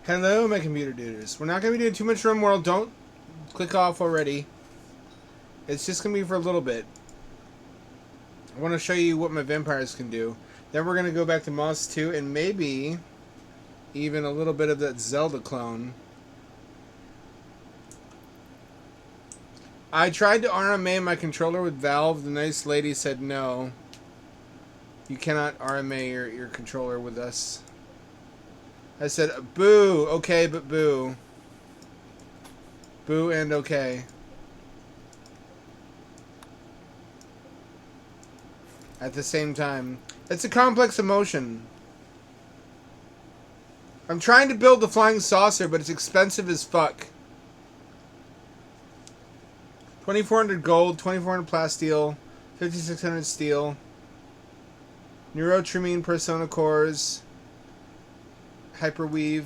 Hello, my computer duders. We're not going to be doing too much Rimworld. Don't click off already. It's just going to be for a little bit. I want to show you what my vampires can do. Then we're going to go back to Moss 2 and maybe even a little bit of that Zelda clone. I tried to RMA my controller with Valve. The nice lady said no. You cannot RMA your controller with us. I said, boo, okay, but boo. Boo and okay. At the same time. It's a complex emotion. I'm trying to build the flying saucer, but it's expensive as fuck. 2,400 gold, 2,400 plasteel, 5,600 steel, neurotrimine persona cores, hyperweave.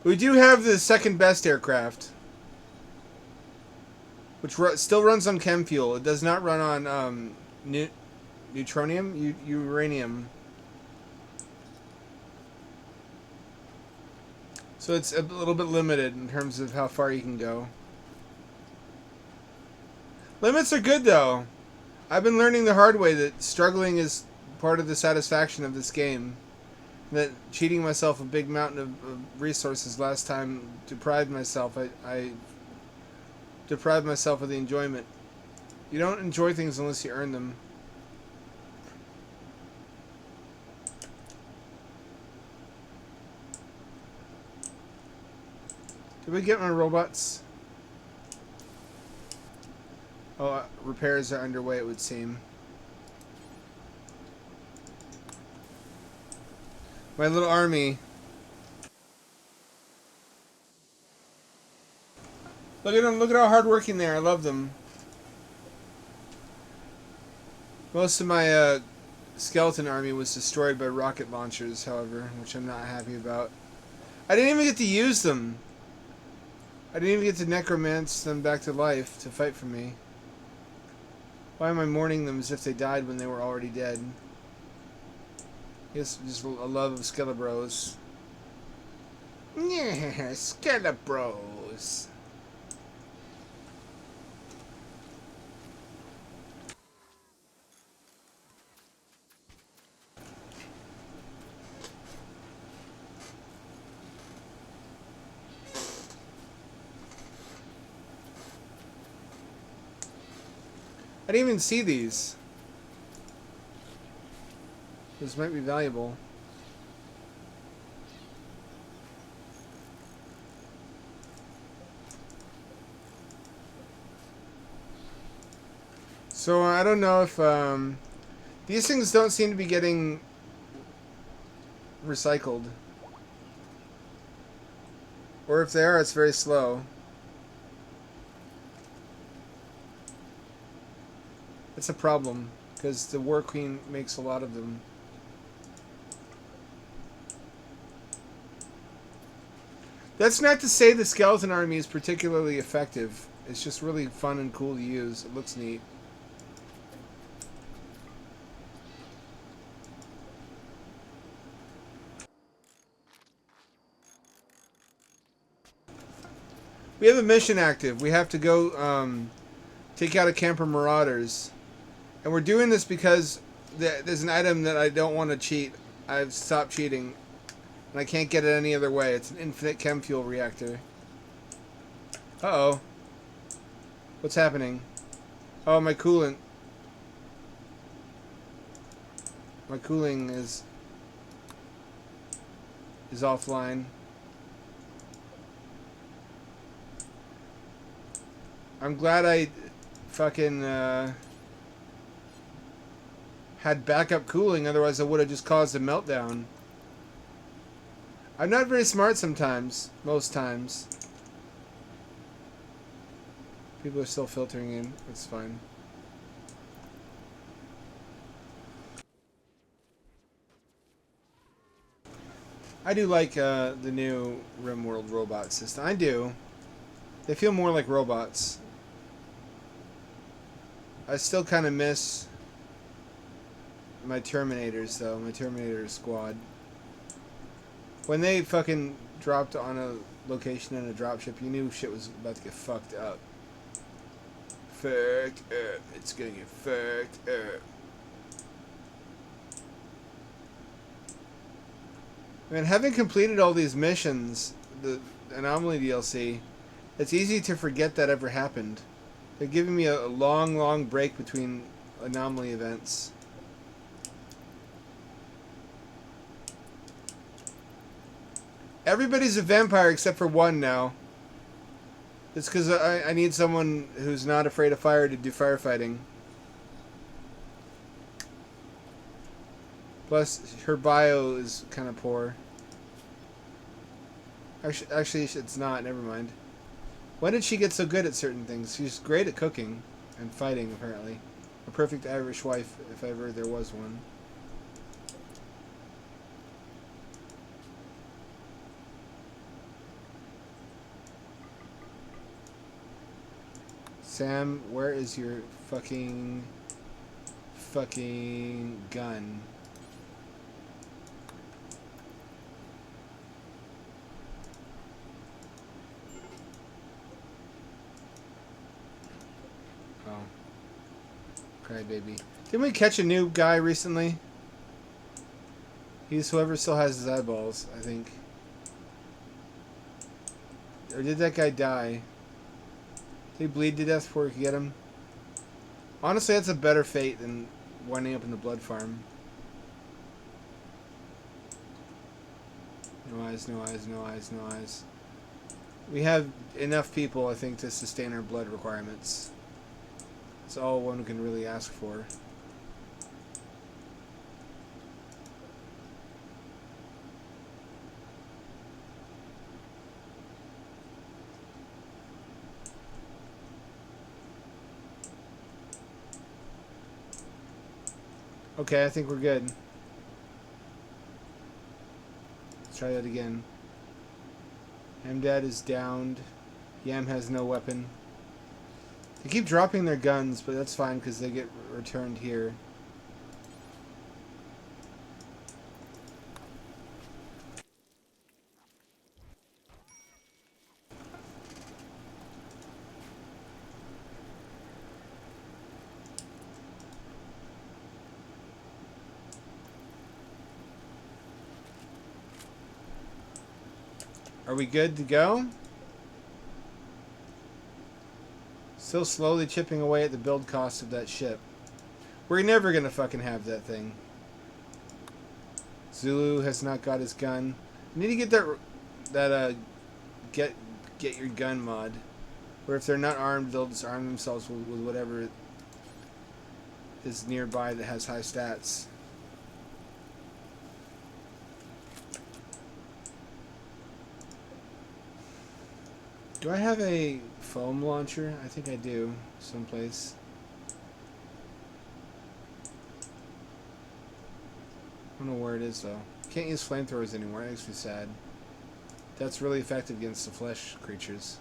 We do have the second best aircraft, which still runs on chem fuel. It does not run on neutronium, uranium. So it's a little bit limited in terms of how far you can go. Limits are good though. I've been learning the hard way that struggling is part of the satisfaction of this game. That cheating myself a big mountain of resources last time deprived myself. I deprived myself of the enjoyment. You don't enjoy things unless you earn them. Did we get my robots? Oh, repairs are underway, it would seem. My little army. Look at them, look at how hardworking they are. I love them. Most of my skeleton army was destroyed by rocket launchers, however, which I'm not happy about. I didn't even get to use them. I didn't even get to necromance them back to life to fight for me. Why am I mourning them as if they died when they were already dead? Yes, just a love of Skelebros. Yeah, Skelebros. I didn't even see these. This might be valuable. So I don't know if these things don't seem to be getting recycled. Or if they are, it's very slow. It's a problem, because the War Queen makes a lot of them. That's not to say the skeleton army is particularly effective. It's just really fun and cool to use. It looks neat. We have a mission active. We have to go take out a camper marauders. And we're doing this because there's an item that I don't want to cheat. I've stopped cheating. And I can't get it any other way. It's an infinite chem fuel reactor. Uh-oh. What's happening? Oh, my coolant. My cooling is offline. I'm glad I fucking had backup cooling, otherwise I would have just caused a meltdown. I'm not very smart sometimes. Most times. People are still filtering in. It's fine. I do like the new Rimworld robot system. I do. They feel more like robots. I still kind of miss my Terminators though, my Terminator squad. When they fucking dropped on a location in a dropship, you knew shit was about to get fucked up. Fucked up. It's gonna get fucked up. I mean, having completed all these missions, the Anomaly DLC, it's easy to forget that ever happened. They're giving me a long, long break between Anomaly events. Everybody's a vampire except for one now. It's because I need someone who's not afraid of fire to do firefighting. Plus, her bio is kind of poor. Actually, it's not. Never mind. When did she get so good at certain things? She's great at cooking and fighting, apparently. A perfect Irish wife, if ever there was one. Sam, where is your fucking gun? Oh. Crybaby. Didn't we catch a new guy recently? He's whoever still has his eyeballs, I think. Or did that guy die? Did he bleed to death before we could get him? Honestly, that's a better fate than winding up in the blood farm. No eyes, no eyes, no eyes, no eyes. We have enough people, I think, to sustain our blood requirements. That's all one can really ask for. Okay, I think we're good. Let's try that again. Hamdad is downed. Yam has no weapon. They keep dropping their guns, but that's fine because they get returned here. Are we good to go? Still slowly chipping away at the build cost of that ship. We're never gonna fucking have that thing. Zulu has not got his gun. I need to get that get your gun mod, where if they're not armed, they'll just arm themselves with whatever is nearby that has high stats. Do I have a foam launcher? I think I do, someplace. I don't know where it is, though. Can't use flamethrowers anymore. That makes me sad. That's really effective against the flesh creatures.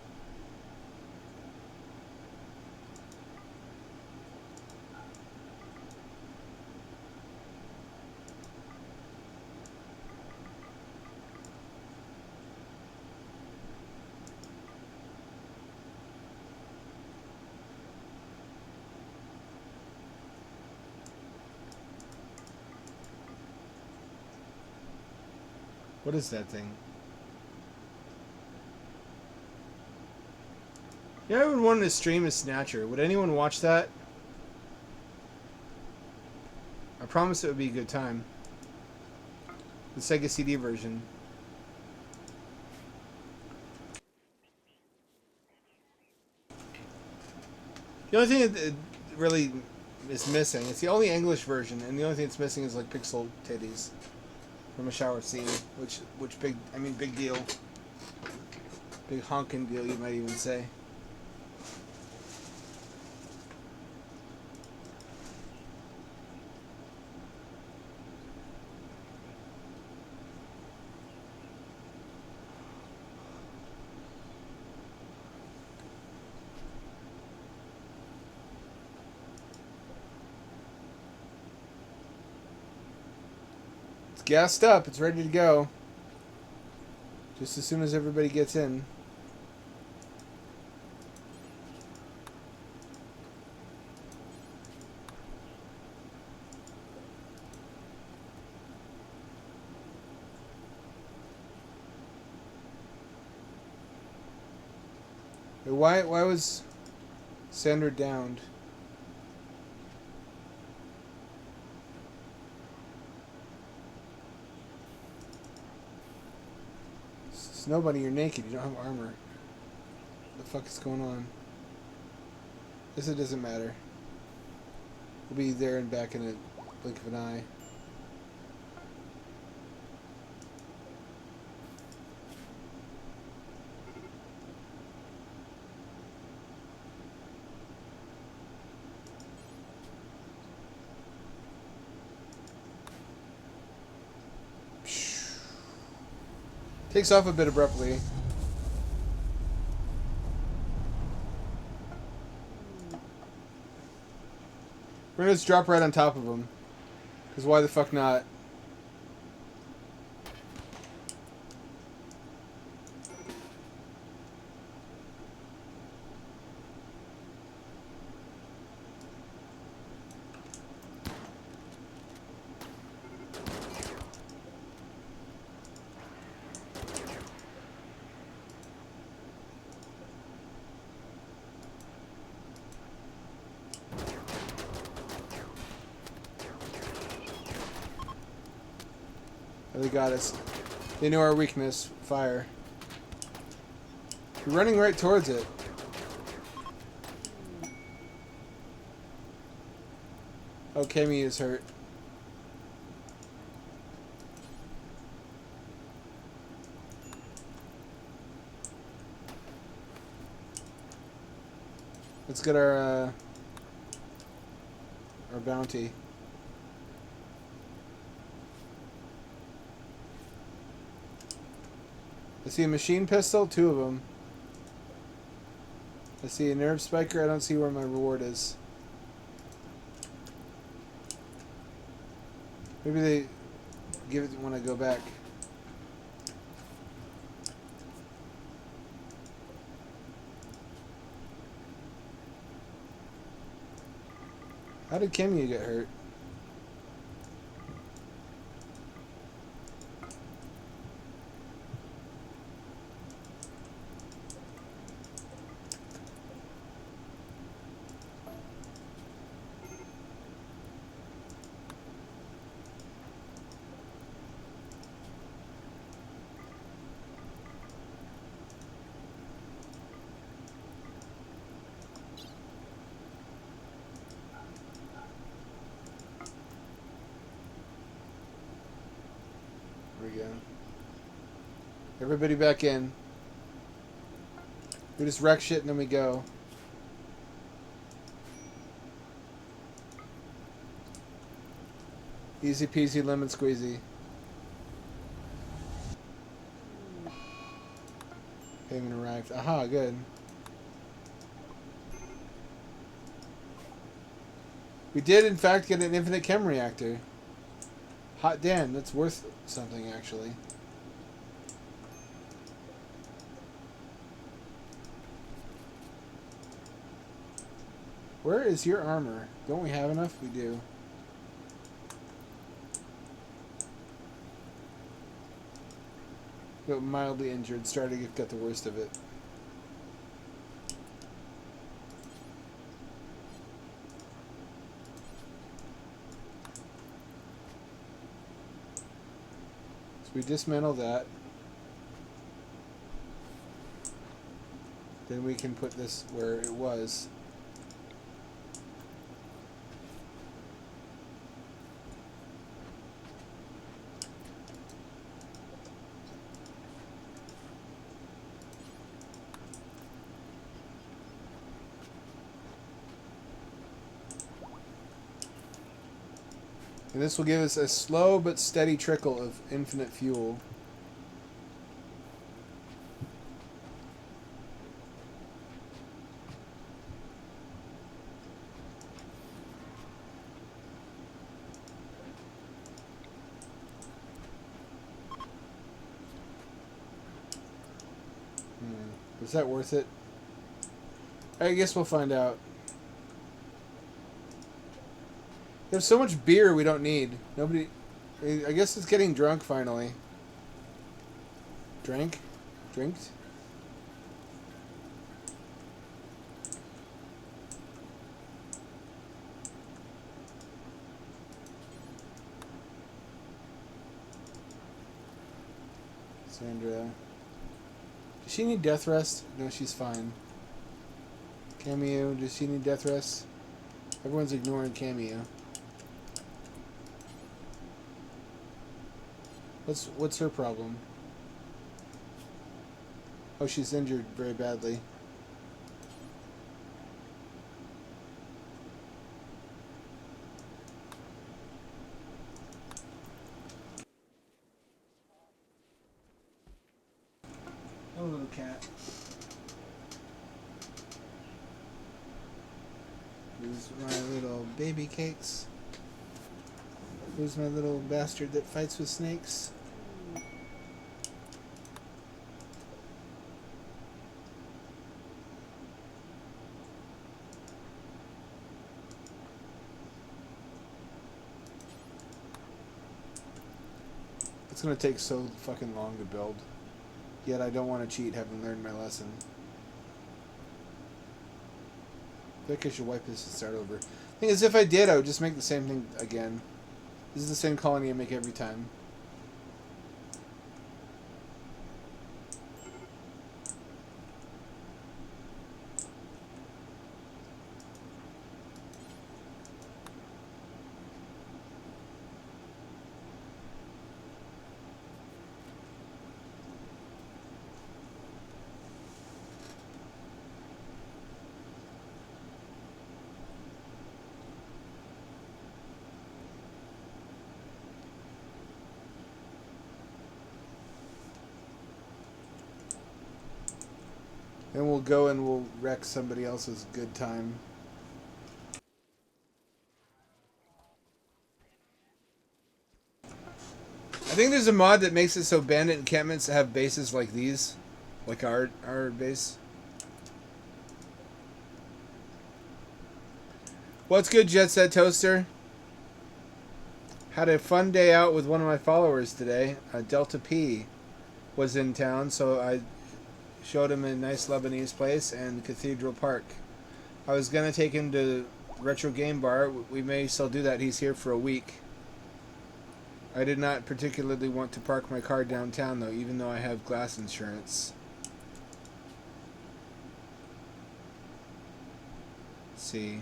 What is that thing? Yeah, I would want to stream a Snatcher. Would anyone watch that? I promise it would be a good time. The Sega CD version. The only thing that really is missing, it's the only English version, and the only thing that's missing is like pixel titties from a shower scene, which big deal. Big honkin' deal, you might even say. gassed up. It's ready to go. Just as soon as everybody gets in. Why was Sandra downed? Snow Bunny, you're naked. You don't have armor. What the fuck is going on? This it doesn't matter. We'll be there and back in a blink of an eye. Takes off a bit abruptly. We're gonna just drop right on top of him. Because why the fuck not? Oh, they got us. They know our weakness. Fire. We're running right towards it. Oh, Kemi is hurt. Let's get our bounty. I see a machine pistol, 2 of them. I see a nerve spiker. I don't see where my reward is. Maybe they give it when I go back. How did Kemi get hurt? We go. Everybody back in. We just wreck shit and then we go. Easy peasy lemon squeezy. Payment arrived. Aha, good. We did in fact get an infinite chem reactor. Hot damn, that's worth something actually. Where is your armor? Don't we have enough? We do. Got mildly injured, starting to get the worst of it. We dismantle that. Then we can put this where it was. And this will give us a slow but steady trickle of infinite fuel. that worth it? I guess we'll find out. There's so much beer we don't need. Nobody... I guess it's getting drunk finally. Drank? Drinked? Sandra. Does she need death rest? No, she's fine. Cameo, does she need death rest? Everyone's ignoring Cameo. What's her problem? Oh, she's injured very badly. Oh, little cat. Who's my little baby cakes? Who's my little bastard that fights with snakes? It's gonna take so fucking long to build. Yet I don't want to cheat, having learned my lesson. I think I should wipe this and start over. Thing is, if I did, I would just make the same thing again. This is the same colony I make every time. Then we'll go and we'll wreck somebody else's good time. I think there's a mod that makes it so bandit encampments have bases like these. Like our base. What's good, Jet Set Toaster? Had a fun day out with one of my followers today. Delta P was in town, so I showed him a nice Lebanese place and Cathedral Park. I was going to take him to Retro Game Bar. We may still do that. He's here for a week. I did not particularly want to park my car downtown, though, even though I have glass insurance. Let's see.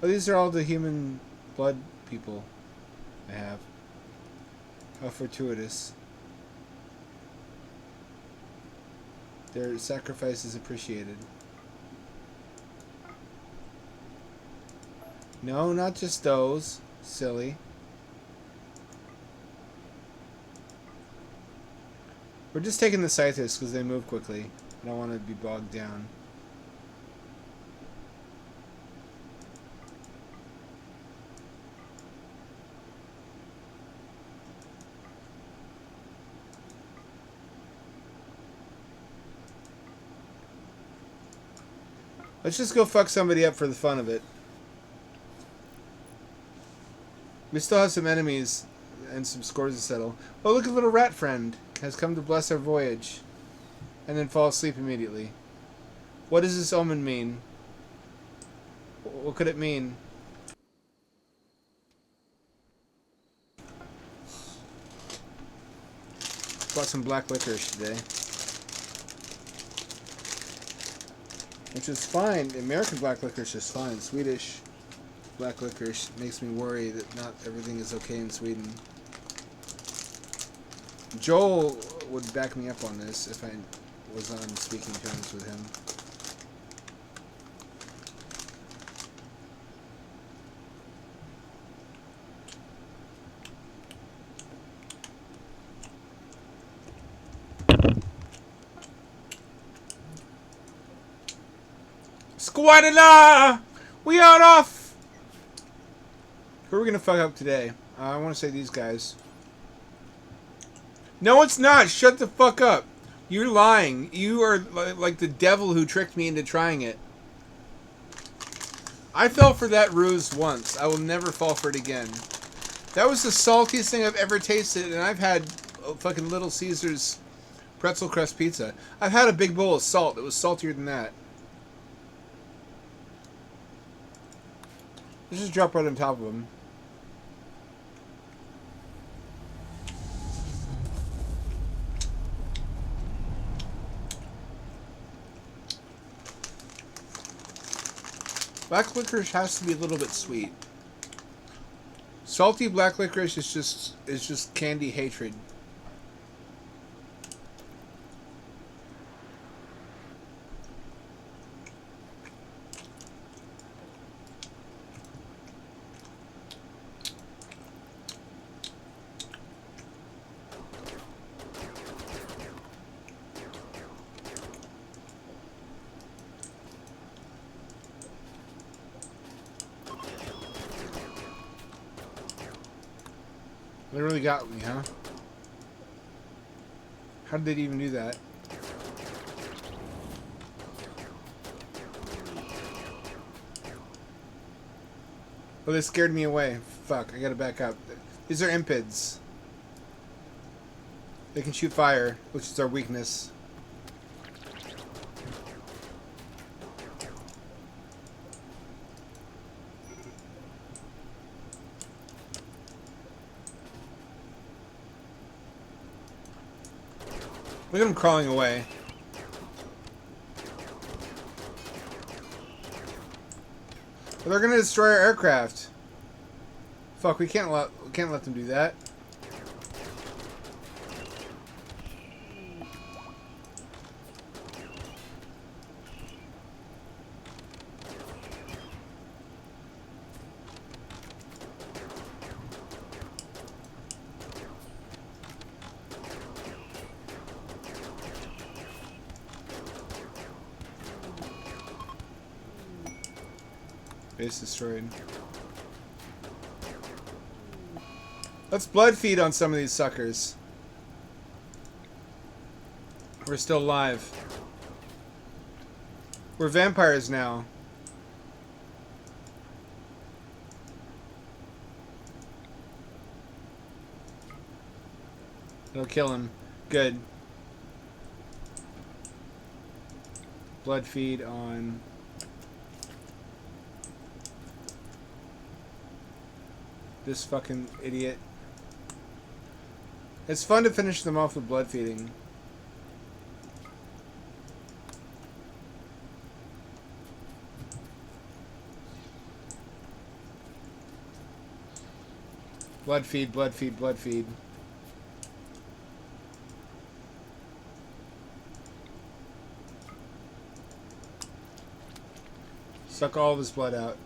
Oh, these are all the human blood people I have. How fortuitous. Their sacrifice is appreciated. No, not just those. Silly. We're just taking the Scythists because they move quickly. I don't want to be bogged down. Let's just go fuck somebody up for the fun of it. We still have some enemies and some scores to settle. Oh, look, a little rat friend has come to bless our voyage. And then fall asleep immediately. What does this omen mean? What could it mean? Bought some black licorice today. Which is fine. American black licorice is fine. Swedish black licorice makes me worry that not everything is okay in Sweden. Joel would back me up on this if I was on speaking terms with him. Squadala! We are off! Who are we gonna fuck up today? I want to say these guys. No, it's not! Shut the fuck up! You're lying. You are like the devil who tricked me into trying it. I fell for that ruse once. I will never fall for it again. That was the saltiest thing I've ever tasted, and I've had fucking Little Caesars pretzel crust pizza. I've had a big bowl of salt that was saltier than that. Let's just drop right on top of them. Black licorice has to be a little bit sweet. Salty black licorice is just candy hatred. They really got me, huh? How did they even do that? Oh, they scared me away. Fuck, I gotta back up. These are impids. They can shoot fire, which is our weakness. Look at them crawling away. Well, they're gonna destroy our aircraft. Fuck, we can't let them do that. Base destroyed. Let's blood feed on some of these suckers. We're still alive. We're vampires now. It'll kill him. Good. Blood feed on... this fucking idiot. It's fun to finish them off with blood feeding. Blood feed, blood feed, blood feed. Suck all of his blood out.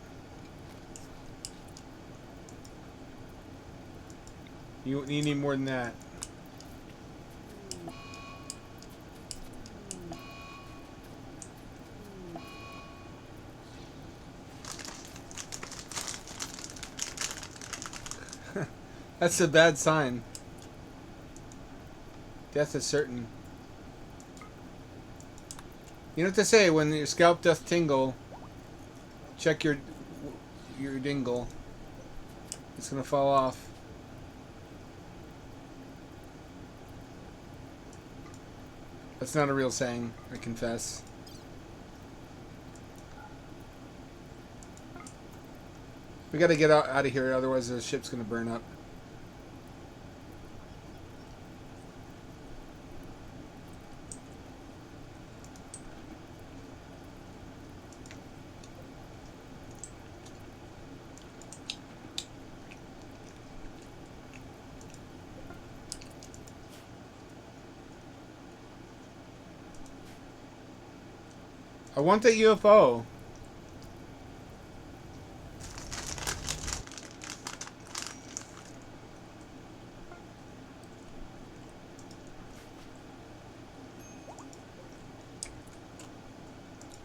You need more than that. That's a bad sign. Death is certain. You know what to say when your scalp doth tingle. Check your dingle. It's gonna fall off. That's not a real saying, I confess. We gotta get out of here, otherwise the ship's gonna burn up. I want that UFO.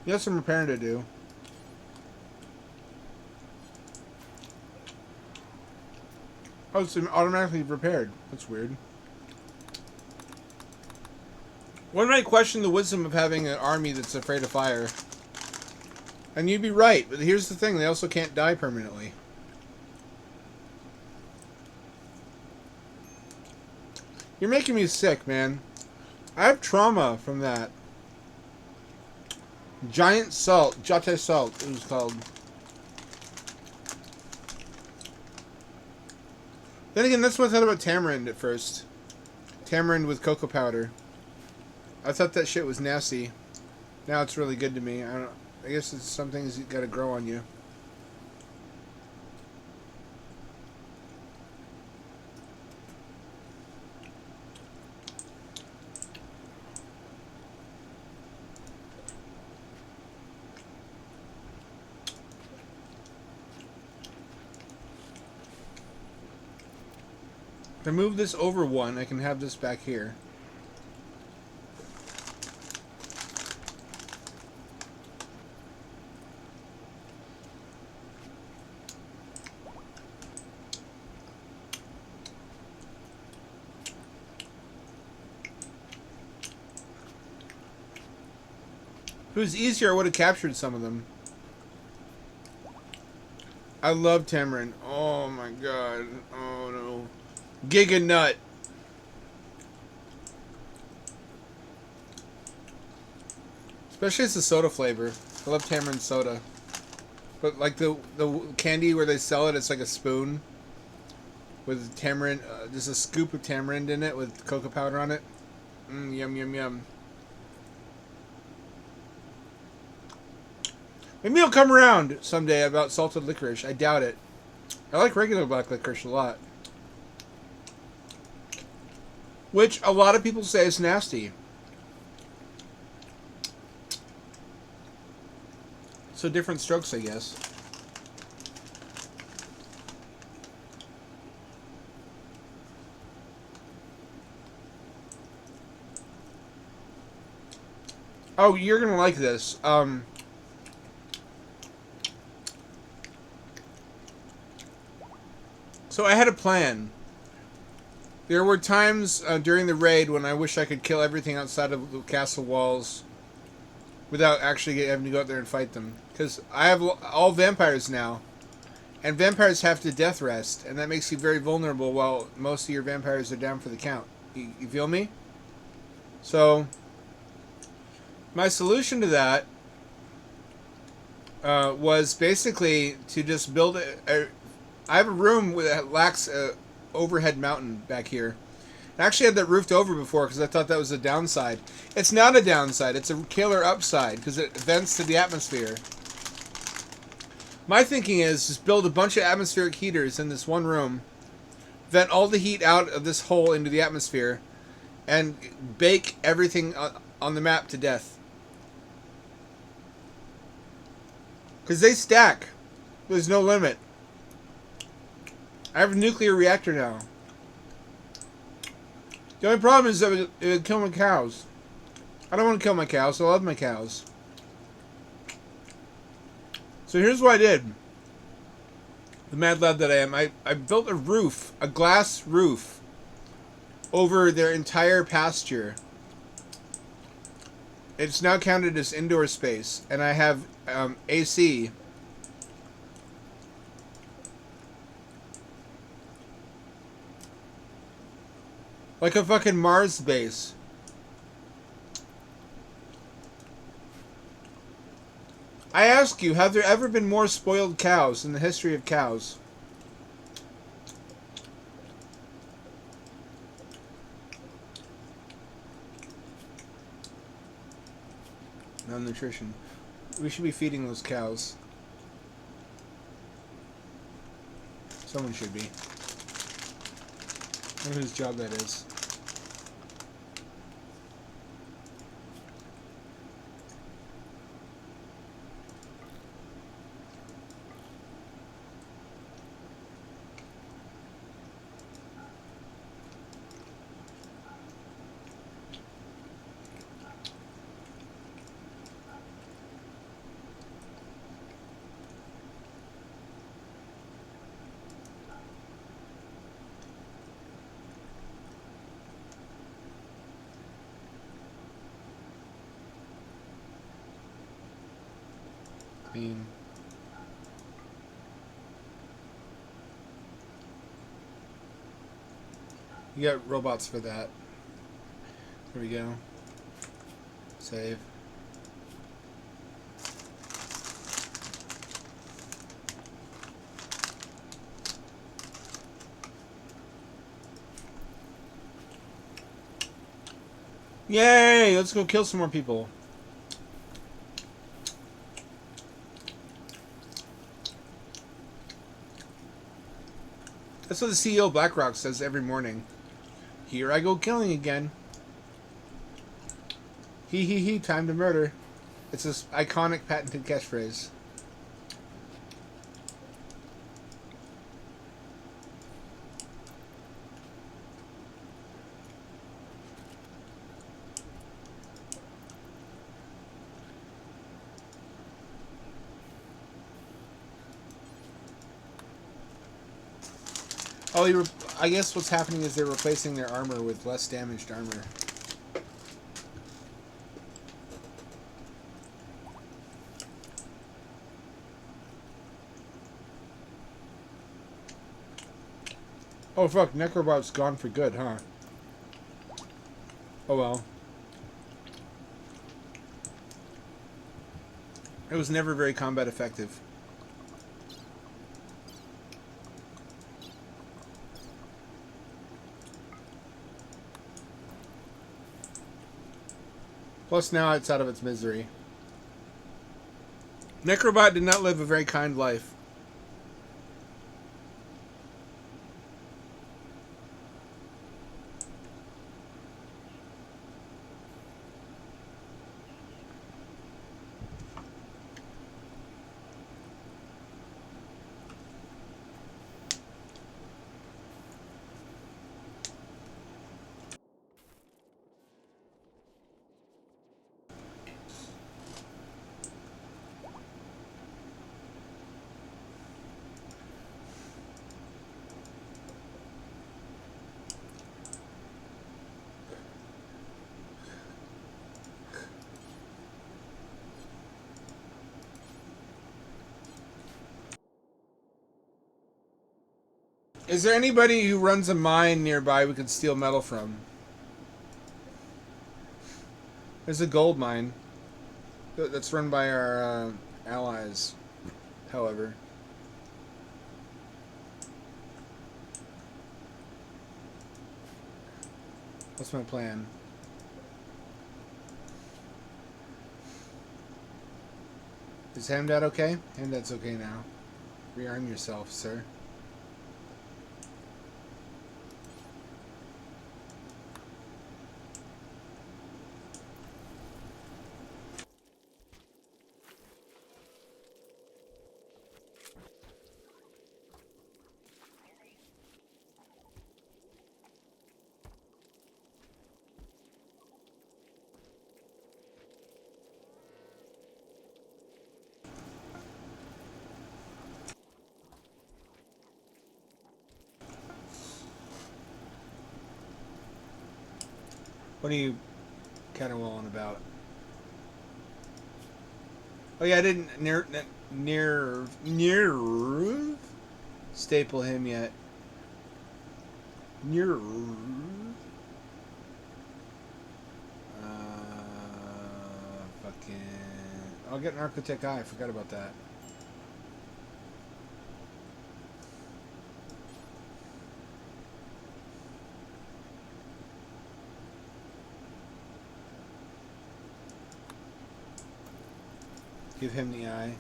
You have some repairing to do. Oh, it's automatically repaired. That's weird. One might question the wisdom of having an army that's afraid of fire. And you'd be right, but here's the thing, they also can't die permanently. You're making me sick, man. I have trauma from that. Giant salt. Jate salt, it was called. Then again, that's what I thought about tamarind at first. Tamarind with cocoa powder. I thought that shit was nasty. Now it's really good to me. I guess it's some things you gotta grow on you. If I move this over one, I can have this back here. If it was easier, I would have captured some of them. I love tamarind. Oh my god. Oh no. Giga nut. Especially as a soda flavor. I love tamarind soda. But like the candy where they sell it, it's like a spoon with tamarind, just a scoop of tamarind in it with cocoa powder on it. Yum yum yum. Maybe it'll come around someday about salted licorice. I doubt it. I like regular black licorice a lot. Which a lot of people say is nasty. So different strokes, I guess. Oh, you're gonna like this. So I had a plan. There were times during the raid when I wish I could kill everything outside of the castle walls without actually having to go out there and fight them. Because I have all vampires now. And vampires have to death rest. And that makes you very vulnerable while most of your vampires are down for the count. You feel me? So, my solution to that was basically to just build I have a room that lacks a overhead mountain back here. I actually had that roofed over before because I thought that was a downside. It's not a downside. It's a killer upside because it vents to the atmosphere. My thinking is just build a bunch of atmospheric heaters in this one room, vent all the heat out of this hole into the atmosphere, and bake everything on the map to death. Because they stack. There's no limit. I have a nuclear reactor now. The only problem is that it would kill my cows. I don't want to kill my cows. I love my cows. So here's what I did. The mad lad that I am. I built a roof, a glass roof, over their entire pasture. It's now counted as indoor space. And I have AC. Like a fucking Mars base. I ask you, have there ever been more spoiled cows in the history of cows? Malnutrition. We should be feeding those cows. Someone should be. I don't know whose job that is. Beam. You got robots for that. There we go. Save. Yay! Let's go kill some more people. That's what the CEO of BlackRock says every morning. Here I go killing again. He, time to murder. It's this iconic patented catchphrase. Oh, I guess what's happening is they're replacing their armor with less damaged armor. Oh fuck, Necrobot's gone for good, huh? Oh well. It was never very combat effective. Plus now it's out of its misery. Necrobot did not live a very kind life. Is there anybody who runs a mine nearby we could steal metal from? There's a gold mine that's run by our allies, however. What's my plan? Is Hamdad okay? Hamdad's okay now. Rearm yourself, sir. What are you caterwauling about? Oh yeah, I didn't near staple him yet. Near. Fucking. I'll get an Architect Eye. I forgot about that. Give him the eye.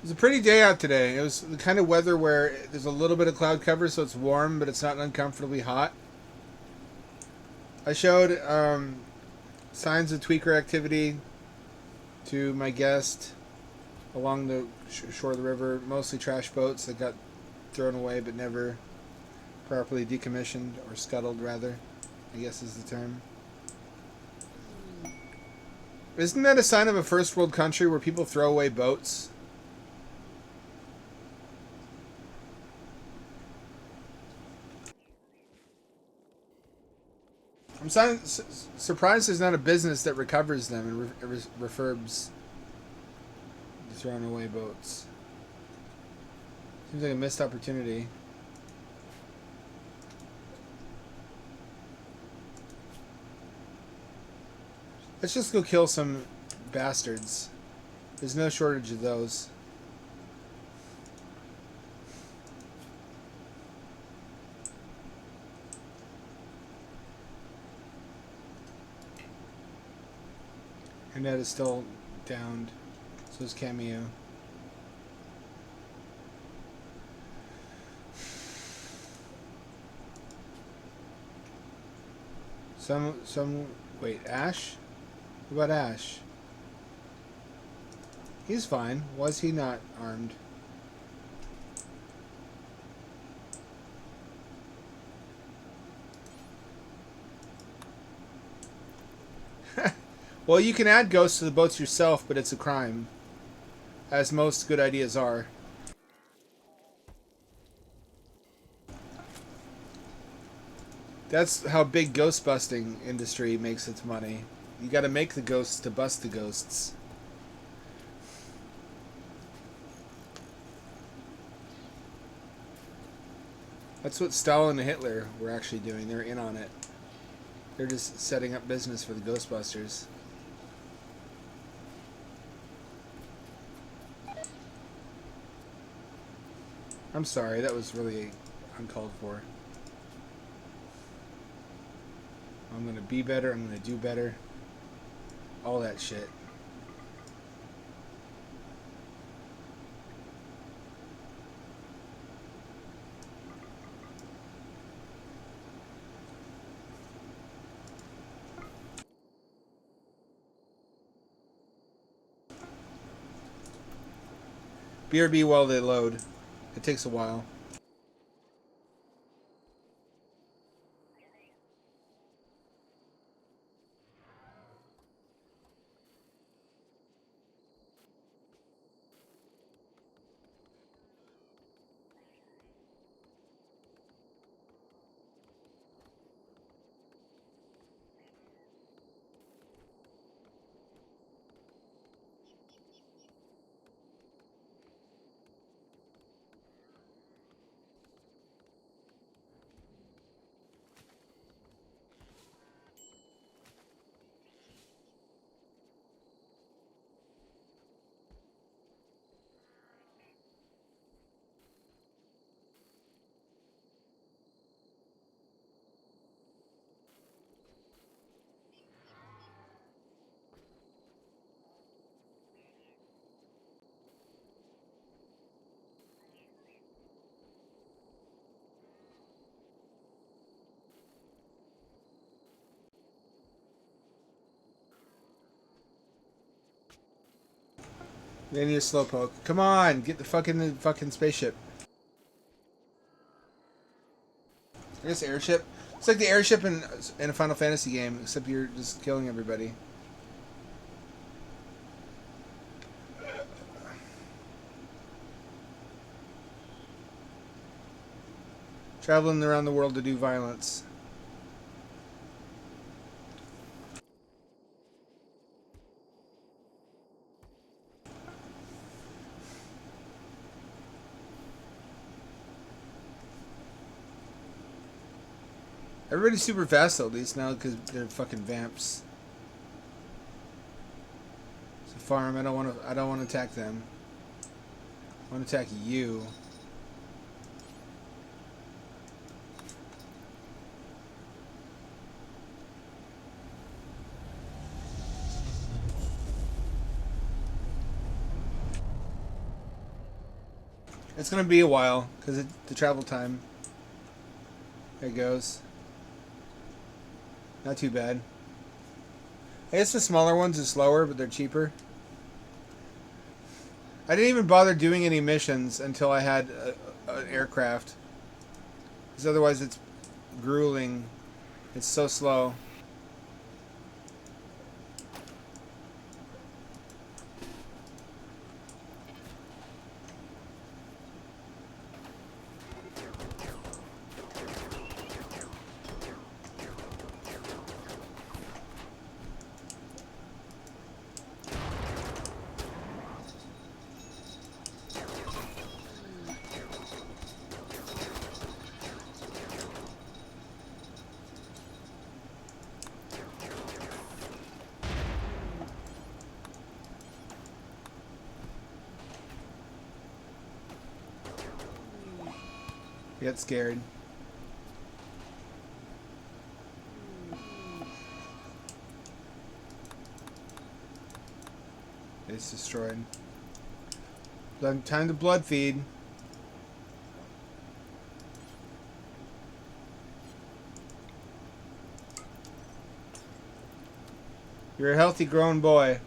It's a pretty day out today. It was the kind of weather where there's a little bit of cloud cover, so it's warm, but it's not uncomfortably hot. I showed signs of tweaker activity to my guest along the shore of the river. Mostly trash boats that got thrown away but never properly decommissioned, or scuttled rather, I guess is the term. Isn't that a sign of a first world country where people throw away boats? I'm surprised there's not a business that recovers them and refurbs the thrown away boats. Seems like a missed opportunity. Let's just go kill some bastards. There's no shortage of those. Internet is still downed. So is Cameo. Wait, Ash? What about Ash? He's fine. Was he not armed? Well, you can add ghosts to the boats yourself, but it's a crime. As most good ideas are. That's how big ghost busting industry makes its money. You gotta make the ghosts to bust the ghosts. That's what Stalin and Hitler were actually doing. They're in on it. They're just setting up business for the Ghostbusters. I'm sorry, that was really uncalled for. I'm gonna be better, I'm gonna do better. All that shit. BRB while they load. It takes a while. They need a slowpoke. Come on, get the fucking spaceship. I guess airship. It's like the airship in a Final Fantasy game, except you're just killing everybody. Traveling around the world to do violence. Everybody's super fast though, at least now, because they're fucking vamps. It's a farm. I don't want to attack them. I want to attack you. It's gonna be a while because the travel time. There it goes. Not too bad. I guess the smaller ones are slower, but they're cheaper. I didn't even bother doing any missions until I had an aircraft. Because otherwise it's grueling. It's so slow. Get scared. It's destroyed. Time to blood feed. You're a healthy grown boy.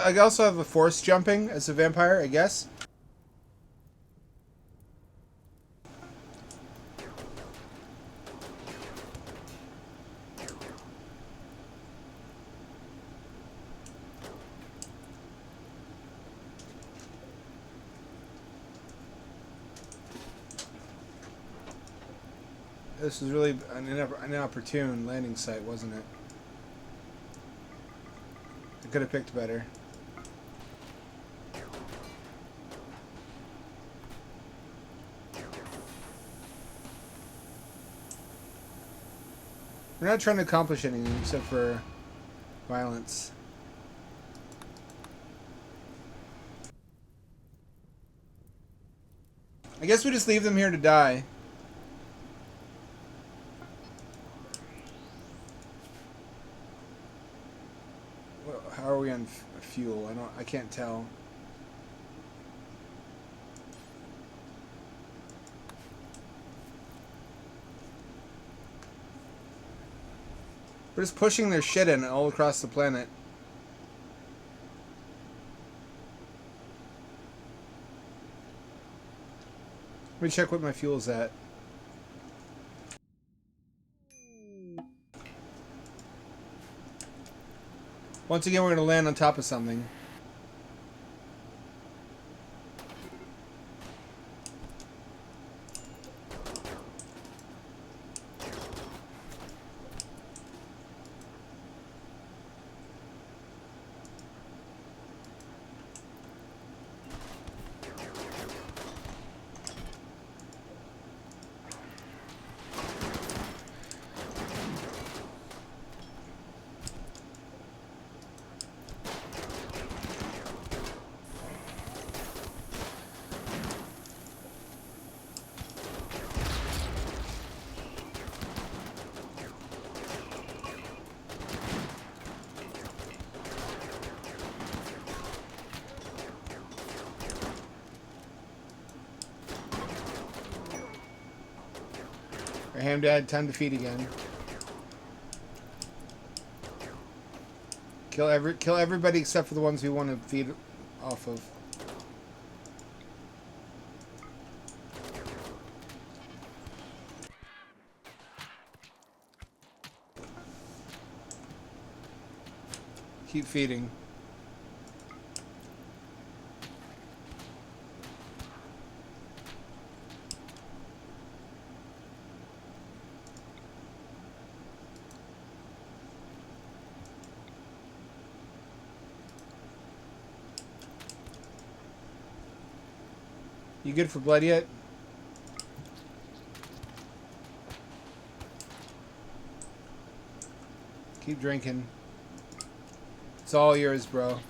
I also have a force jumping as a vampire, I guess. This was really an opportune landing site, wasn't it? I could have picked better. We're not trying to accomplish anything except for violence. I guess we just leave them here to die. Well, how are we on fuel? I can't tell. We're just pushing their shit in all across the planet. Let me check what my fuel's at. Once again, we're going to land on top of something. Hamdad, time to feed again. Kill everybody except for the ones we want to feed off of. Keep feeding. You good for blood yet? Keep drinking. It's all yours, bro.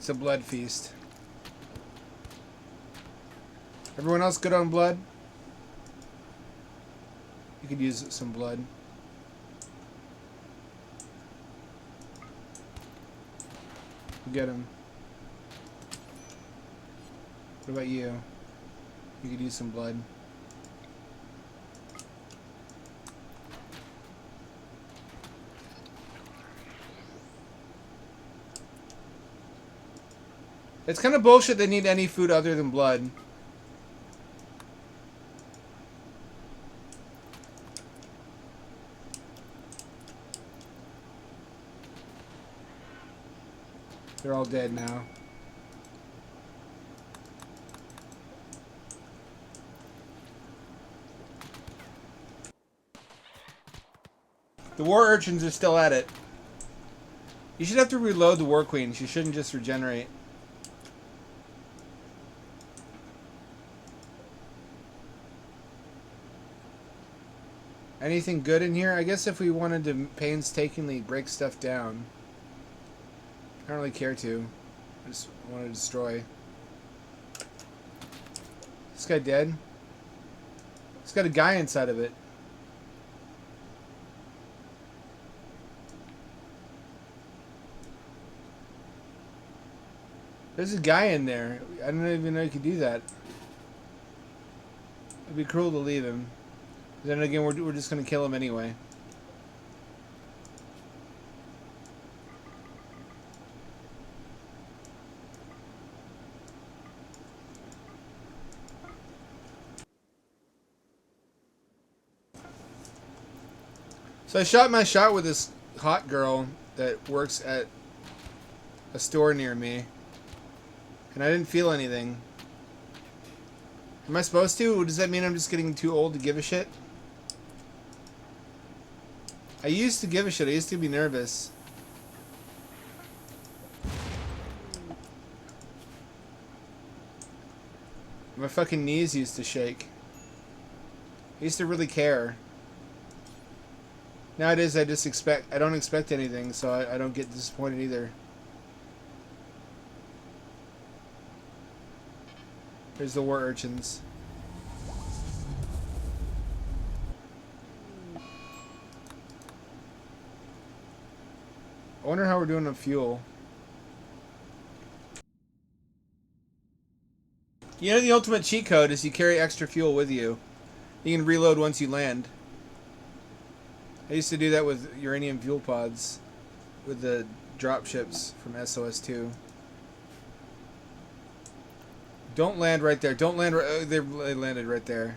It's a blood feast. Everyone else good on blood? You could use some blood. Get him. What about you? You could use some blood. It's kind of bullshit they need any food other than blood. They're all dead now. The war urchins are still at it. You should have to reload the war queen. She shouldn't just regenerate. Anything good in here? I guess if we wanted to painstakingly break stuff down. I don't really care to. I just want to destroy. This guy dead? It's got a guy inside of it. There's a guy in there. I don't even know you could do that. It'd be cruel to leave him. Then again, we're just gonna kill him anyway. So I shot my shot with this hot girl that works at a store near me, and I didn't feel anything. Am I supposed to? Does that mean I'm just getting too old to give a shit? I used to give a shit. I used to be nervous. My fucking knees used to shake. I used to really care. Nowadays I don't expect anything, so I don't get disappointed either. There's the war urchins. I wonder how we're doing on fuel. You know, the ultimate cheat code is you carry extra fuel with you. You can reload once you land. I used to do that with uranium fuel pods with the drop ships from SOS2. Don't land right there. Don't land right... they landed right there.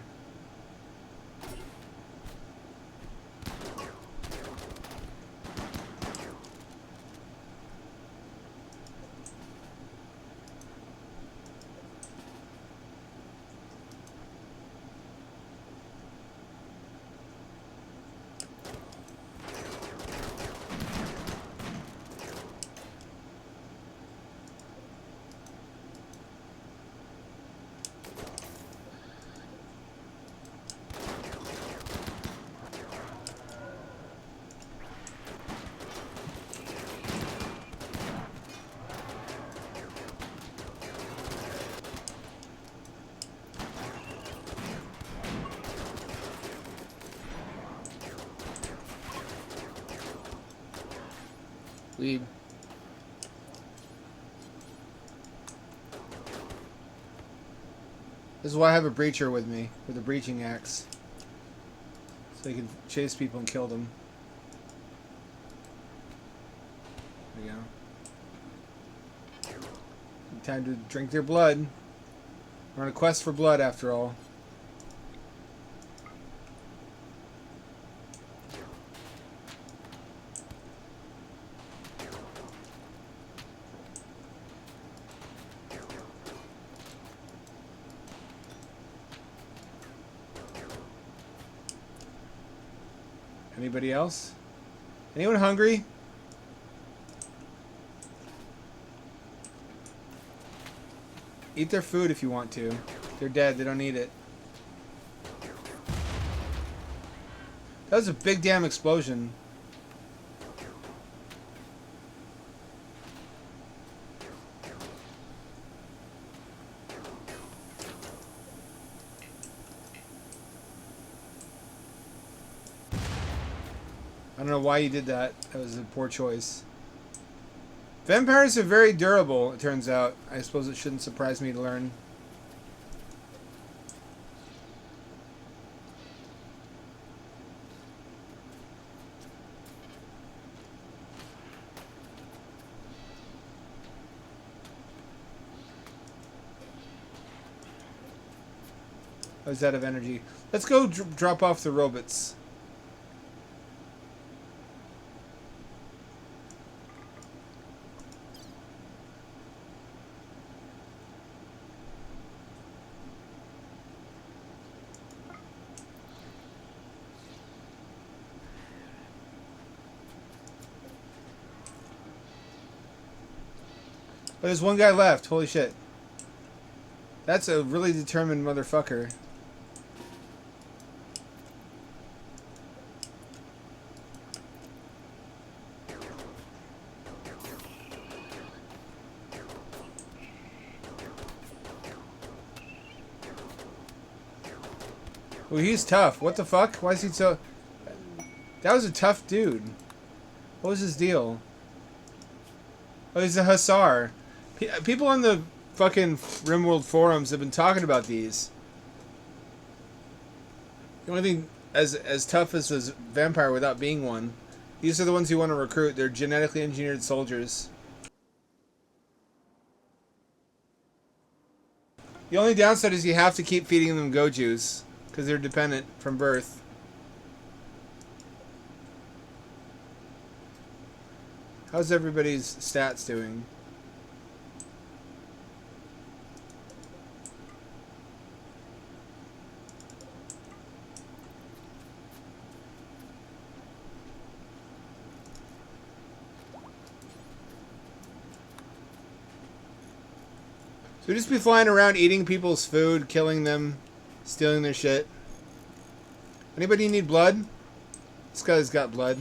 Lead. This is why I have a breacher with me, with a breaching axe. So I can chase people and kill them. There we go. Time to drink their blood. We're on a quest for blood after all. Anybody else? Anyone hungry? Eat their food if you want to. They're dead. They don't need it. That was a big damn explosion. don't know why you did that. That was a poor choice. Vampires are very durable, it turns out. I suppose it shouldn't surprise me to learn. I was out of energy. Let's go drop off the robots. But there's one guy left. Holy shit. That's a really determined motherfucker. Well, he's tough. What the fuck? Why is he so... That was a tough dude. What was his deal? Oh, he's a hussar. People on the fucking Rimworld forums have been talking about these. The only thing as tough as a vampire without being one. These are the ones you want to recruit. They're genetically engineered soldiers. The only downside is you have to keep feeding them go juice. Because they're dependent from birth. How's everybody's stats doing? So we just be flying around eating people's food, killing them, stealing their shit. Anybody need blood? This guy's got blood.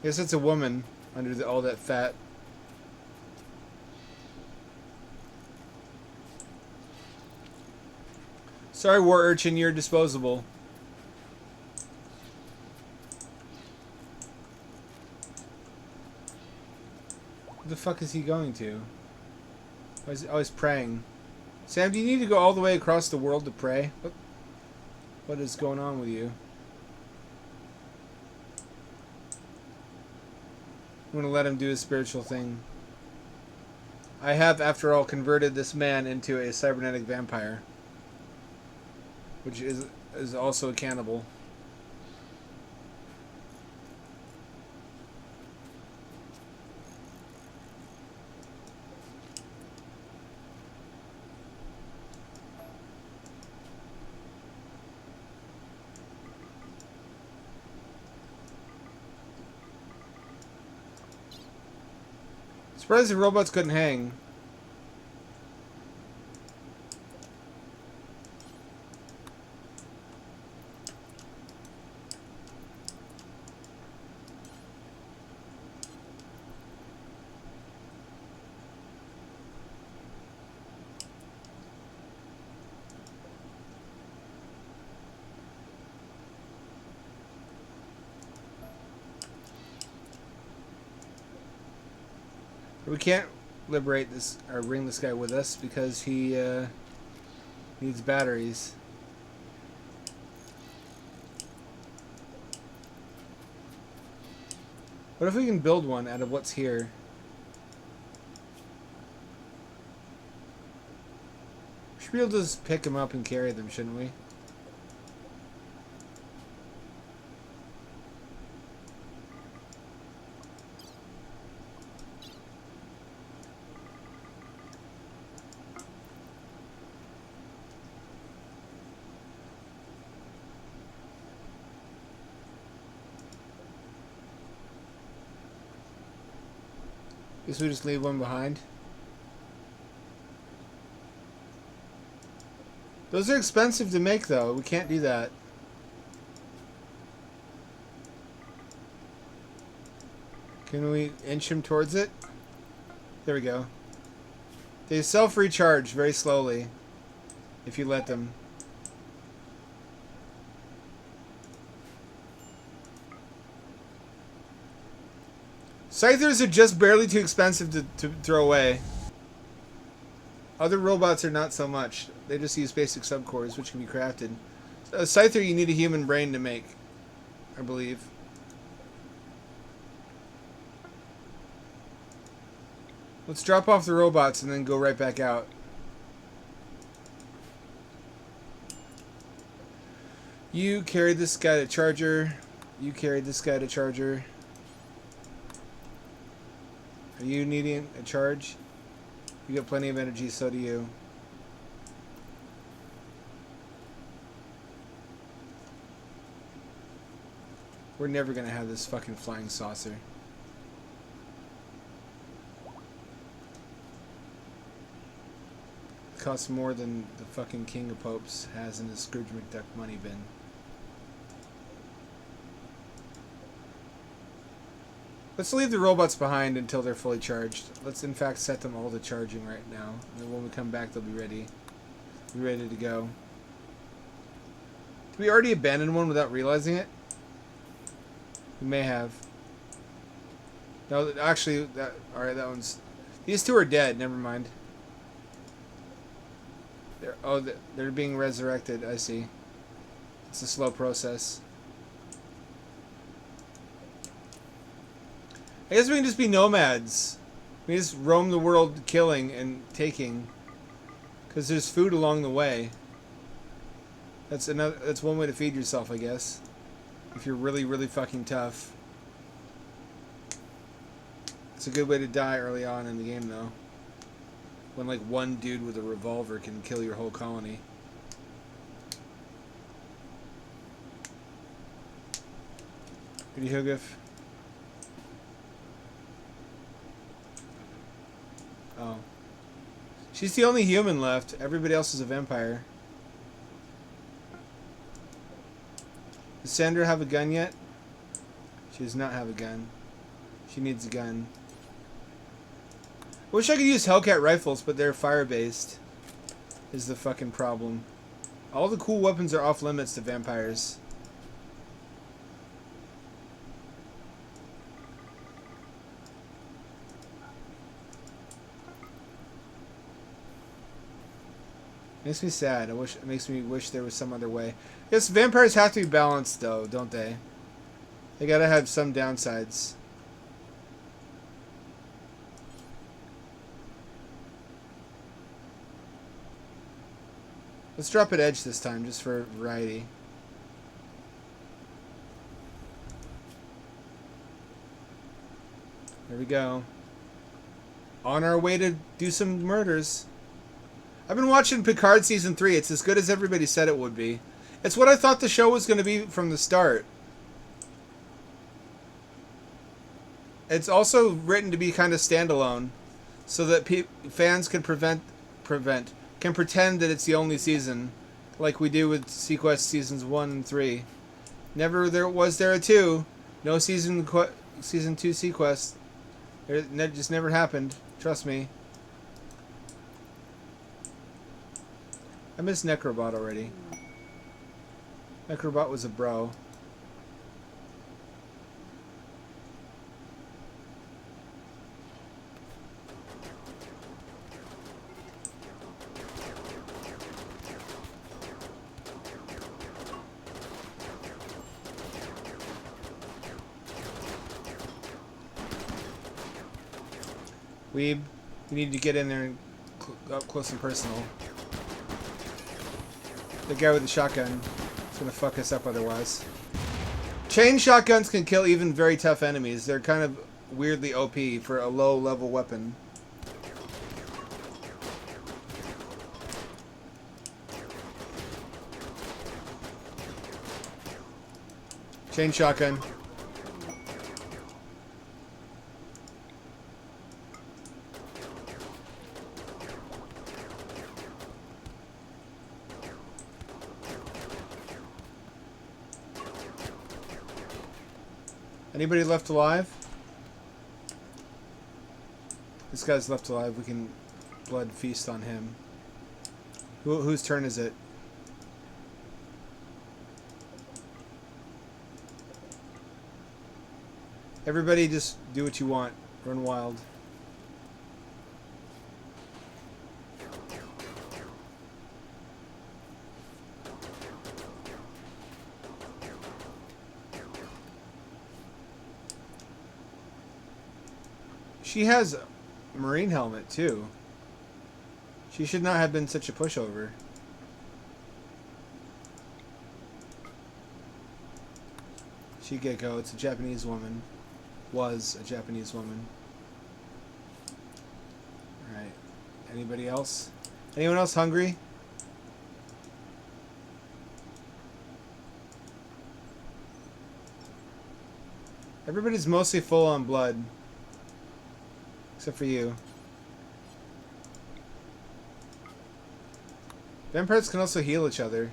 Guess it's a woman under all that fat. Sorry, War Urchin, you're disposable. What the fuck is he going to? Oh, he's praying. Sam, do you need to go all the way across the world to pray? What is going on with you? I'm going to let him do his spiritual thing. I have, after all, converted this man into a cybernetic vampire. Which is also a cannibal. Surprised the robots couldn't hang. We can't liberate this or bring this guy with us because he needs batteries. What if we can build one out of what's here? We should be able to just pick them up and carry them, shouldn't we? Guess we just leave one behind. Those are expensive to make, though. We can't do that. Can we inch him towards it? There we go. They self-recharge very slowly, if you let them. Scythers are just barely too expensive to throw away. Other robots are not so much. They just use basic subcores, which can be crafted. A Scyther you need a human brain to make, I believe. Let's drop off the robots and then go right back out. You carried this guy to charger. You carried this guy to charger. Are you needing a charge? You got plenty of energy, so do you. We're never gonna have this fucking flying saucer. It costs more than the fucking King of Popes has in his Scrooge McDuck money bin. Let's leave the robots behind until they're fully charged. Let's in fact set them all to charging right now. And then when we come back they'll be ready. Be ready to go. Did we already abandon one without realizing it? We may have. No, actually, alright, that one's... These two are dead, never mind. They're being resurrected, I see. It's a slow process. I guess we can just be nomads. We just roam the world killing and taking. Because there's food along the way. That's one way to feed yourself, I guess. If you're really, really fucking tough. It's a good way to die early on in the game, though. When, like, one dude with a revolver can kill your whole colony. Pretty Hugif. Oh. She's the only human left. Everybody else is a vampire. Does Sandra have a gun yet? She does not have a gun. She needs a gun. I wish I could use Hellcat rifles, but they're fire-based. Is the fucking problem. All the cool weapons are off limits to vampires. Makes me sad. It makes me wish there was some other way. Yes, vampires have to be balanced, though, don't they? They gotta have some downsides. Let's drop at edge this time, just for variety. There we go. On our way to do some murders. I've been watching Picard Season 3. It's as good as everybody said it would be. It's what I thought the show was going to be from the start. It's also written to be kind of standalone, so that fans can pretend that it's the only season, like we do with Sequest Seasons 1 and 3. Never was there a 2. No Season 2 Sequest. It just never happened. Trust me. I missed Necrobot already. Necrobot was a bro. Weeb, we need to get in there and up close and personal. The guy with the shotgun is going to fuck us up otherwise. Chain shotguns can kill even very tough enemies. They're kind of weirdly OP for a low-level weapon. Chain shotgun. Anybody left alive? This guy's left alive. We can blood feast on him. Whose turn is it? Everybody just do what you want. Run wild. She has a marine helmet too. She should not have been such a pushover. Shigeko, it's a Japanese woman. Was a Japanese woman. Alright. Anybody else? Anyone else hungry? Everybody's mostly full on blood. Except for you. Vampires can also heal each other.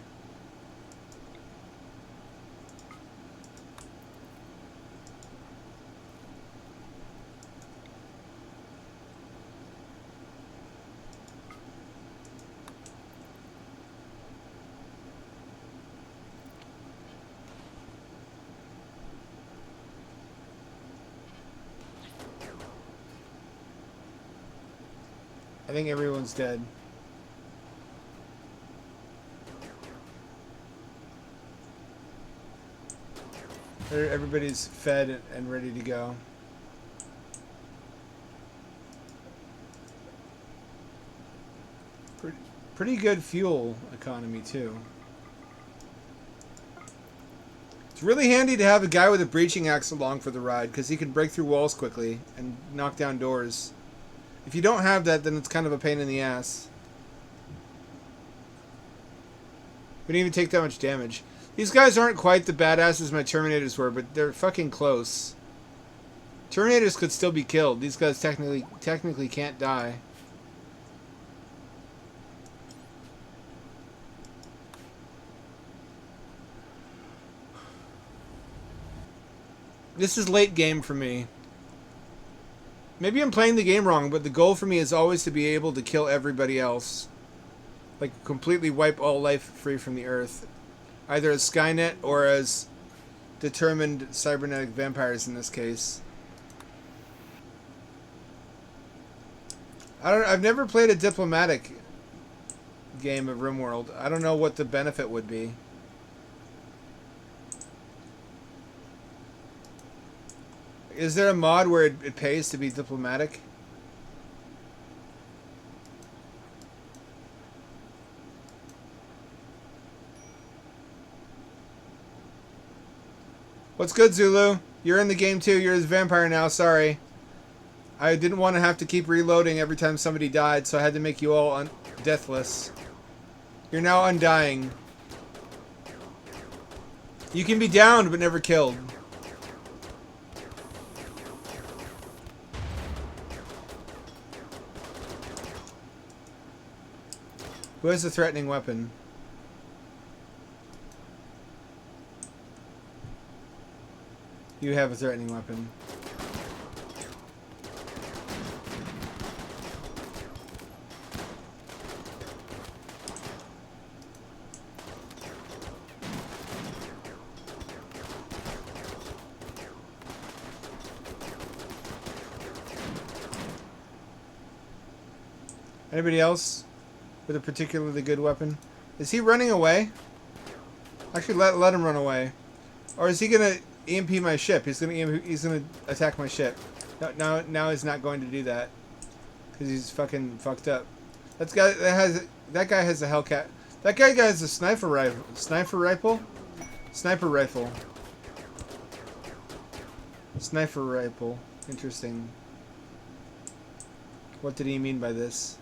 I think everyone's dead. Everybody's fed and ready to go. Pretty good fuel economy too. It's really handy to have a guy with a breaching axe along for the ride because he can break through walls quickly and knock down doors. If you don't have that, then it's kind of a pain in the ass. We didn't even take that much damage. These guys aren't quite the badasses my Terminators were, but they're fucking close. Terminators could still be killed. These guys technically can't die. This is late game for me. Maybe I'm playing the game wrong, but the goal for me is always to be able to kill everybody else. Like, completely wipe all life free from the Earth. Either as Skynet or as determined cybernetic vampires in this case. I've never played a diplomatic game of Rimworld. I don't know what the benefit would be. Is there a mod where it pays to be diplomatic? What's good, Zulu? You're in the game too. You're a vampire now. Sorry. I didn't want to have to keep reloading every time somebody died, so I had to make you all deathless. You're now undying. You can be downed but never killed. Who has a threatening weapon? You have a threatening weapon. Anybody else with a particularly good weapon? Is he running away? Actually, let him run away. Or is he gonna EMP my ship? He's gonna attack my ship. No, now he's not going to do that because he's fucking fucked up. That guy has a Hellcat. That guy has a sniper rifle. Sniper rifle. Interesting. What did he mean by this?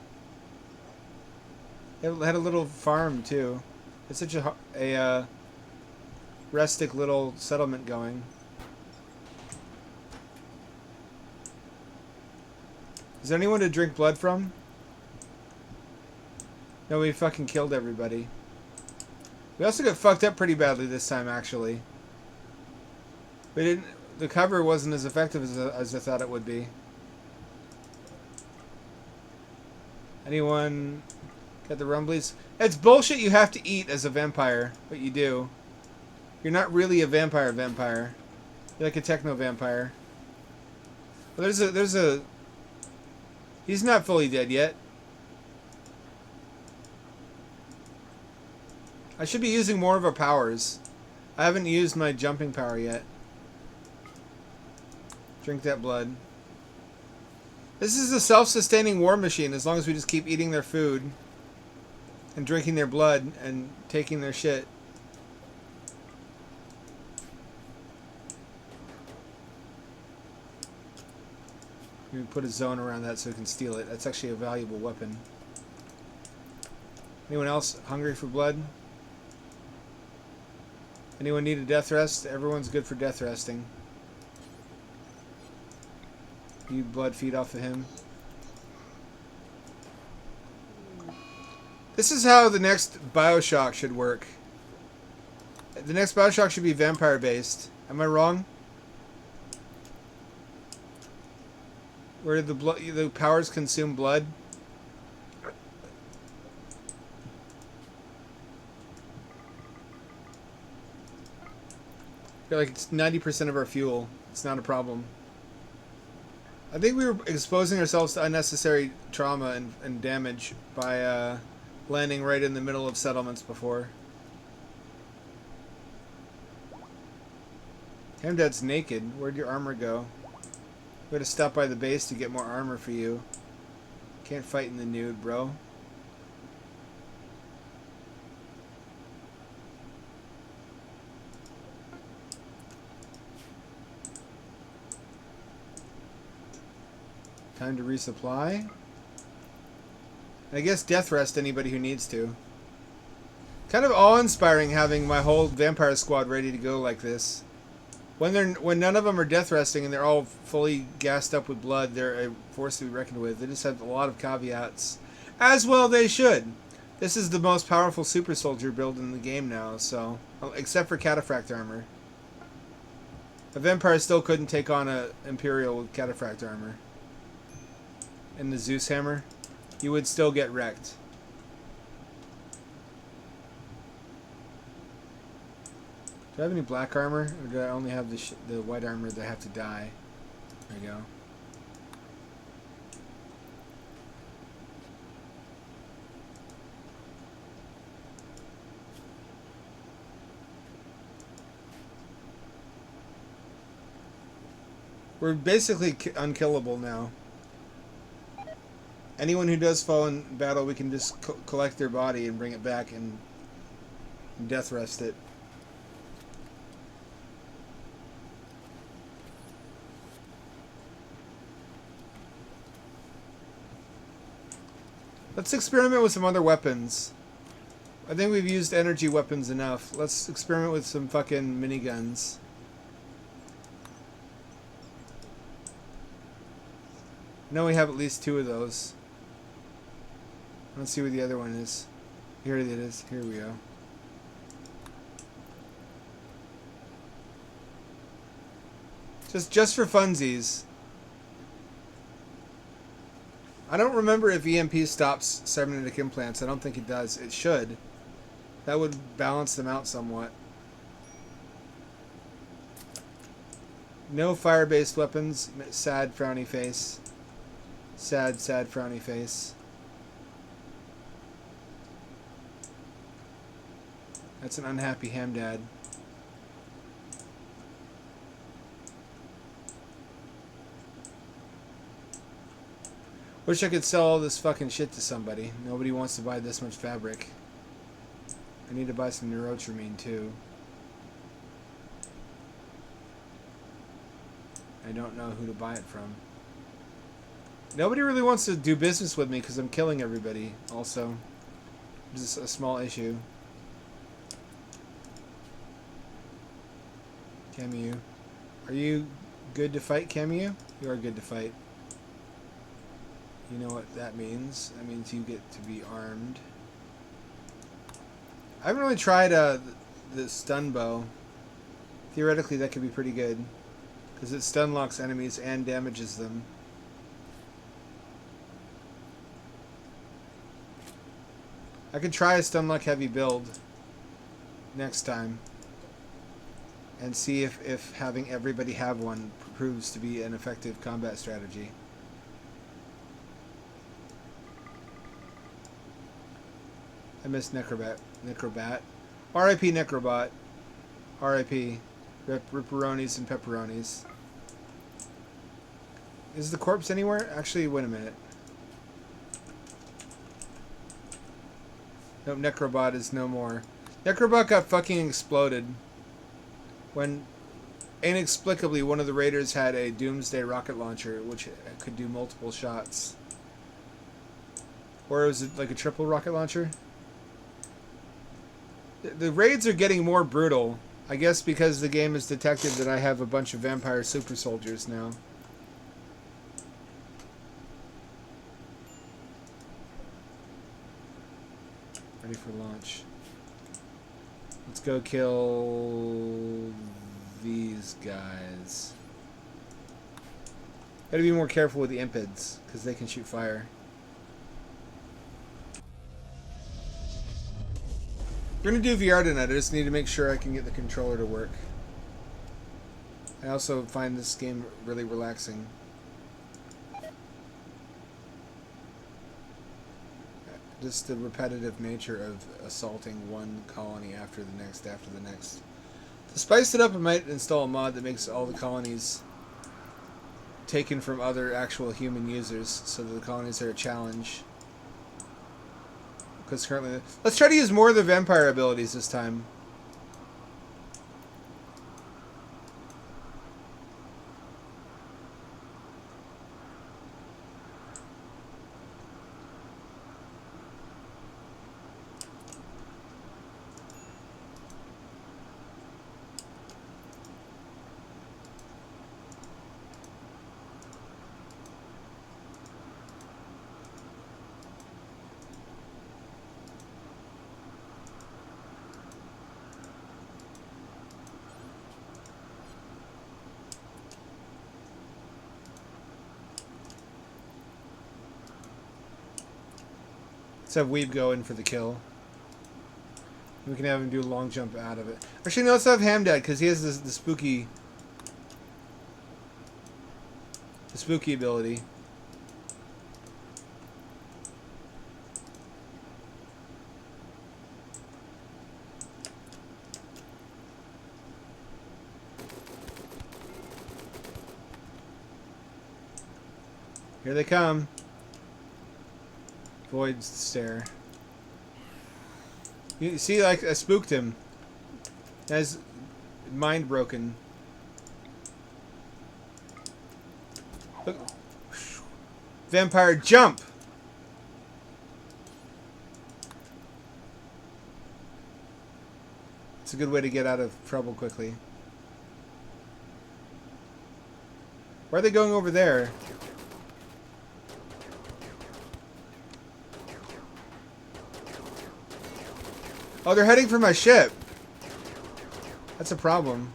It had a little farm too. It's such a rustic little settlement going. Is there anyone to drink blood from? No, we fucking killed everybody. We also got fucked up pretty badly this time, actually. We didn't. The cover wasn't as effective as I thought it would be. Anyone got the rumblies? It's bullshit you have to eat as a vampire, but you do. You're not really a vampire. You're like a techno vampire. Well, there's a. He's not fully dead yet. I should be using more of our powers. I haven't used my jumping power yet. Drink that blood. This is a self-sustaining war machine as long as we just keep eating their food and drinking their blood and taking their shit. We put a zone around that so we can steal it. That's actually a valuable weapon. Anyone else hungry for blood? Anyone need a death rest? Everyone's good for death resting. You blood feed off of him. This is how the next Bioshock should work. The next Bioshock should be vampire based. Am I wrong? Where the powers consume blood? Like it's 90% of our fuel. It's not a problem. I think we were exposing ourselves to unnecessary trauma and damage by landing right in the middle of settlements before. Hamdad's naked. Where'd your armor go? We gotta stop by the base to get more armor for you. Can't fight in the nude, bro. Time to resupply. I guess death rest anybody who needs to. Kind of awe-inspiring having my whole vampire squad ready to go like this. When none of them are death resting and they're all fully gassed up with blood, they're a force to be reckoned with. They just have a lot of caveats. As well they should. This is the most powerful super soldier build in the game now, so except for cataphract armor. A vampire still couldn't take on a Imperial with cataphract armor. And the Zeus hammer, you would still get wrecked. Do I have any black armor, or do I only have the white armor that I have to die? There you go. We're basically unkillable now. Anyone who does fall in battle, we can just collect their body and bring it back and death rest it. Let's experiment with some other weapons. I think we've used energy weapons enough. Let's experiment with some fucking miniguns. I know we have at least 2 of those. Let's see where the other one is. Here it is. Here we go. Just for funsies. I don't remember if EMP stops cybernetic implants. I don't think it does. It should. That would balance them out somewhat. No fire-based weapons. Sad frowny face. Sad, sad frowny face. That's an unhappy Hamdad. Wish I could sell all this fucking shit to somebody. Nobody wants to buy this much fabric. I need to buy some neurotramine too. I don't know who to buy it from. Nobody really wants to do business with me because I'm killing everybody also. Just a small issue. Camu. Are you good to fight, Camu? You are good to fight. You know what that means. That means you get to be armed. I haven't really tried the stun bow. Theoretically, that could be pretty good. Because it stun locks enemies and damages them. I could try a stun lock heavy build next time. And see if having everybody have one proves to be an effective combat strategy. I miss Necrobat. R.I.P. Necrobot. R.I.P. Ripperonis and pepperonis. Is the corpse anywhere? Actually, wait a minute. Nope, Necrobot is no more. Necrobot got fucking exploded when inexplicably one of the raiders had a Doomsday rocket launcher which could do multiple shots. Or was it like a triple rocket launcher? The raids are getting more brutal. I guess because the game has detected that I have a bunch of vampire super soldiers now. Ready for launch. Let's go kill these guys. Gotta be more careful with the impids, because they can shoot fire. We're gonna do VR tonight. I just need to make sure I can get the controller to work. I also find this game really relaxing. Just the repetitive nature of assaulting one colony after the next, after the next. To spice it up, I might install a mod that makes all the colonies taken from other actual human users, so that the colonies are a challenge. Because currently... Let's try to use more of the vampire abilities this time. Let's have Weeb go in for the kill. We can have him do a long jump out of it. Actually, no, let's have Hamdad, because he has the spooky ability. Here they come. Void stare. You see, like, I spooked him. Has mind broken. Look. Vampire jump! It's a good way to get out of trouble quickly. Why are they going over there? Oh, they're heading for my ship. That's a problem.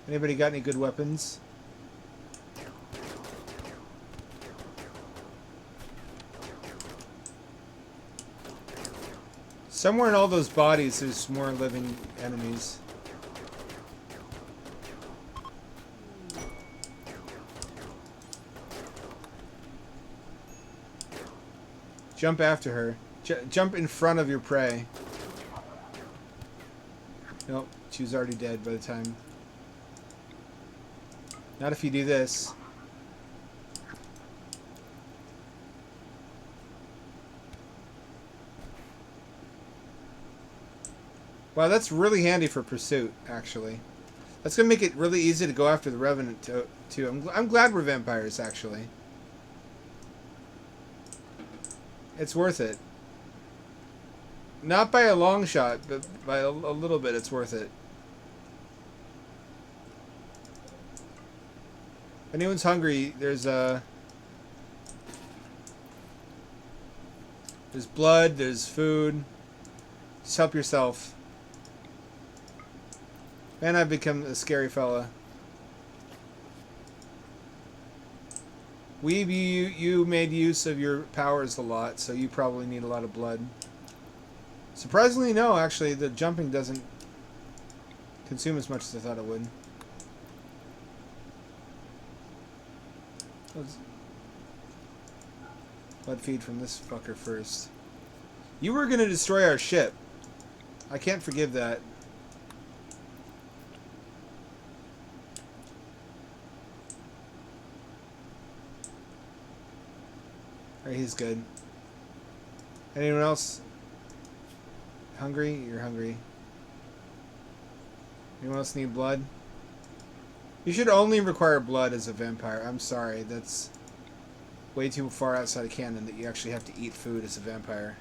Anybody got any good weapons? Somewhere in all those bodies there's more living enemies. Jump after her. Jump in front of your prey. Nope, she was already dead by the time. Not if you do this. Wow, that's really handy for pursuit, actually. That's gonna make it really easy to go after the Revenant too. I'm glad we're vampires, actually. It's worth it. Not by a long shot, but by a little bit, it's worth it. If anyone's hungry, there's blood, there's food. Just help yourself. Man, I've become a scary fella. Weeb, you made use of your powers a lot, so you probably need a lot of blood. Surprisingly, no. Actually, the jumping doesn't consume as much as I thought it would. Let's blood feed from this fucker first. You were gonna destroy our ship. I can't forgive that. Alright, he's good. Anyone else hungry? You're hungry. Anyone else need blood? You should only require blood as a vampire. I'm sorry, that's way too far outside of canon that you actually have to eat food as a vampire.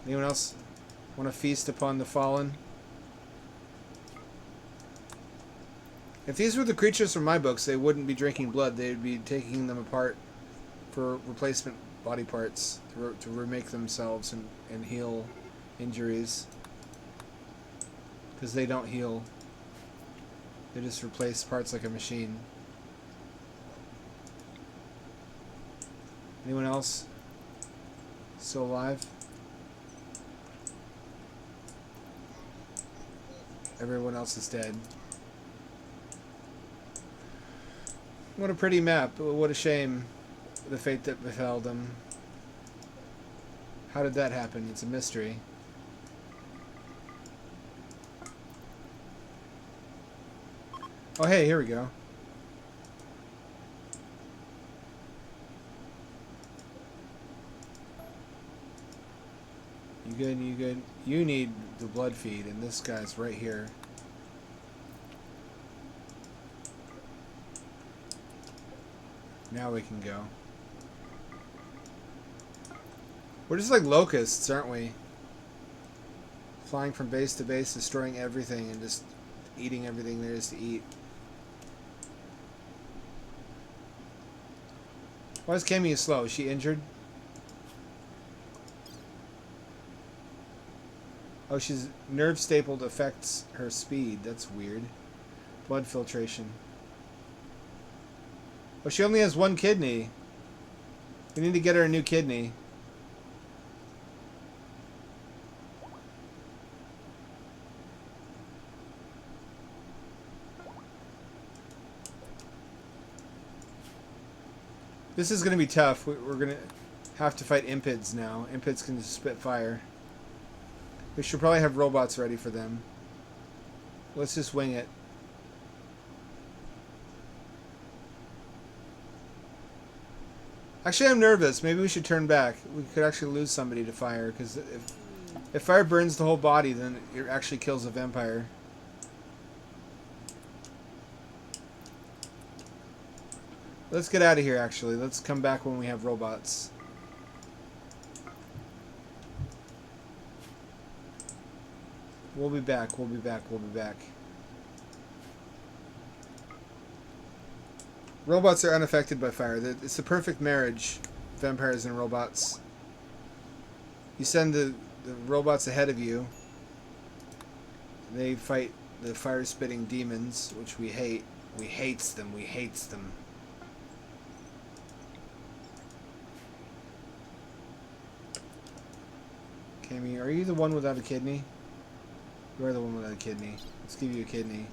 Anyone else want to feast upon the fallen? If these were the creatures from my books, they wouldn't be drinking blood. They'd be taking them apart for replacement body parts to remake themselves and heal injuries. Because they don't heal. They just replace parts like a machine. Anyone else still alive? Everyone else is dead. What a pretty map. What a shame. The fate that befell them. How did that happen? It's a mystery. Oh, hey, here we go. You good? You good? You need the blood feed, and this guy's right here. Now we can go. We're just like locusts, aren't we? Flying from base to base, destroying everything, and just eating everything there is to eat. Why is Cammy slow? Is she injured? Oh, she's nerve stapled affects her speed. That's weird. Blood filtration. Oh, she only has one kidney. We need to get her a new kidney. This is going to be tough. We're going to have to fight impids now. Impids can just spit fire. We should probably have robots ready for them. Let's just wing it. Actually, I'm nervous. Maybe we should turn back. We could actually lose somebody to fire, because if fire burns the whole body, then it actually kills a vampire. Let's get out of here, actually. Let's come back when we have robots. We'll be back. We'll be back. We'll be back. Robots are unaffected by fire. It's the perfect marriage, vampires and robots. You send the robots ahead of you. They fight the fire-spitting demons, which we hate. We hates them. We hates them. Cammy, are you the one without a kidney? You are the one without a kidney. Let's give you a kidney.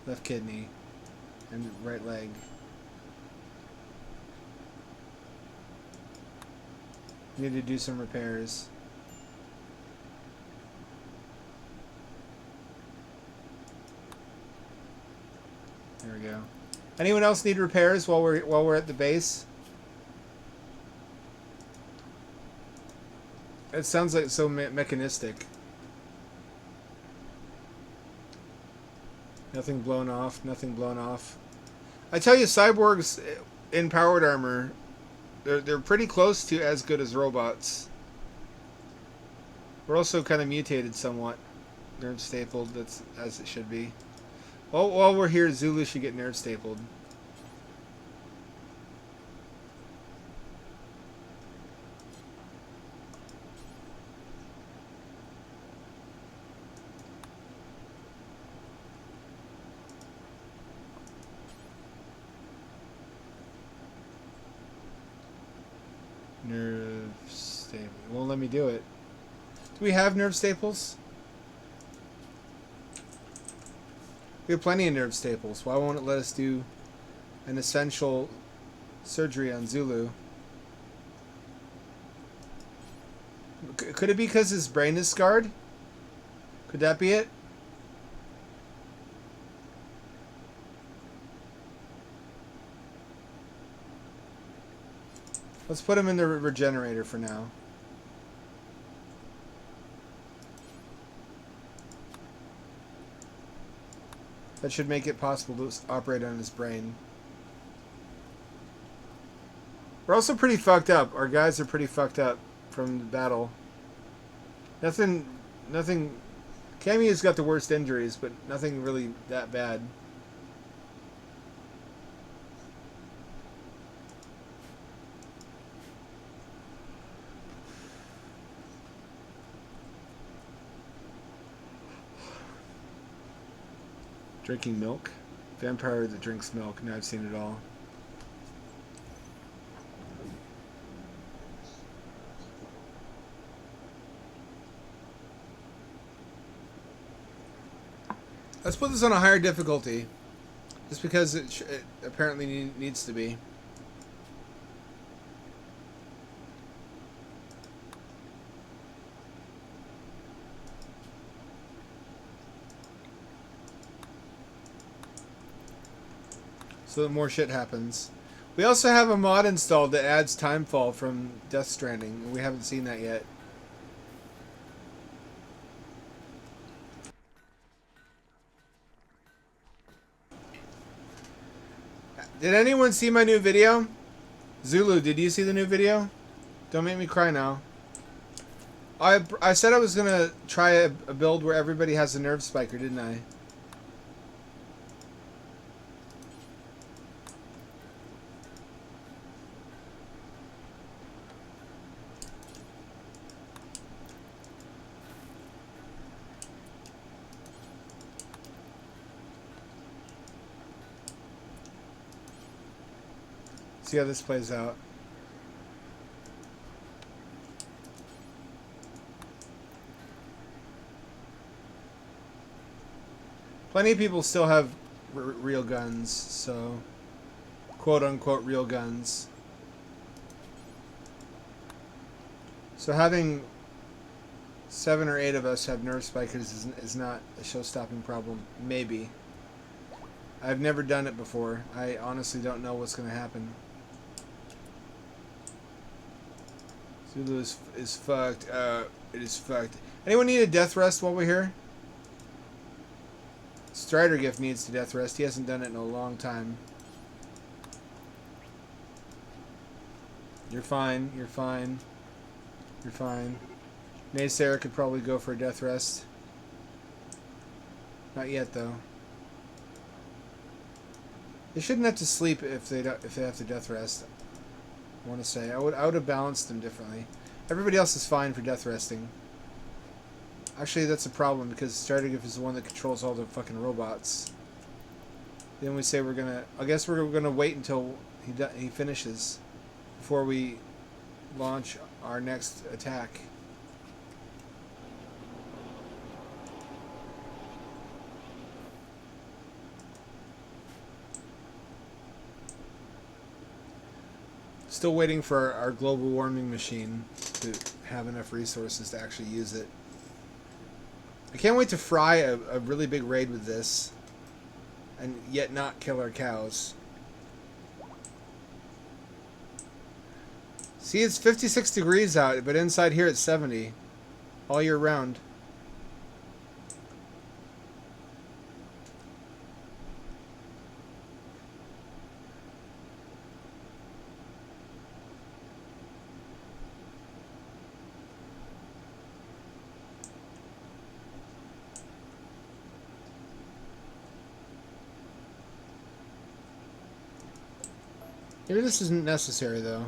Left kidney. And right leg. Need to do some repairs. There we go. Anyone else need repairs while we're at the base? It sounds like so mechanistic. Nothing blown off. Nothing blown off. I tell you, cyborgs in powered armor, they're pretty close to as good as robots. We're also kind of mutated somewhat. Nerve stapled. That's as it should be. Well, while we're here, Zulu should get nerve stapled. Nerve staple. It won't let me do it. Do we have nerve staples? We have plenty of nerve staples. Why won't it let us do an essential surgery on Zulu? Could it be because his brain is scarred? Could that be it? Let's put him in the regenerator for now. That should make it possible to operate on his brain. We're also pretty fucked up. Our guys are pretty fucked up from the battle. Nothing... Cammy's got the worst injuries, but nothing really that bad. Drinking milk? Vampire that drinks milk. Now I've seen it all. Let's put this on a higher difficulty. Just because it apparently needs to be. So that more shit happens. We also have a mod installed that adds timefall from Death Stranding, and we haven't seen that yet. Did anyone see my new video? Zulu, did you see the new video? Don't make me cry now. I said I was gonna try a build where everybody has a nerve spiker, didn't I? See how this plays out. Plenty of people still have real guns, so quote-unquote real guns. So having 7 or 8 of us have nerve spikers is not a show-stopping problem. Maybe. I've never done it before. I honestly don't know what's going to happen. Zulu is fucked. It is fucked. Anyone need a death rest while we're here? Strider Gift needs to death rest. He hasn't done it in a long time. You're fine. You're fine. You're fine. Naysayer could probably go for a death rest. Not yet, though. They shouldn't have to sleep if they have to death rest. I want to say I would have balanced them differently. Everybody else is fine for death resting. Actually, that's a problem because Stratogif is the one that controls all the fucking robots. Then we say we're gonna. I guess we're gonna wait until he finishes before we launch our next attack. Still waiting for our global warming machine to have enough resources to actually use it. I can't wait to fry a really big raid with this and yet not kill our cows. See, it's 56 degrees out, but inside here it's 70 all year round. Maybe this isn't necessary, though.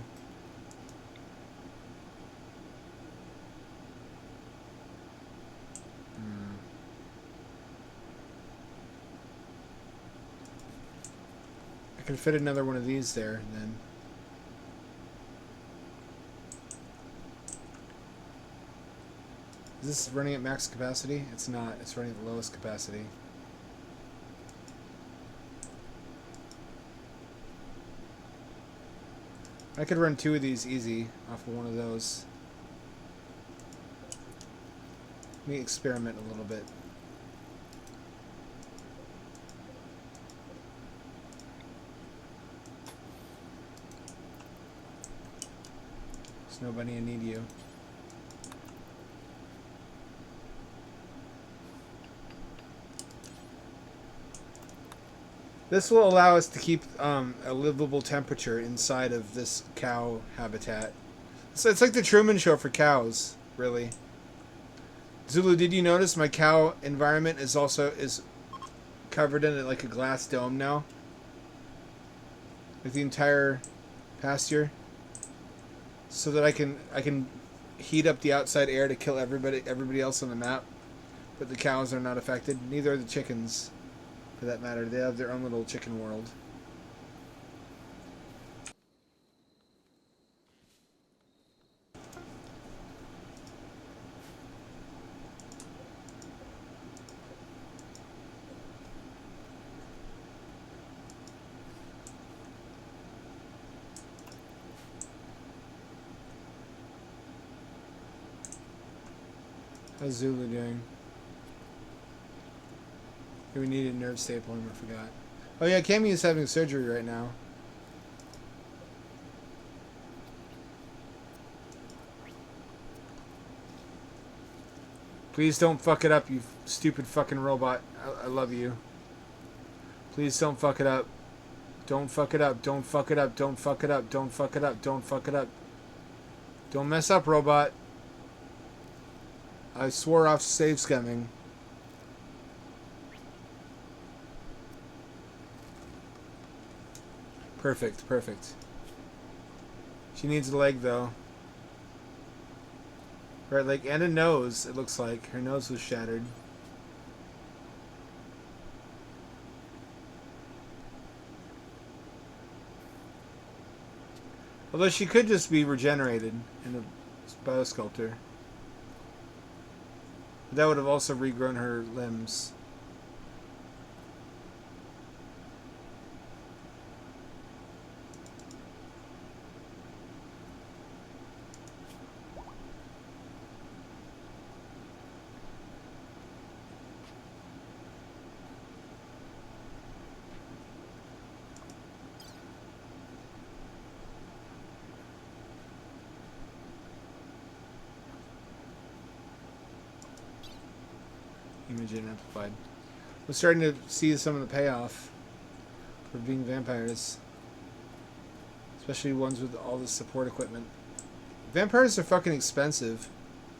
I can fit another one of these there, then. Is this running at max capacity? It's not. It's running at the lowest capacity. I could run 2 of these easy off of one of those. Let me experiment a little bit. Snow Bunny, I need you. This will allow us to keep a livable temperature inside of this cow habitat. So it's like the Truman Show for cows, really. Zulu, did you notice my cow environment is covered in like a glass dome now? Like the entire pasture, so that I can heat up the outside air to kill everybody else on the map, but the cows are not affected. Neither are the chickens. For that matter, they have their own little chicken world. How's Zulu doing? We needed nerve stapling, I forgot. Oh yeah, Cammy is having surgery right now. Please don't fuck it up, you stupid fucking robot. I love you. Please don't fuck it up. Don't fuck it up. Don't fuck it up. Don't fuck it up. Don't fuck it up. Don't fuck it up. Don't mess up, robot. I swore off save scumming. Perfect, perfect. She needs a leg, though. Right leg and a nose, it looks like. Her nose was shattered. Although she could just be regenerated in a biosculptor. That would have also regrown her limbs. Imaging amplified. We're starting to see some of the payoff for being vampires. Especially ones with all the support equipment. Vampires are fucking expensive.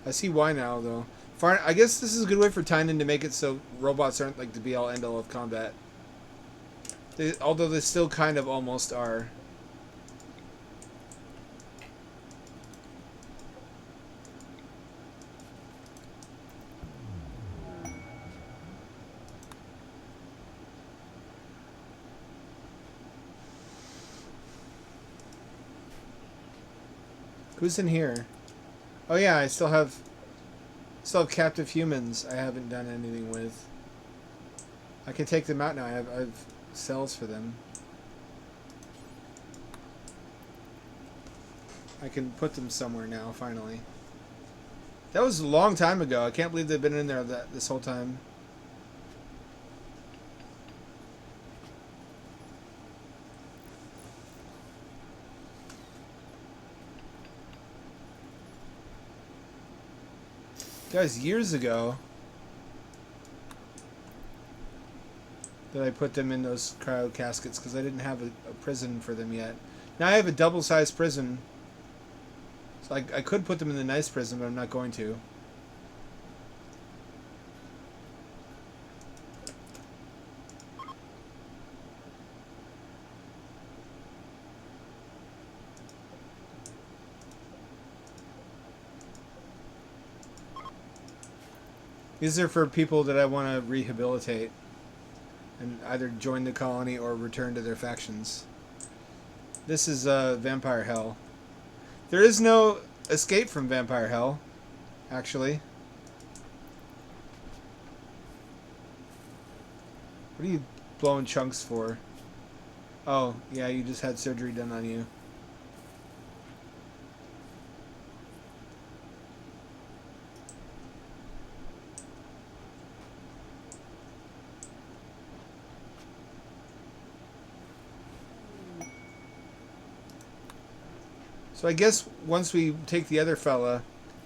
I see why now, though. I guess this is a good way for Tynan to make it so robots aren't like the be-all end-all of combat. Although they still kind of almost are. Who's in here? Oh yeah, I still have captive humans I haven't done anything with. I can take them out now. I have cells for them. I can put them somewhere now, finally. That was a long time ago. I can't believe they've been in there this whole time. Guys, years ago that I put them in those cryo caskets because I didn't have a prison for them yet. Now I have a double-sized prison. So I could put them in the nice prison, but I'm not going to. These are for people that I want to rehabilitate and either join the colony or return to their factions. This is Vampire Hell. There is no escape from Vampire Hell, actually. What are you blowing chunks for? Oh, yeah, you just had surgery done on you. So I guess once we take the other fella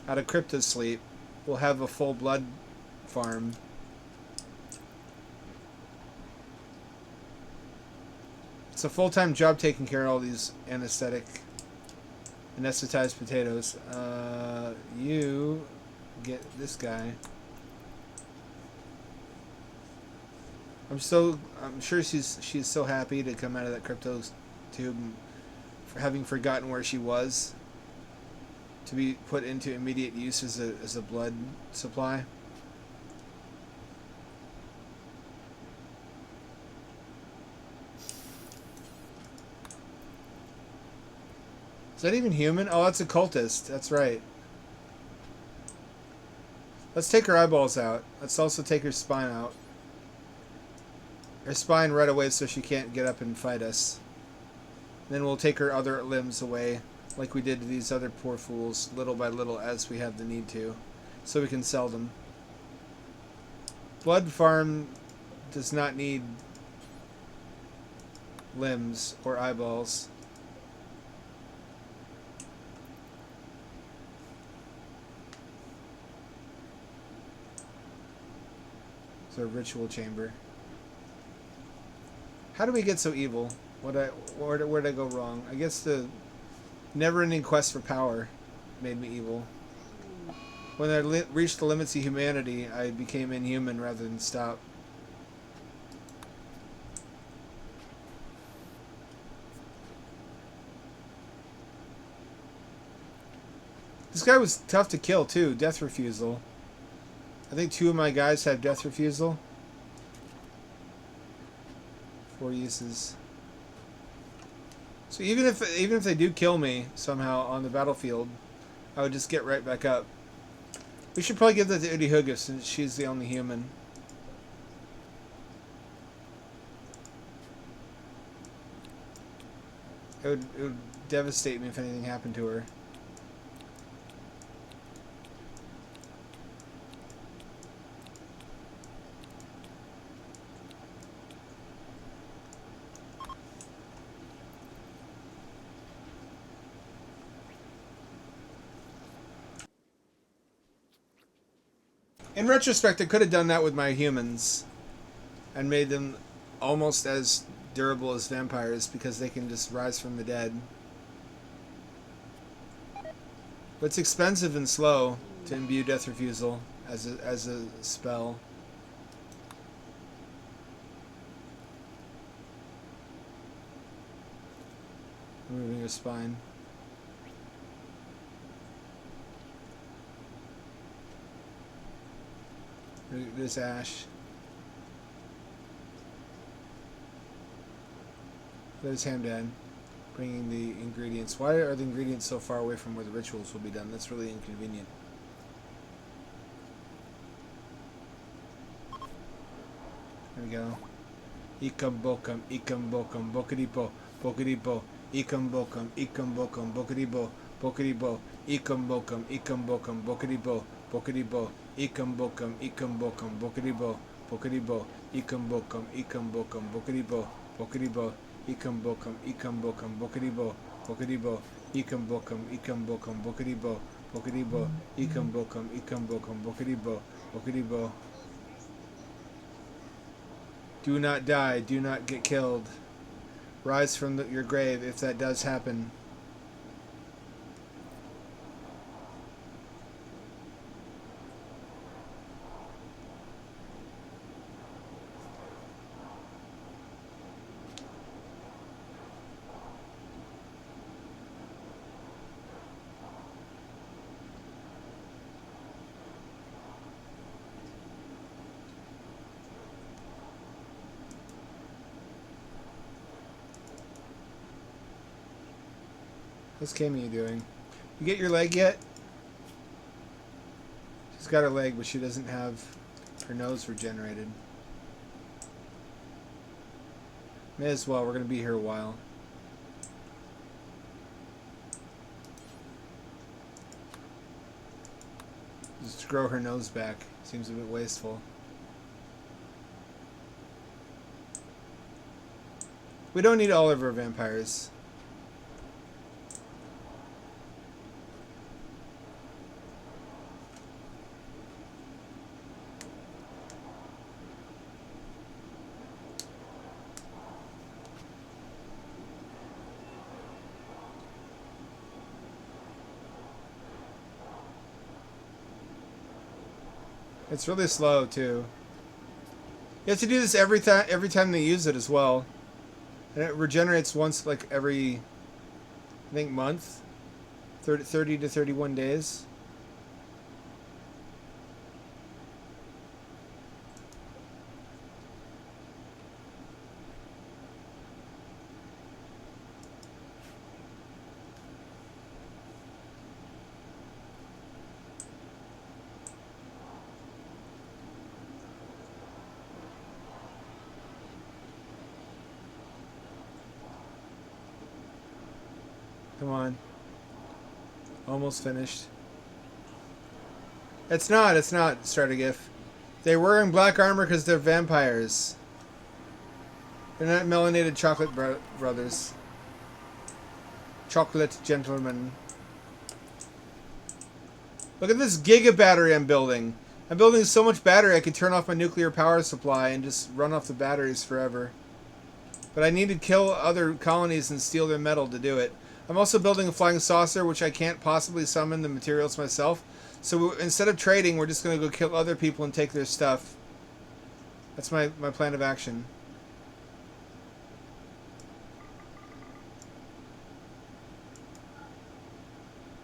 out of crypto sleep, we'll have a full blood farm. It's a full-time job taking care of all these anesthetized potatoes. You get this guy. I'm sure she's so happy to come out of that crypto tube, for having forgotten where she was, to be put into immediate use as a blood supply. Is that even human? Oh, that's a cultist. That's right. Let's take her eyeballs out. Let's also take her spine out. Her spine right away so she can't get up and fight us. Then we'll take her other limbs away, like we did to these other poor fools, little by little as we have the need to, so we can sell them. Blood farm does not need limbs or eyeballs. It's a ritual chamber. How do we get so evil? Where did I go wrong? I guess the never-ending quest for power made me evil. When I reached the limits of humanity, I became inhuman rather than stop. This guy was tough to kill too. Death refusal. I think 2 of my guys have death refusal. 4 uses. So even if they do kill me somehow on the battlefield, I would just get right back up. We should probably give that to Udi Huga since she's the only human. It would devastate me if anything happened to her. In retrospect, I could have done that with my humans and made them almost as durable as vampires because they can just rise from the dead. But it's expensive and slow to imbue death refusal as a spell. Removing her spine. This ash. There's Hamdan bringing the ingredients. Why are the ingredients so far away from where the rituals will be done? That's really inconvenient. There we go. Ikam bokam, bokadipo, bokadipo, ikam bokam, bokadibo, bokadibo, ikam bokam, bokadibo, bokadibo, ikam bokam, bokadibo, bokadibo, ikam bokam, bokadibo, bokadibo, ikam bokam, bokadibo, bokadibo, ikam bokam, bokadibo, bokadibo, ikam bokam, bokadibo, bokadibo. Do not die. Do not get killed. Rise from your grave if that does happen. What's Kami doing? You get your leg yet? She's got her leg, but she doesn't have her nose regenerated. May as well. We're going to be here a while. Just grow her nose back. Seems a bit wasteful. We don't need all of our vampires. It's really slow too. You have to do this every time they use it as well, and it regenerates once like every, I think, month, 30 to 31 days. Come on. Almost finished. It's not, Strategif. They're wearing black armor because they're vampires. They're not melanated chocolate brothers. Chocolate gentlemen. Look at this giga battery I'm building. I'm building so much battery I could turn off my nuclear power supply and just run off the batteries forever. But I need to kill other colonies and steal their metal to do it. I'm also building a flying saucer, which I can't possibly summon the materials myself. So instead of trading, we're just going to go kill other people and take their stuff. That's my plan of action.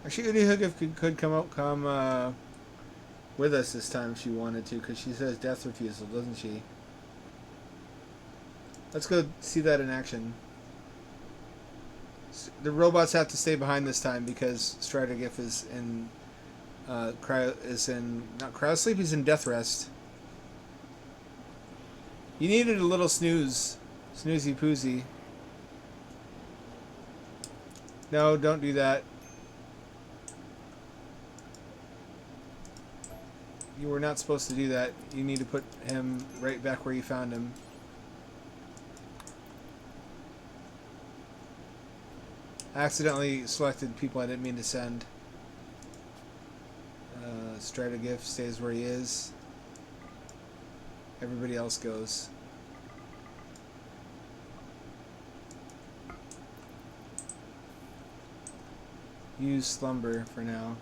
Actually, Udihug could come with us this time if she wanted to, because she says death refusal, doesn't she? Let's go see that in action. The robots have to stay behind this time because Strategif is in not cryosleep, he's in death rest. You needed a little snoozy poosy. No, don't do that. You were not supposed to do that. You need to put him right back where you found him. I accidentally selected people I didn't mean to send. Strategif stays where he is. Everybody else goes. Use slumber for now.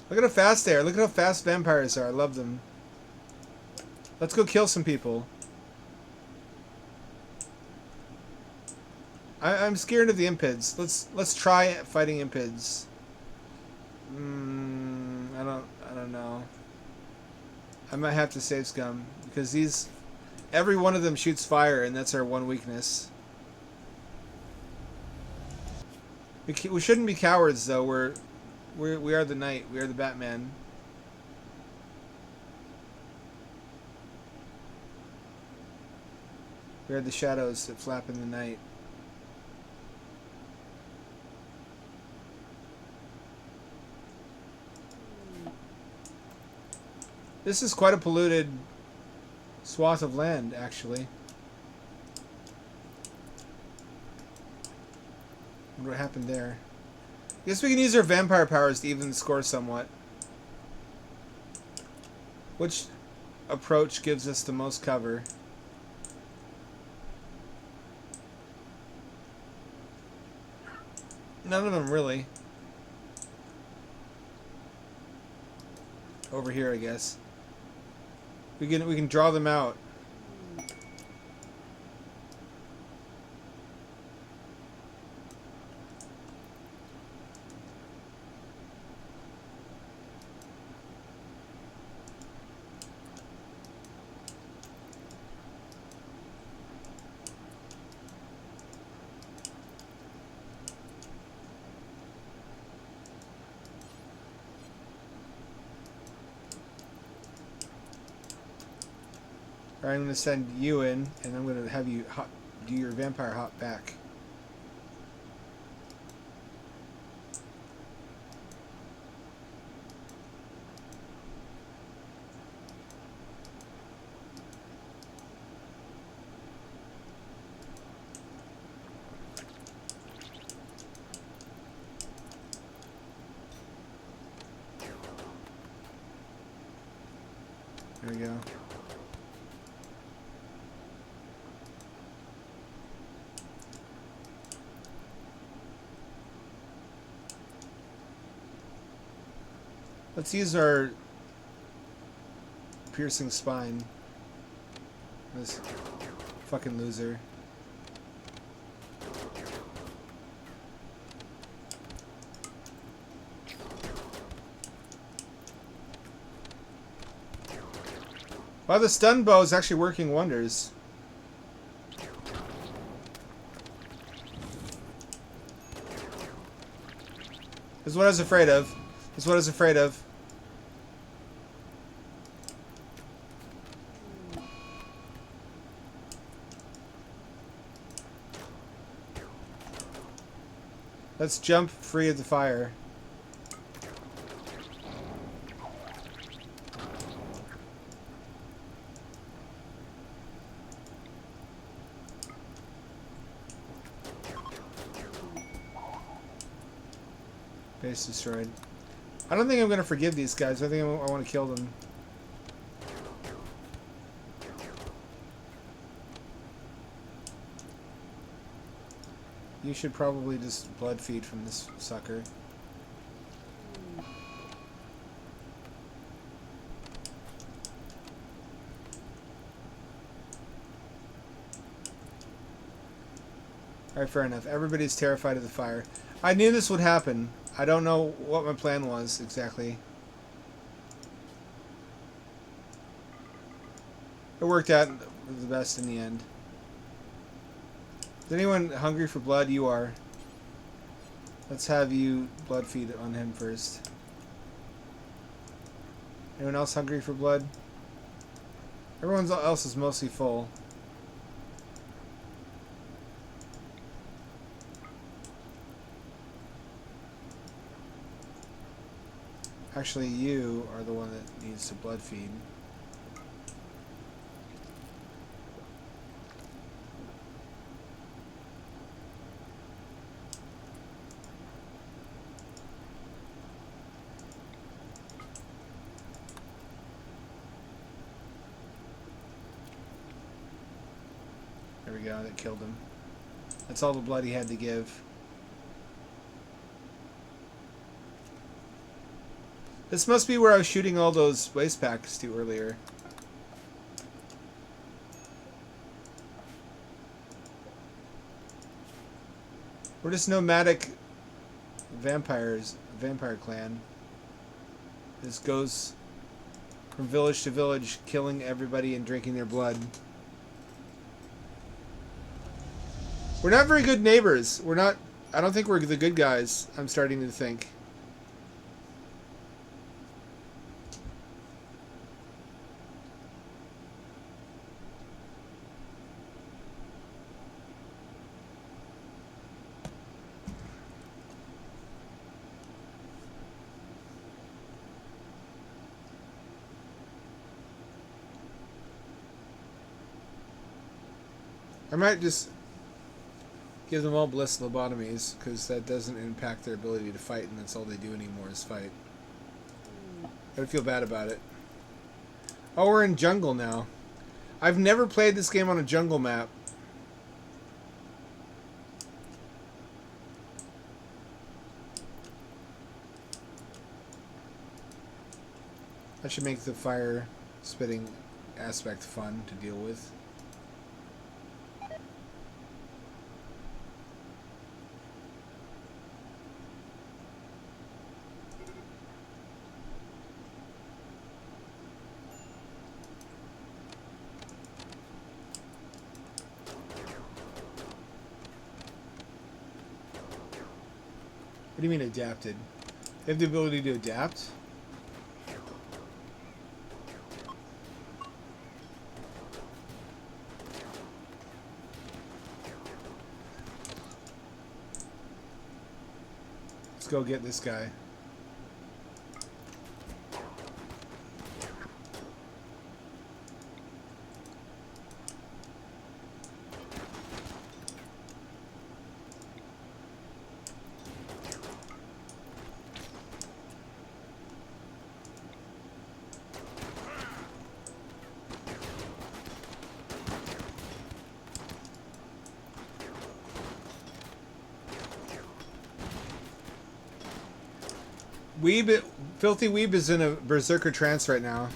Look at how fast they are. Look at how fast vampires are. I love them. Let's go kill some people. I'm scared of the impids. Let's try fighting impids. I don't know. I might have to save scum because every one of them shoots fire, and that's our one weakness. We shouldn't be cowards though. We are the knight. We are the Batman. We are the shadows that flap in the night. This is quite a polluted swath of land, actually. Wonder what happened there. I guess we can use our vampire powers to even the score somewhat. Which approach gives us the most cover? None of them really. Over here, I guess. We can draw them out. Or I'm going to send you in, and I'm going to have you do your vampire hop back. There we go. Let's use our piercing spine. This fucking loser. Wow, the stun bow is actually working wonders. This is what I was afraid of. This is what I was afraid of. Let's jump free of the fire. Base destroyed. I don't think I'm going to forgive these guys. I think I want to kill them. You should probably just blood feed from this sucker. Alright, fair enough. Everybody's terrified of the fire. I knew this would happen. I don't know what my plan was exactly. It worked out the best in the end. Is anyone hungry for blood? You are. Let's have you blood feed on him first. Anyone else hungry for blood? Everyone else is mostly full. Actually, you are the one that needs to blood feed. There we go, that killed him. That's all the blood he had to give. This must be where I was shooting all those waste packs to earlier. We're just nomadic vampires, vampire clan. This goes from village to village, killing everybody and drinking their blood. We're not very good neighbors. We're not... I don't think we're the good guys, I'm starting to think. I might just give them all bliss lobotomies, because that doesn't impact their ability to fight, and that's all they do anymore is fight. I would feel bad about it. Oh, we're in jungle now. I've never played this game on a jungle map. That should make the fire spitting aspect fun to deal with. What do you mean adapted? They have the ability to adapt? go get this guy. Filthy Weeb is in a berserker trance right now.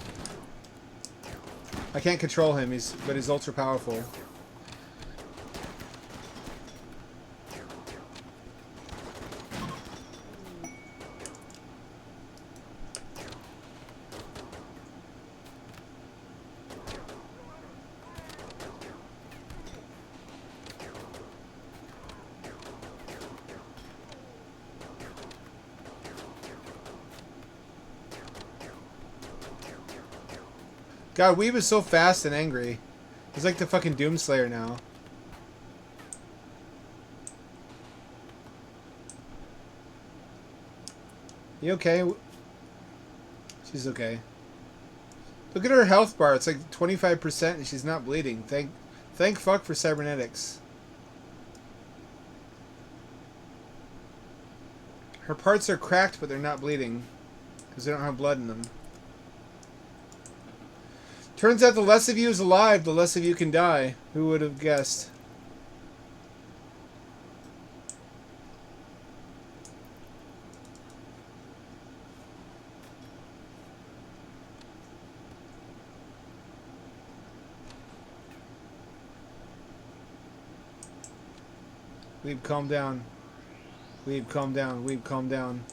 I can't control him, but he's ultra powerful. God, Weeb is so fast and angry. He's like the fucking Doomslayer now. You okay? She's okay. Look at her health bar. It's like 25% and she's not bleeding. Thank fuck for cybernetics. Her parts are cracked, but they're not bleeding. Because they don't have blood in them. Turns out the less of you is alive, the less of you can die. Who would have guessed? Weeb, calm down. Weeb, calm down. Weeb, calm down.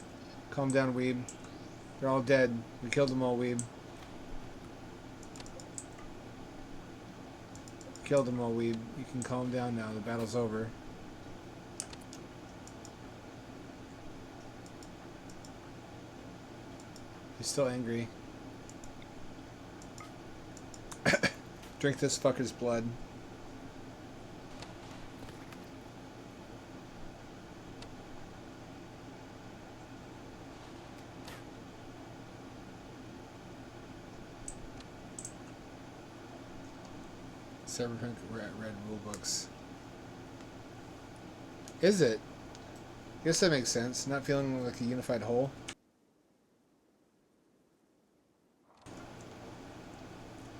Calm down, Weeb. They're all dead. We killed them all, Weeb. Killed them all, Weeb. You can calm down now. The battle's over. He's still angry. Drink this fucker's blood. Cyberpunk Red rule books. Is it? I guess that makes sense. Not feeling like a unified whole.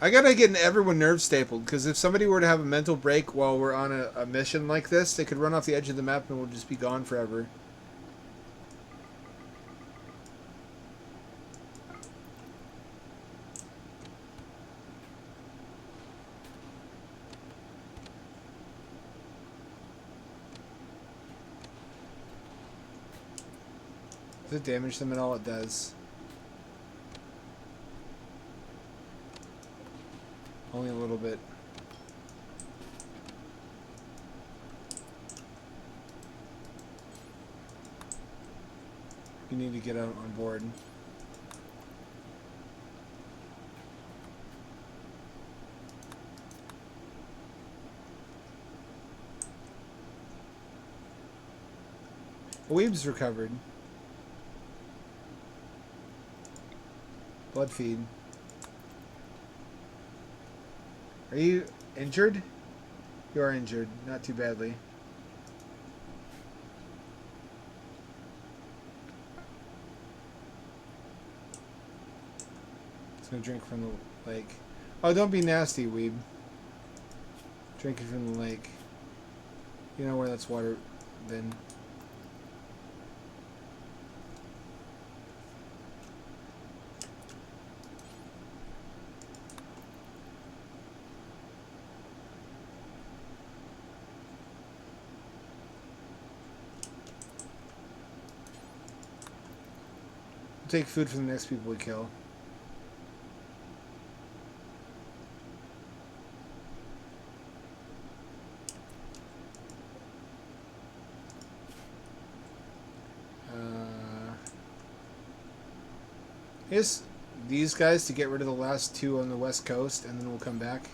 I gotta get everyone nerve stapled, because if somebody were to have a mental break while we're on a mission like this, they could run off the edge of the map and we'll just be gone forever. Does it damage them at all? It does. Only a little bit. You need to get out on board. Weeb's recovered. Blood feed. Are you injured? You are injured. Not too badly. Just gonna drink from the lake. Oh, don't be nasty, Weeb. Drinking from the lake. You know where that's water then. Take food from the next people we kill. Here's these guys to get rid of the last two on the west coast, and then we'll come back.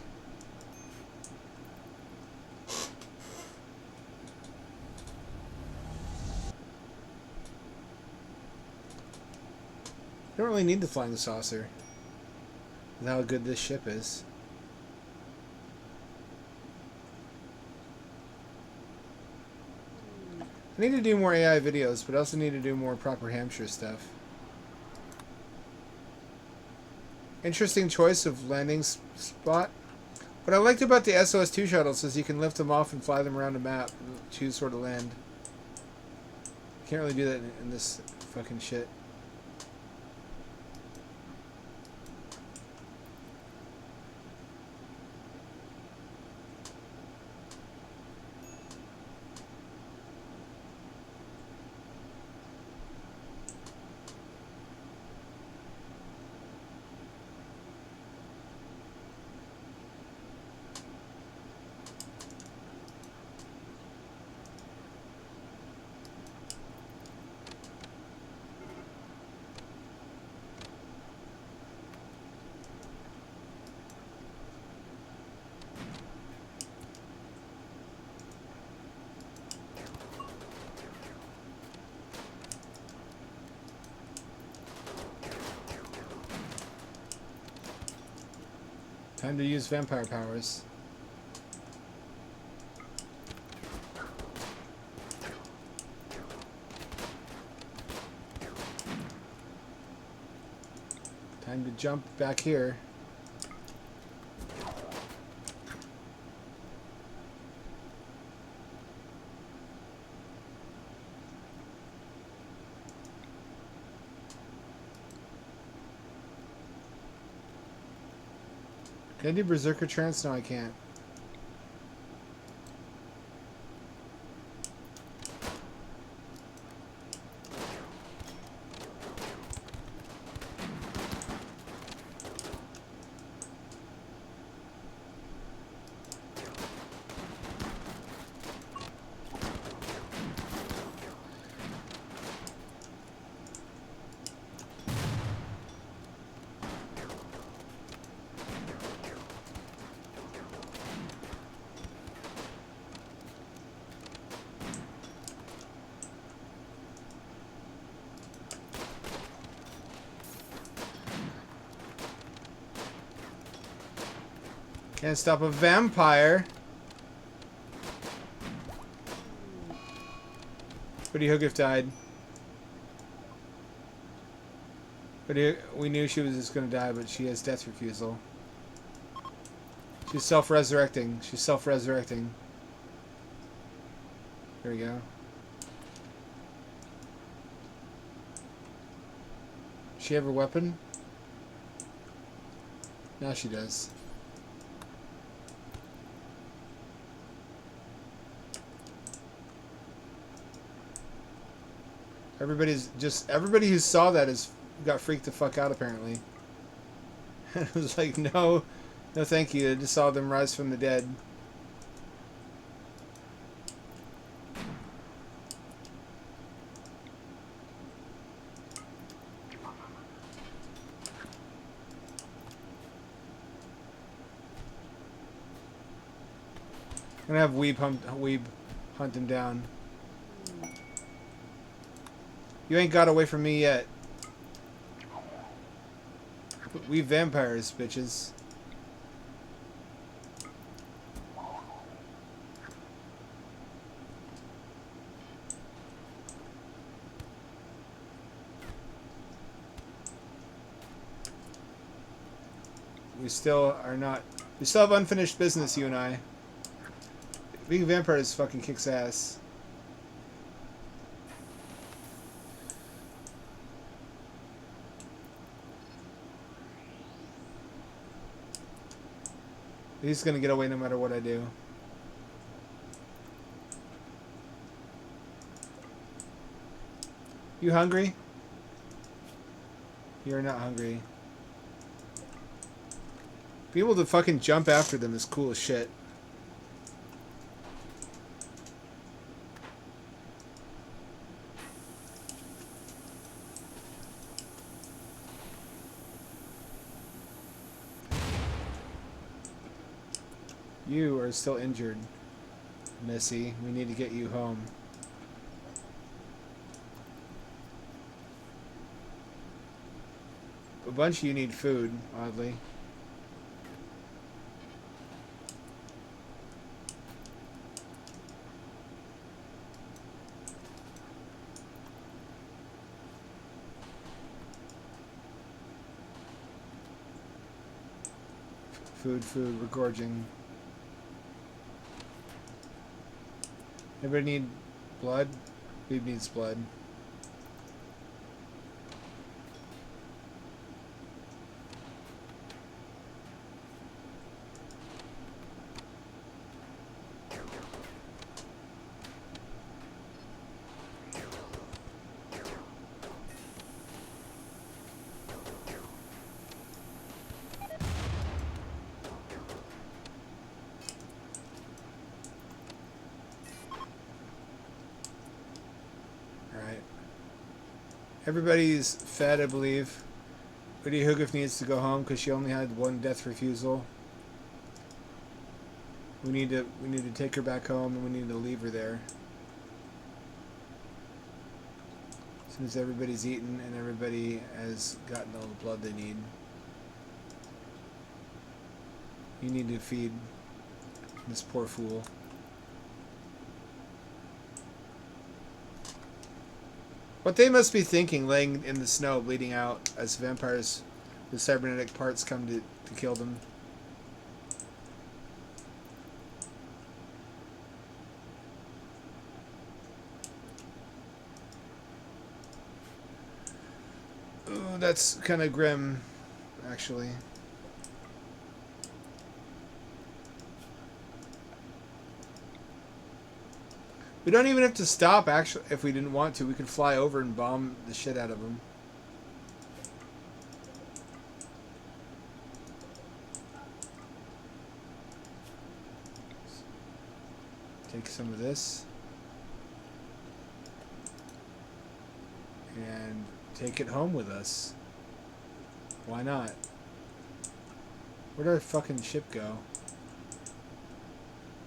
don't really need the flying saucer with how good this ship is. I need to do more AI videos, but I also need to do more proper Hampshire stuff. Interesting choice of landing spot. What I liked about the SOS-2 shuttles is you can lift them off and fly them around a map and choose where to land. Can't really do that in this fucking shit. Time to use vampire powers. Time to jump back here. Can I do Berserker Trance? No, I can't. Can't stop a vampire. Pretty Hoogif died. But we knew she was just going to die, but she has death refusal. She's self-resurrecting. She's self-resurrecting. There we go. Does she have her weapon? Now she does. Everybody who saw that got freaked the fuck out apparently. It was like, no thank you. I just saw them rise from the dead. I'm gonna have Weeb hunt him down. You ain't got away from me yet. We vampires, bitches. We still have unfinished business, you and I. Being vampires fucking kicks ass. He's gonna get away no matter what I do. You hungry? You're not hungry. Being able to fucking jump after them is cool as shit. You are still injured, Missy. We need to get you home. bunch of you need food, oddly. Food, we're gorging. Anybody need blood? Weeb needs blood. Everybody's fed, I believe. Lady Hoogif needs to go home because she only had one death refusal. We need to take her back home, and we need to leave her there. As soon as everybody's eaten and everybody has gotten all the blood they need. You need to feed this poor fool. What they must be thinking, laying in the snow, bleeding out, as vampires with cybernetic parts come to kill them. Ooh, that's kind of grim, actually. We don't even have to stop, actually. If we didn't want to, we could fly over and bomb the shit out of them. Take some of this. And take it home with us. Why not? Where did our fucking ship go?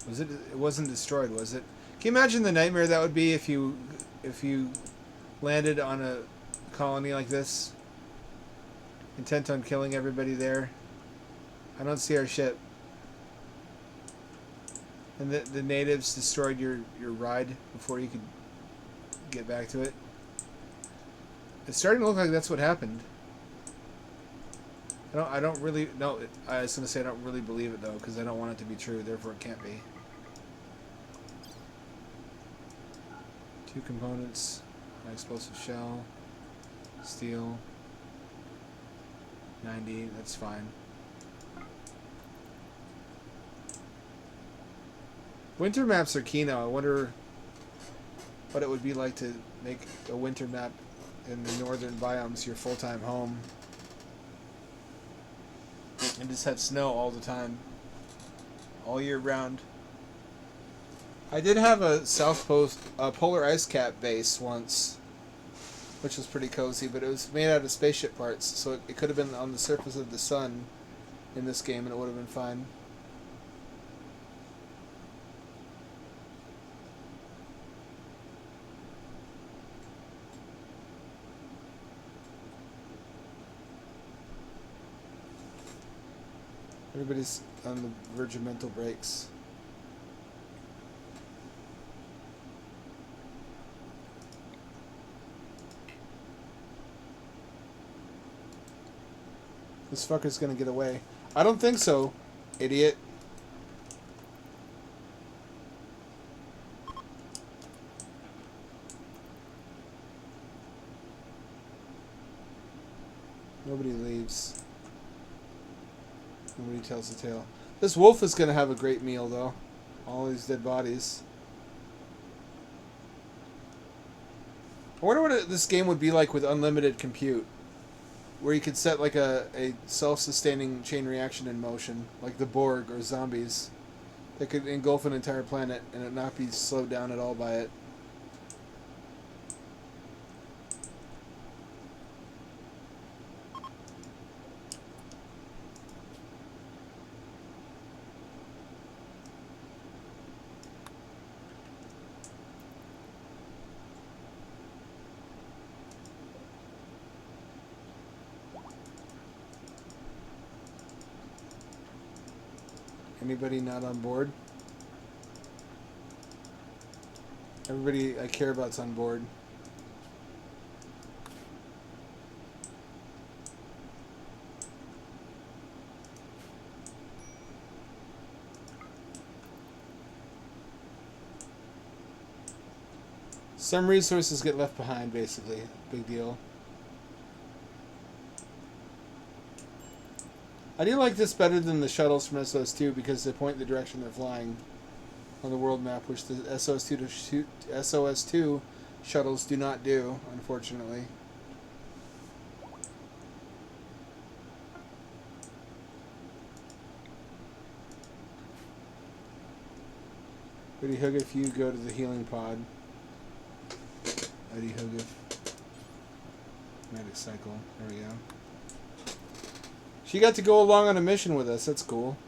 Was it? It wasn't destroyed, was it? Can you imagine the nightmare that would be if you landed on a colony like this, intent on killing everybody there? I don't see our ship. And the natives destroyed your ride before you could get back to it. It's starting to look like that's what happened. I don't really no. I was gonna say I don't really believe it though, because I don't want it to be true. Therefore, it can't be. 2 components, high explosive shell, steel, 90, that's fine. Winter maps are Kino. I wonder what it would be like to make a winter map in the northern biomes your full-time home. And just have snow all the time. All year round. I did have a South Post polar ice cap base once, which was pretty cozy, but it was made out of spaceship parts, so it could have been on the surface of the sun in this game, and it would have been fine. Everybody's on the verge of mental breaks. This fucker's gonna get away. I don't think so, idiot. Nobody leaves. Nobody tells the tale. This wolf is gonna have a great meal, though. All these dead bodies. I wonder what this game would be like with unlimited compute. Where you could set like a self-sustaining chain reaction in motion, like the Borg or zombies, that could engulf an entire planet and it not be slowed down at all by it. Anybody not on board? Everybody I care about's on board. Some resources get left behind, basically. Big deal. I do like this better than the shuttles from SOS2 because they point the direction they're flying on the world map, which the SOS2 shuttles do not do, unfortunately. Pretty hug if you go to the healing pod. Eddie Hogan. Medic cycle. There we go. She got to go along on a mission with us. That's cool.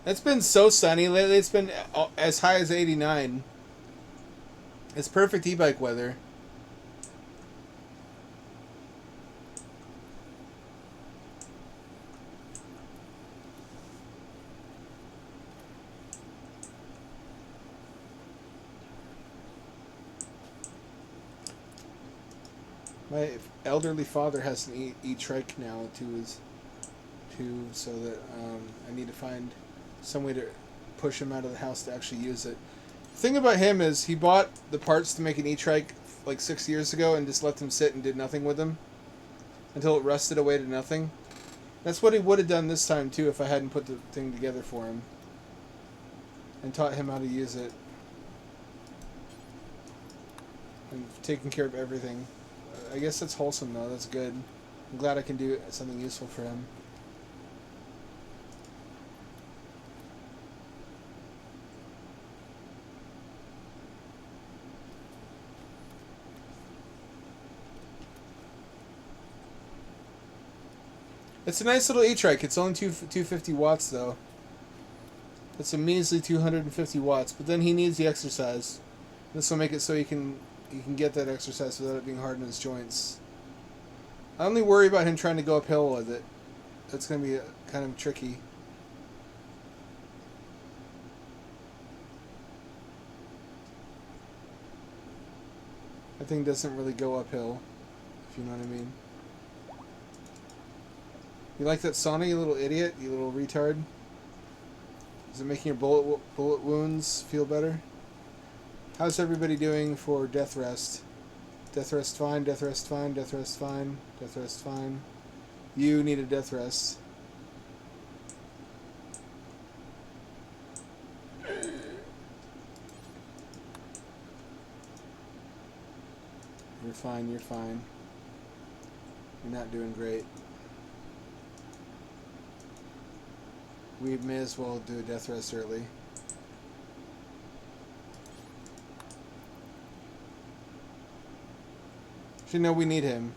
It's been so sunny lately. It's been as high as 89. It's perfect e-bike weather. My elderly father has an e-trike now too, so that I need to find some way to push him out of the house to actually use it. The thing about him is he bought the parts to make an e-trike like 6 years ago and just let them sit and did nothing with them until it rusted away to nothing. That's what he would have done this time too if I hadn't put the thing together for him and taught him how to use it and taking care of everything. I guess that's wholesome though. That's good. I'm glad I can do something useful for him. It's a nice little e-trike. It's only 250 watts though. It's a measly 250 watts, but then he needs the exercise. This will make it so he can get that exercise without it being hard on his joints. I only worry about him trying to go uphill with it. That's going to be kind of tricky. That thing doesn't really go uphill, if you know what I mean. You like that sauna, you little idiot? You little retard? Is it making your bullet wounds feel better? How's everybody doing for death rest? Death rest fine, death rest fine, death rest fine, death rest fine. You need a death rest. You're fine, you're fine. You're not doing great. We may as well do a death rest early. Actually, no, we need him.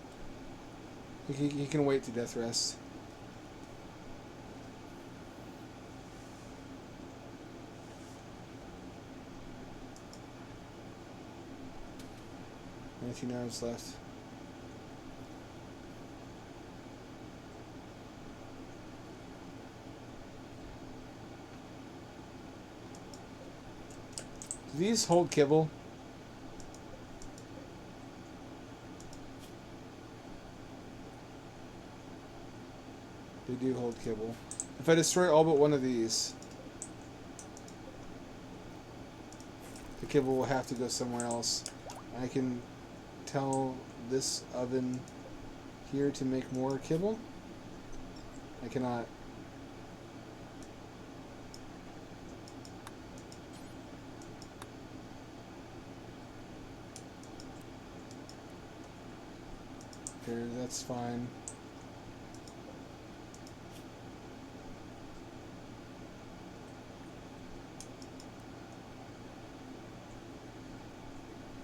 He can wait to death rest. $19 hours left. Do these hold kibble? They do hold kibble. If I destroy all but one of these, the kibble will have to go somewhere else. I can tell this oven here to make more kibble. I cannot. There, that's fine.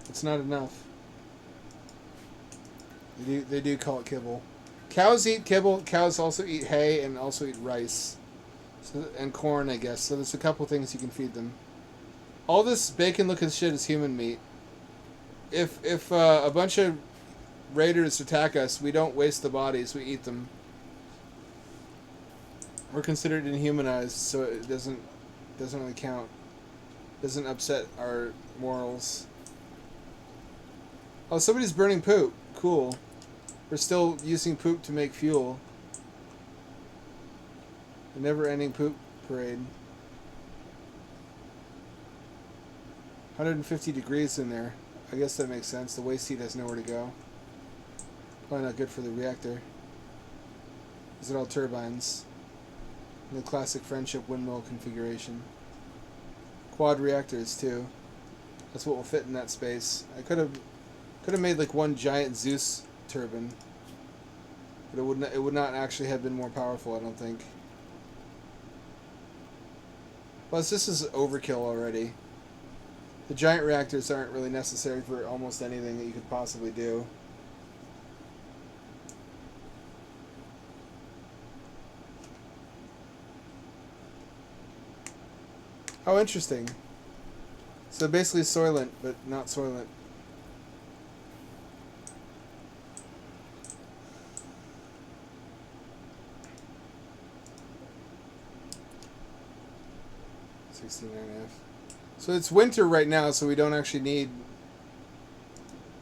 It's not enough. They do call it kibble. Cows eat kibble. Cows also eat hay and also eat rice. So, and corn, I guess. So there's a couple things you can feed them. All this bacon-looking shit is human meat. If a bunch of raiders attack us, we don't waste the bodies. We eat them. We're considered inhumanized, so it doesn't really count. Doesn't upset our morals. Oh, somebody's burning poop. Cool. We're still using poop to make fuel. A never-ending poop parade. 150 degrees in there. I guess that makes sense. The waste heat has nowhere to go. Probably not good for the reactor. These are all turbines. In the classic friendship windmill configuration. Quad reactors too. That's what will fit in that space. I could have made like one giant Zeus turbine, but it would not actually have been more powerful, I don't think. Plus, this is overkill already. The giant reactors aren't really necessary for almost anything that you could possibly do. Oh, interesting. So basically Soylent, but not Soylent. So it's winter right now, so we don't actually need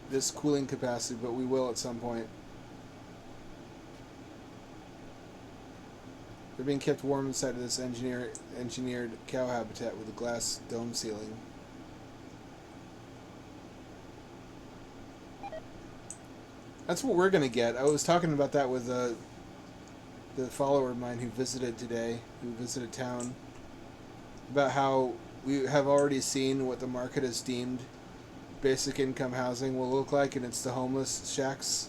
this cooling capacity, but we will at some point. They're being kept warm inside of this engineered cow habitat with a glass dome ceiling. That's what we're going to get. I was talking about that with the follower of mine who visited today, who visited town, about how we have already seen what the market has deemed basic income housing will look like, and it's the homeless shacks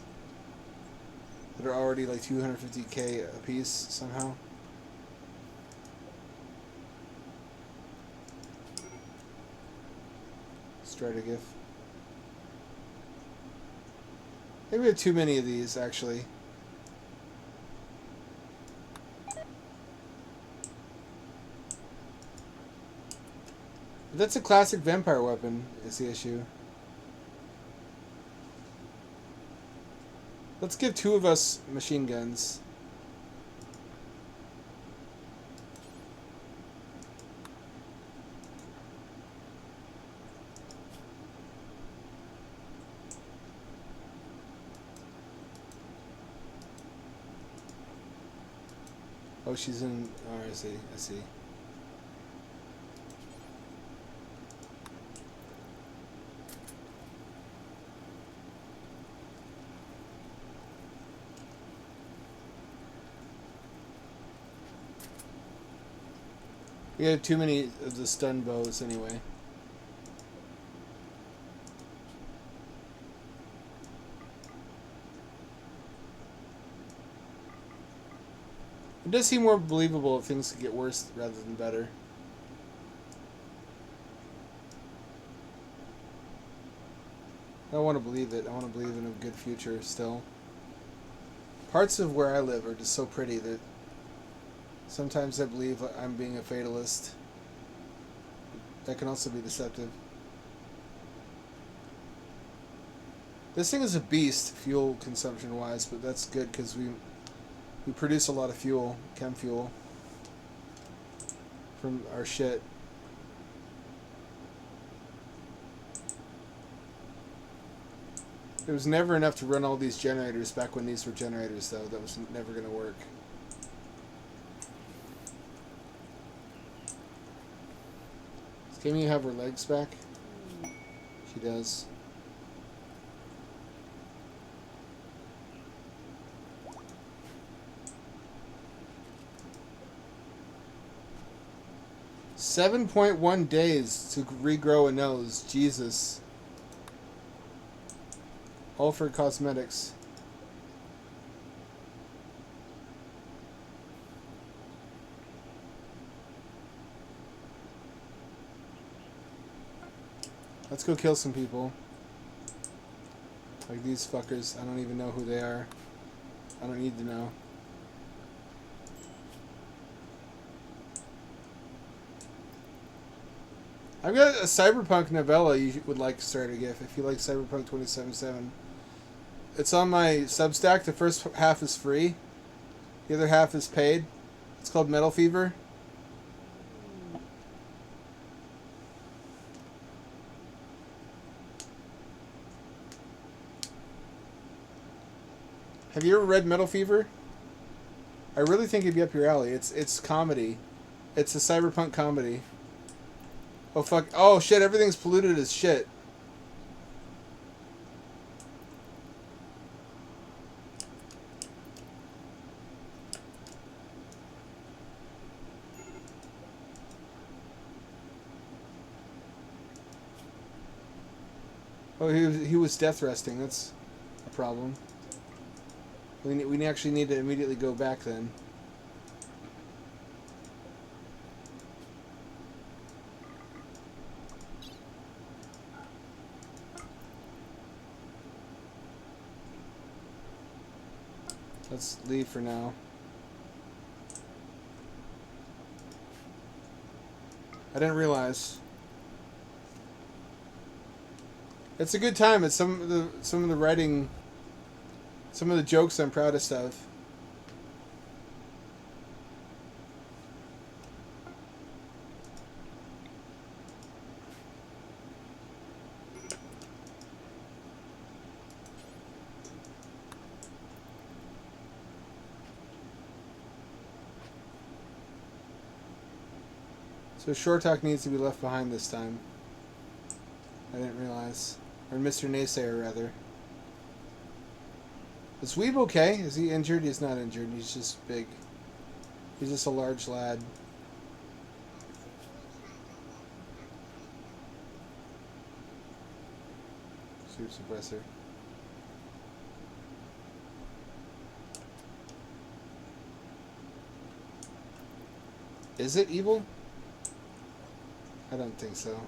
that are already like $250K a piece somehow. Stratigif. Maybe we have too many of these, actually. But that's a classic vampire weapon, is the issue. Let's give two of us machine guns. Oh, she's in... Oh, I see. I see. We have too many of the stun bows anyway. It does seem more believable if things could get worse rather than better. I don't want to believe it. I want to believe in a good future still. Parts of where I live are just so pretty that sometimes I believe I'm being a fatalist. That can also be deceptive. This thing is a beast, fuel consumption wise, but that's good because we produce a lot of fuel, chem fuel, from our shit. There was never enough to run all these generators back when these were generators, though. That was never going to work. Does Kimmy have her legs back? She does. $7.1 days to regrow a nose. Jesus. All for cosmetics. Let's go kill some people. Like these fuckers. I don't even know who they are. I don't need to know. I've got a Cyberpunk novella you would like to start a GIF if you like Cyberpunk 2077. It's on my Substack. The first half is free. The other half is paid. It's called Metal Fever. Have you ever read Metal Fever? I really think it'd be up your alley. It's comedy. It's a cyberpunk comedy. Oh fuck! Oh shit! Everything's polluted as shit. Oh, he was death resting. That's a problem. We actually need to immediately go back then. Let's leave for now. I didn't realize. It's a good time. It's some of the writing, some of the jokes I'm proudest of. So Short Talk needs to be left behind this time. I didn't realize. Or Mr. Naysayer, rather. Is Weeb okay? Is he injured? He's not injured. He's just big. He's just a large lad. Super suppressor. Is it evil? I don't think so.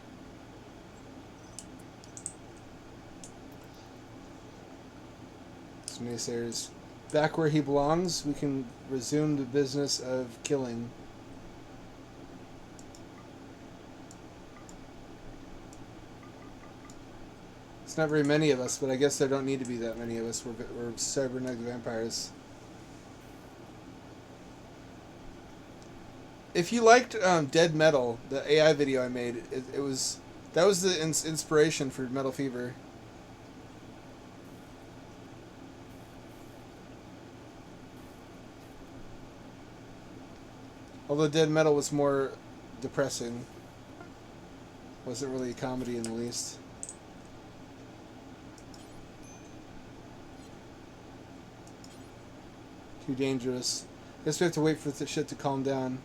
So Naysayer's back where he belongs. We can resume the business of killing. It's not very many of us, but I guess there don't need to be that many of us. We're cybernetic vampires. If you liked Dead Metal, the AI video I made, that was the inspiration for Metal Fever. Although Dead Metal was more depressing. Wasn't really a comedy in the least. Too dangerous. Guess we have to wait for the shit to calm down.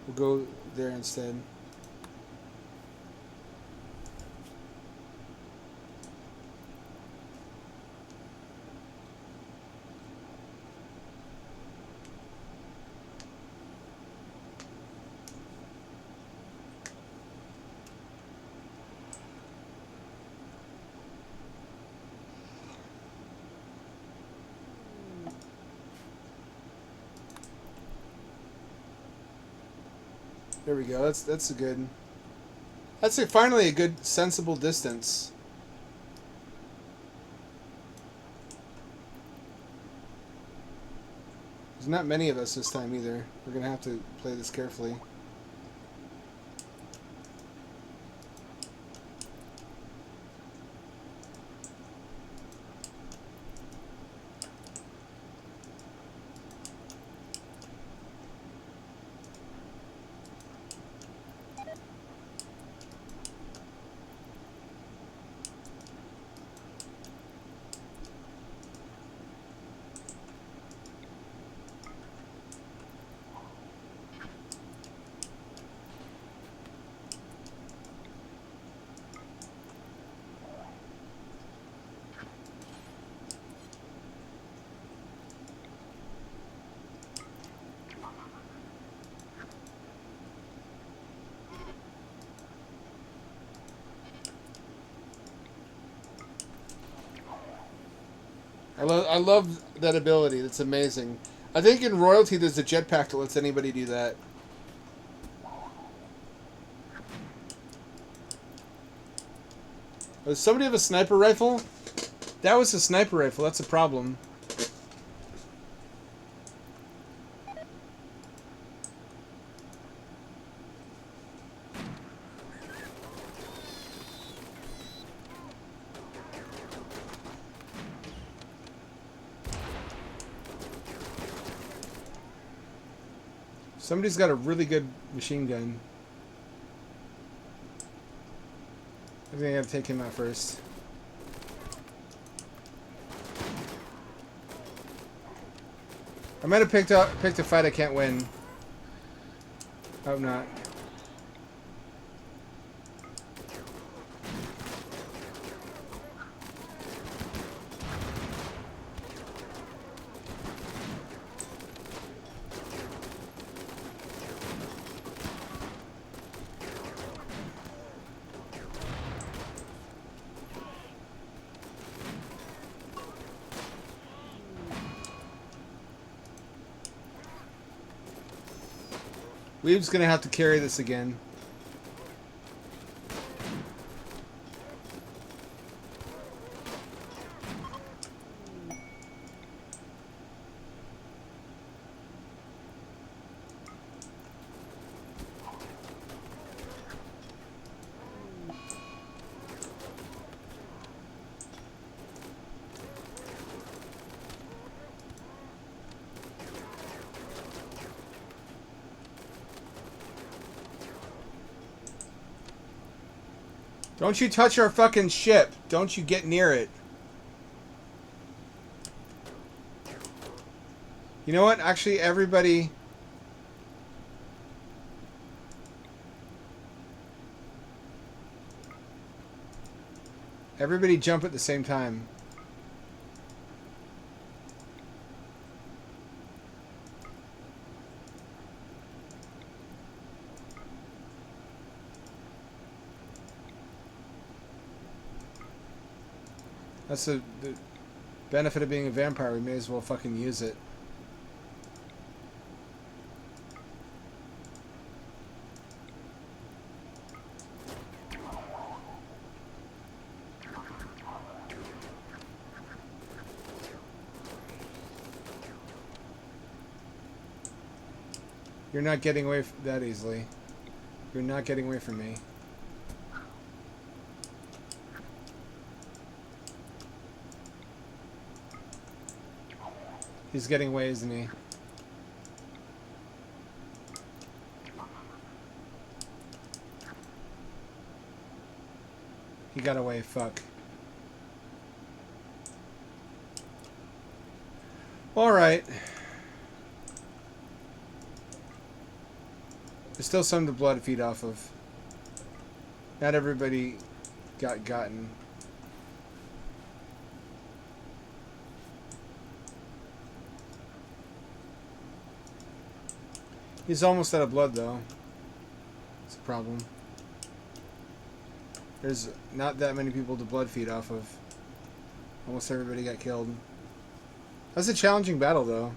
We'll go there instead. There we go. That's a good. That's finally a good sensible distance. There's not many of us this time either. We're gonna have to play this carefully. I love that ability. That's amazing. I think in Royalty there's a jetpack that lets anybody do that. Does somebody have a sniper rifle? That was a sniper rifle. That's a problem. Somebody's got a really good machine gun. I think I gotta take him out first. I might have picked a fight I can't win. I hope not. Weeb's gonna have to carry this again. Don't you touch our fucking ship. Don't you get near it. You know what? Actually, everybody... Everybody jump at the same time. That's the benefit of being a vampire. We may as well fucking use it. You're not getting away that easily. You're not getting away from me. He's getting away, isn't he? He got away, fuck. Alright. There's still some to blood feed off of. Not everybody gotten. He's almost out of blood, though. It's a problem. There's not that many people to blood feed off of. Almost everybody got killed. That's a challenging battle, though.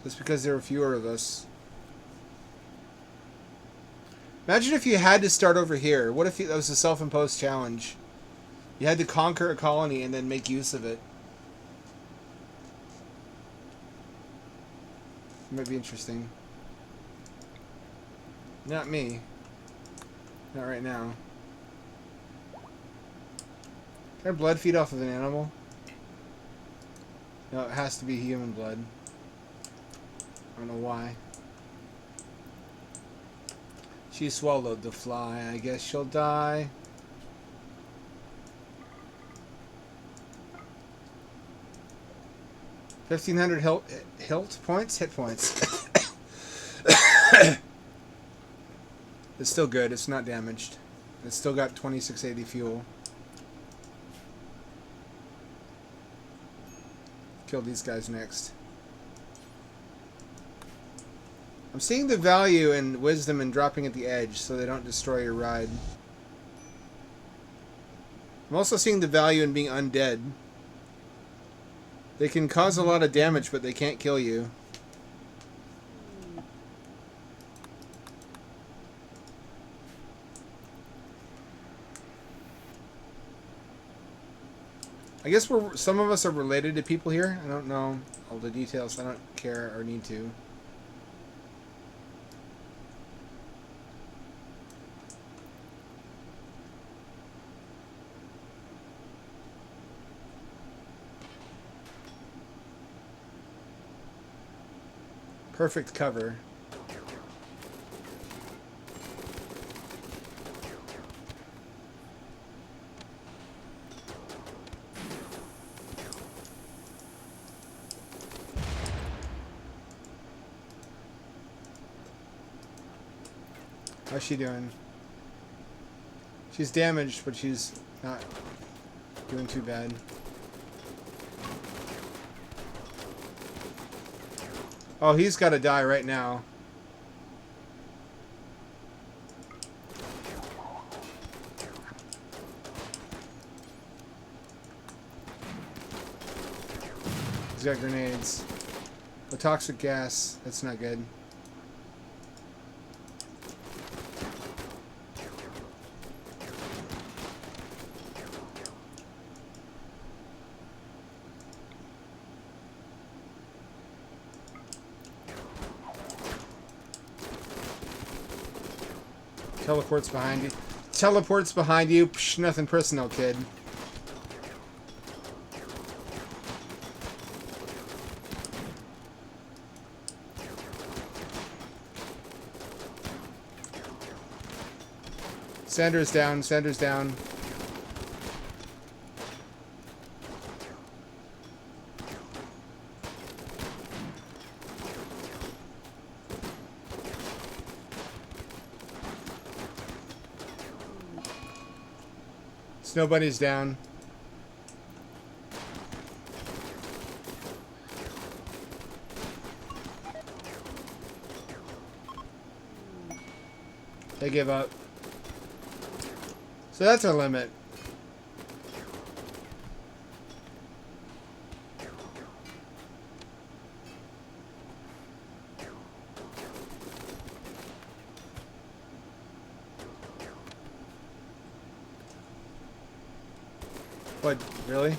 Just because there were fewer of us. Imagine if you had to start over here. What if that was a self-imposed challenge? You had to conquer a colony and then make use of it. It might be interesting. Not me. Not right now. Can I blood feed off of an animal? No, it has to be human blood. I don't know why. She swallowed the fly. I guess she'll die. $1,500 hit points. It's still good. It's not damaged. It's still got 2680 fuel. Kill these guys next. I'm seeing the value in wisdom and dropping at the edge so they don't destroy your ride. I'm also seeing the value in being undead. They can cause a lot of damage, but they can't kill you. I guess some of us are related to people here. I don't know all the details. I don't care or need to. Perfect cover. How's she doing? She's damaged, but she's not doing too bad. Oh, he's got to die right now. He's got grenades. A toxic gas. That's not good. Teleports behind you. Teleports behind you. Psh, nothing personal, kid. Sandra's down. Sandra's down. Snow Bunny's down. They give up. So that's our limit. What, really?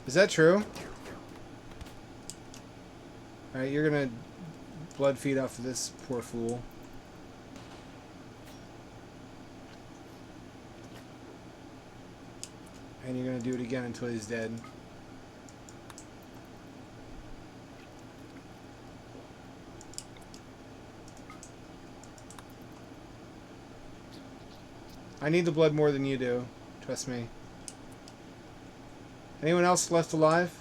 Is that true? Alright, you're gonna blood feed off of this poor fool. And you're gonna do it again until he's dead. I need the blood more than you do. Trust me. Anyone else left alive?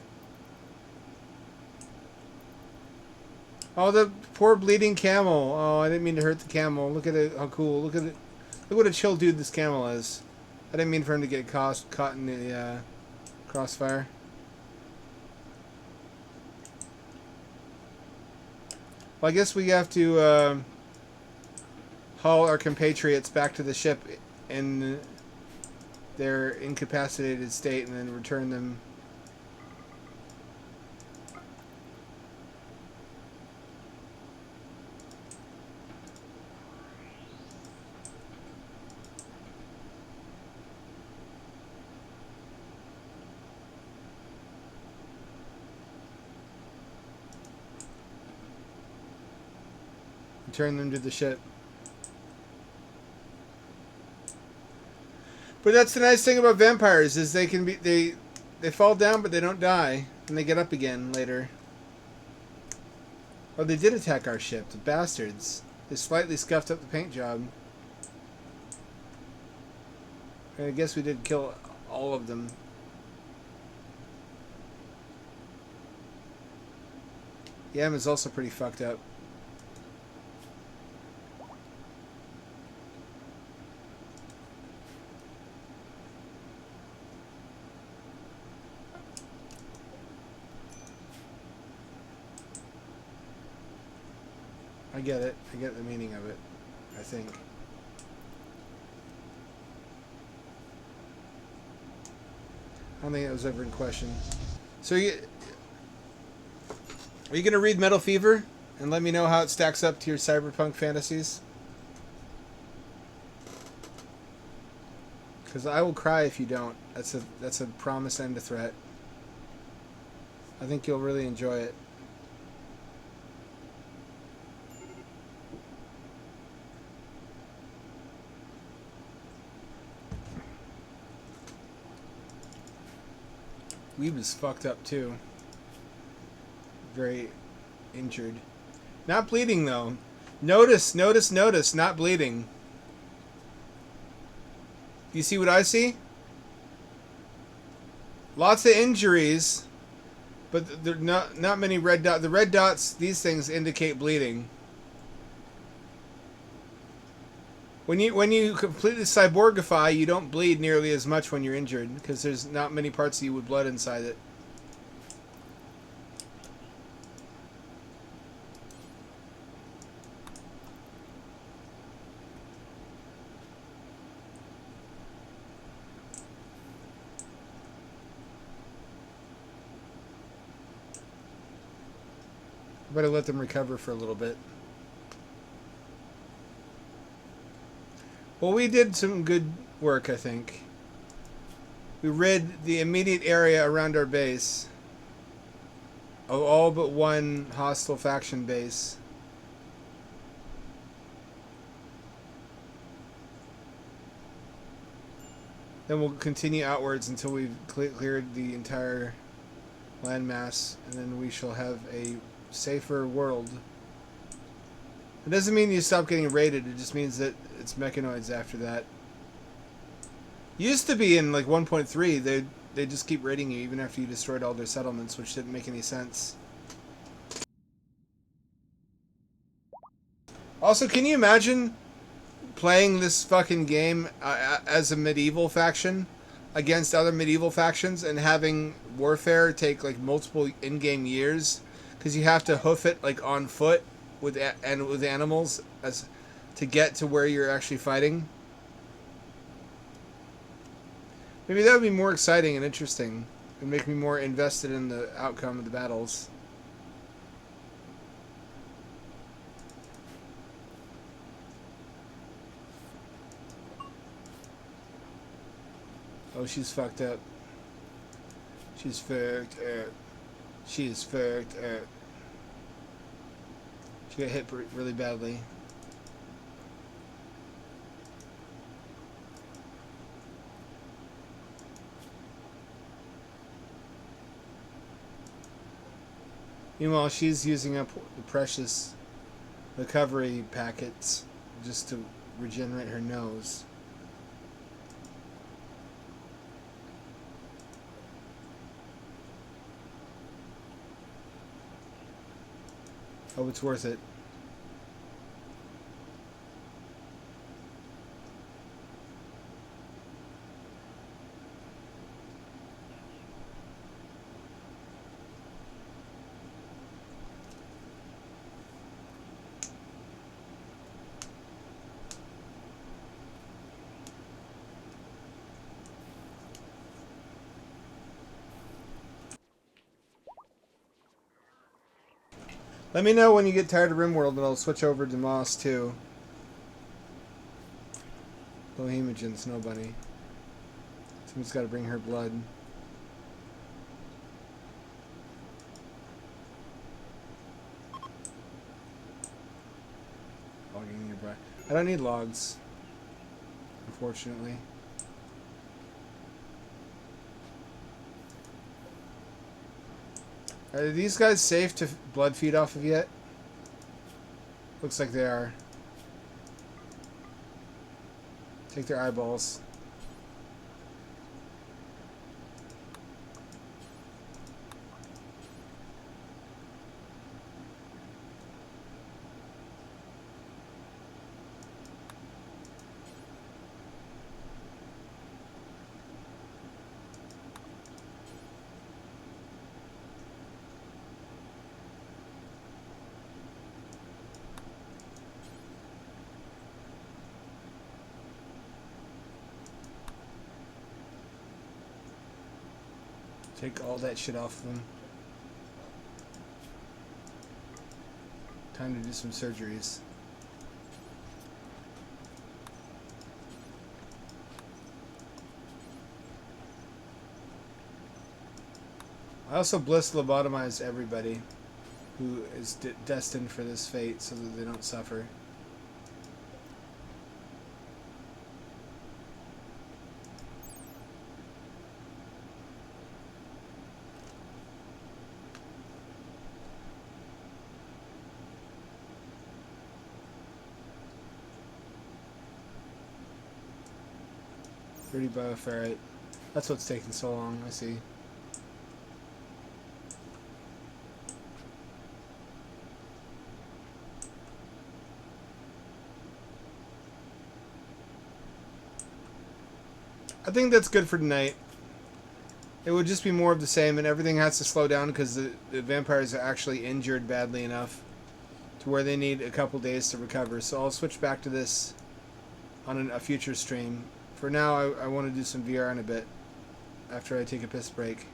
Oh, the poor bleeding camel. Oh, I didn't mean to hurt the camel. Look at it. How cool. Look at it. Look what a chill dude this camel is. I didn't mean for him to get caught in the crossfire. Well, I guess we have to haul our compatriots back to the ship in their incapacitated state and then return them. Return them to the ship. But that's the nice thing about vampires is they can be they fall down but they don't die and they get up again later. Oh, they did attack our ship, the bastards. They slightly scuffed up the paint job. And I guess we did kill all of them. Yam is also pretty fucked up. I get it. I get the meaning of it, I think. I don't think that was ever in question. So, are you going to read Metal Fever and let me know how it stacks up to your cyberpunk fantasies? Because I will cry if you don't. That's a promise and a threat. I think you'll really enjoy it. Weeb is fucked up too. Very injured. Not bleeding though. Notice, not bleeding. Do you see what I see? Lots of injuries, but there are not many red dots. The red dots, these things indicate bleeding. When you completely cyborgify, you don't bleed nearly as much when you're injured because there's not many parts of you with blood inside it. Better let them recover for a little bit. Well, we did some good work, I think. We rid the immediate area around our base of all but one hostile faction base. Then we'll continue outwards until we've cleared the entire landmass, and then we shall have a safer world. It doesn't mean you stop getting raided, it just means that it's mechanoids after that. Used to be in like 1.3, they just keep raiding you even after you destroyed all their settlements, which didn't make any sense. Also, can you imagine playing this fucking game as a medieval faction against other medieval factions and having warfare take like multiple in-game years because you have to hoof it like on foot with animals as to get to where you're actually fighting? Maybe that would be more exciting and interesting and make me more invested in the outcome of the battles. Oh, she's fucked up. She's fucked up. She's fucked up. She got hit really badly. Meanwhile, she's using up the precious recovery packets just to regenerate her nose. Oh, it's worth it. Let me know when you get tired of Rimworld and I'll switch over to Moss too. Bohemian Snow Bunny. Someone's got to bring her blood. Logging nearby. I don't need logs, unfortunately. Are these guys safe to blood feed off of yet? Looks like they are. Take their eyeballs. Take all that shit off them. Time to do some surgeries. I also bliss lobotomize everybody who is destined for this fate so that they don't suffer. Pretty bioferrite. That's what's taking so long, I see. I think that's good for tonight. It would just be more of the same, and everything has to slow down because the vampires are actually injured badly enough to where they need a couple days to recover. So I'll switch back to this on a future stream. For now, I want to do some VR in a bit after I take a piss break.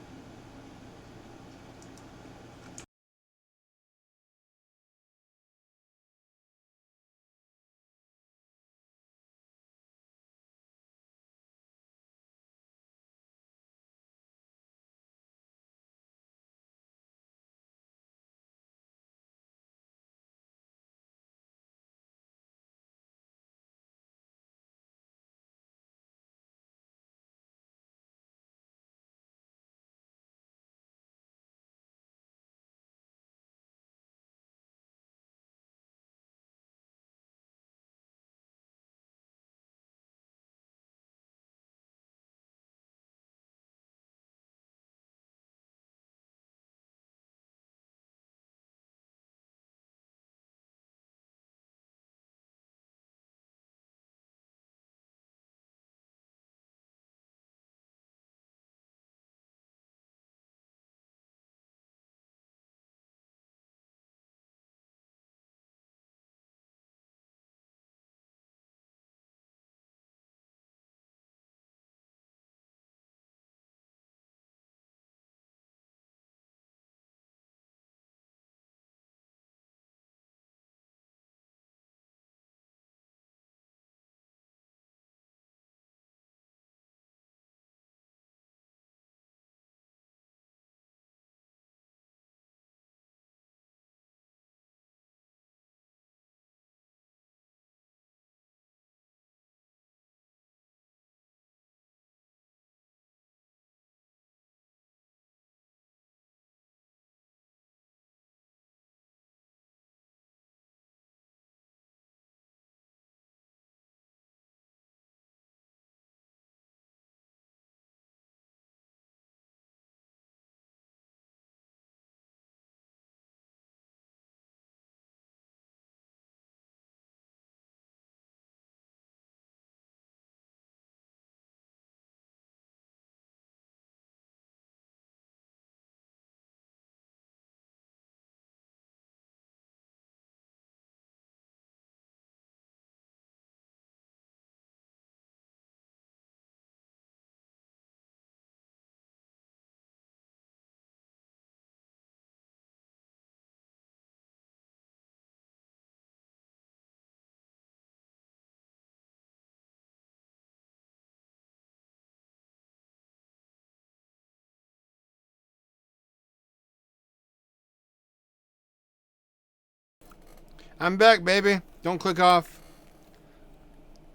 I'm back, baby. Don't click off.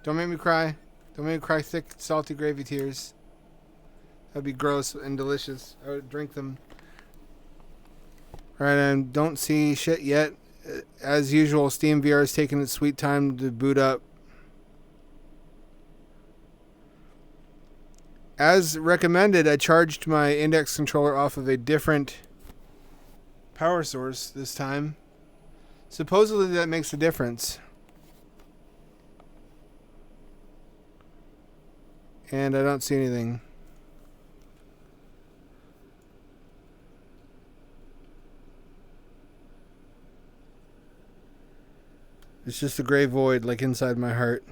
Don't make me cry. Don't make me cry thick, salty gravy tears. That'd be gross and delicious. I would drink them. Alright, and don't see shit yet. As usual, Steam VR is taking its sweet time to boot up. As recommended, I charged my index controller off of a different power source this time. Supposedly that makes a difference. And I don't see anything. It's just a gray void like inside my heart.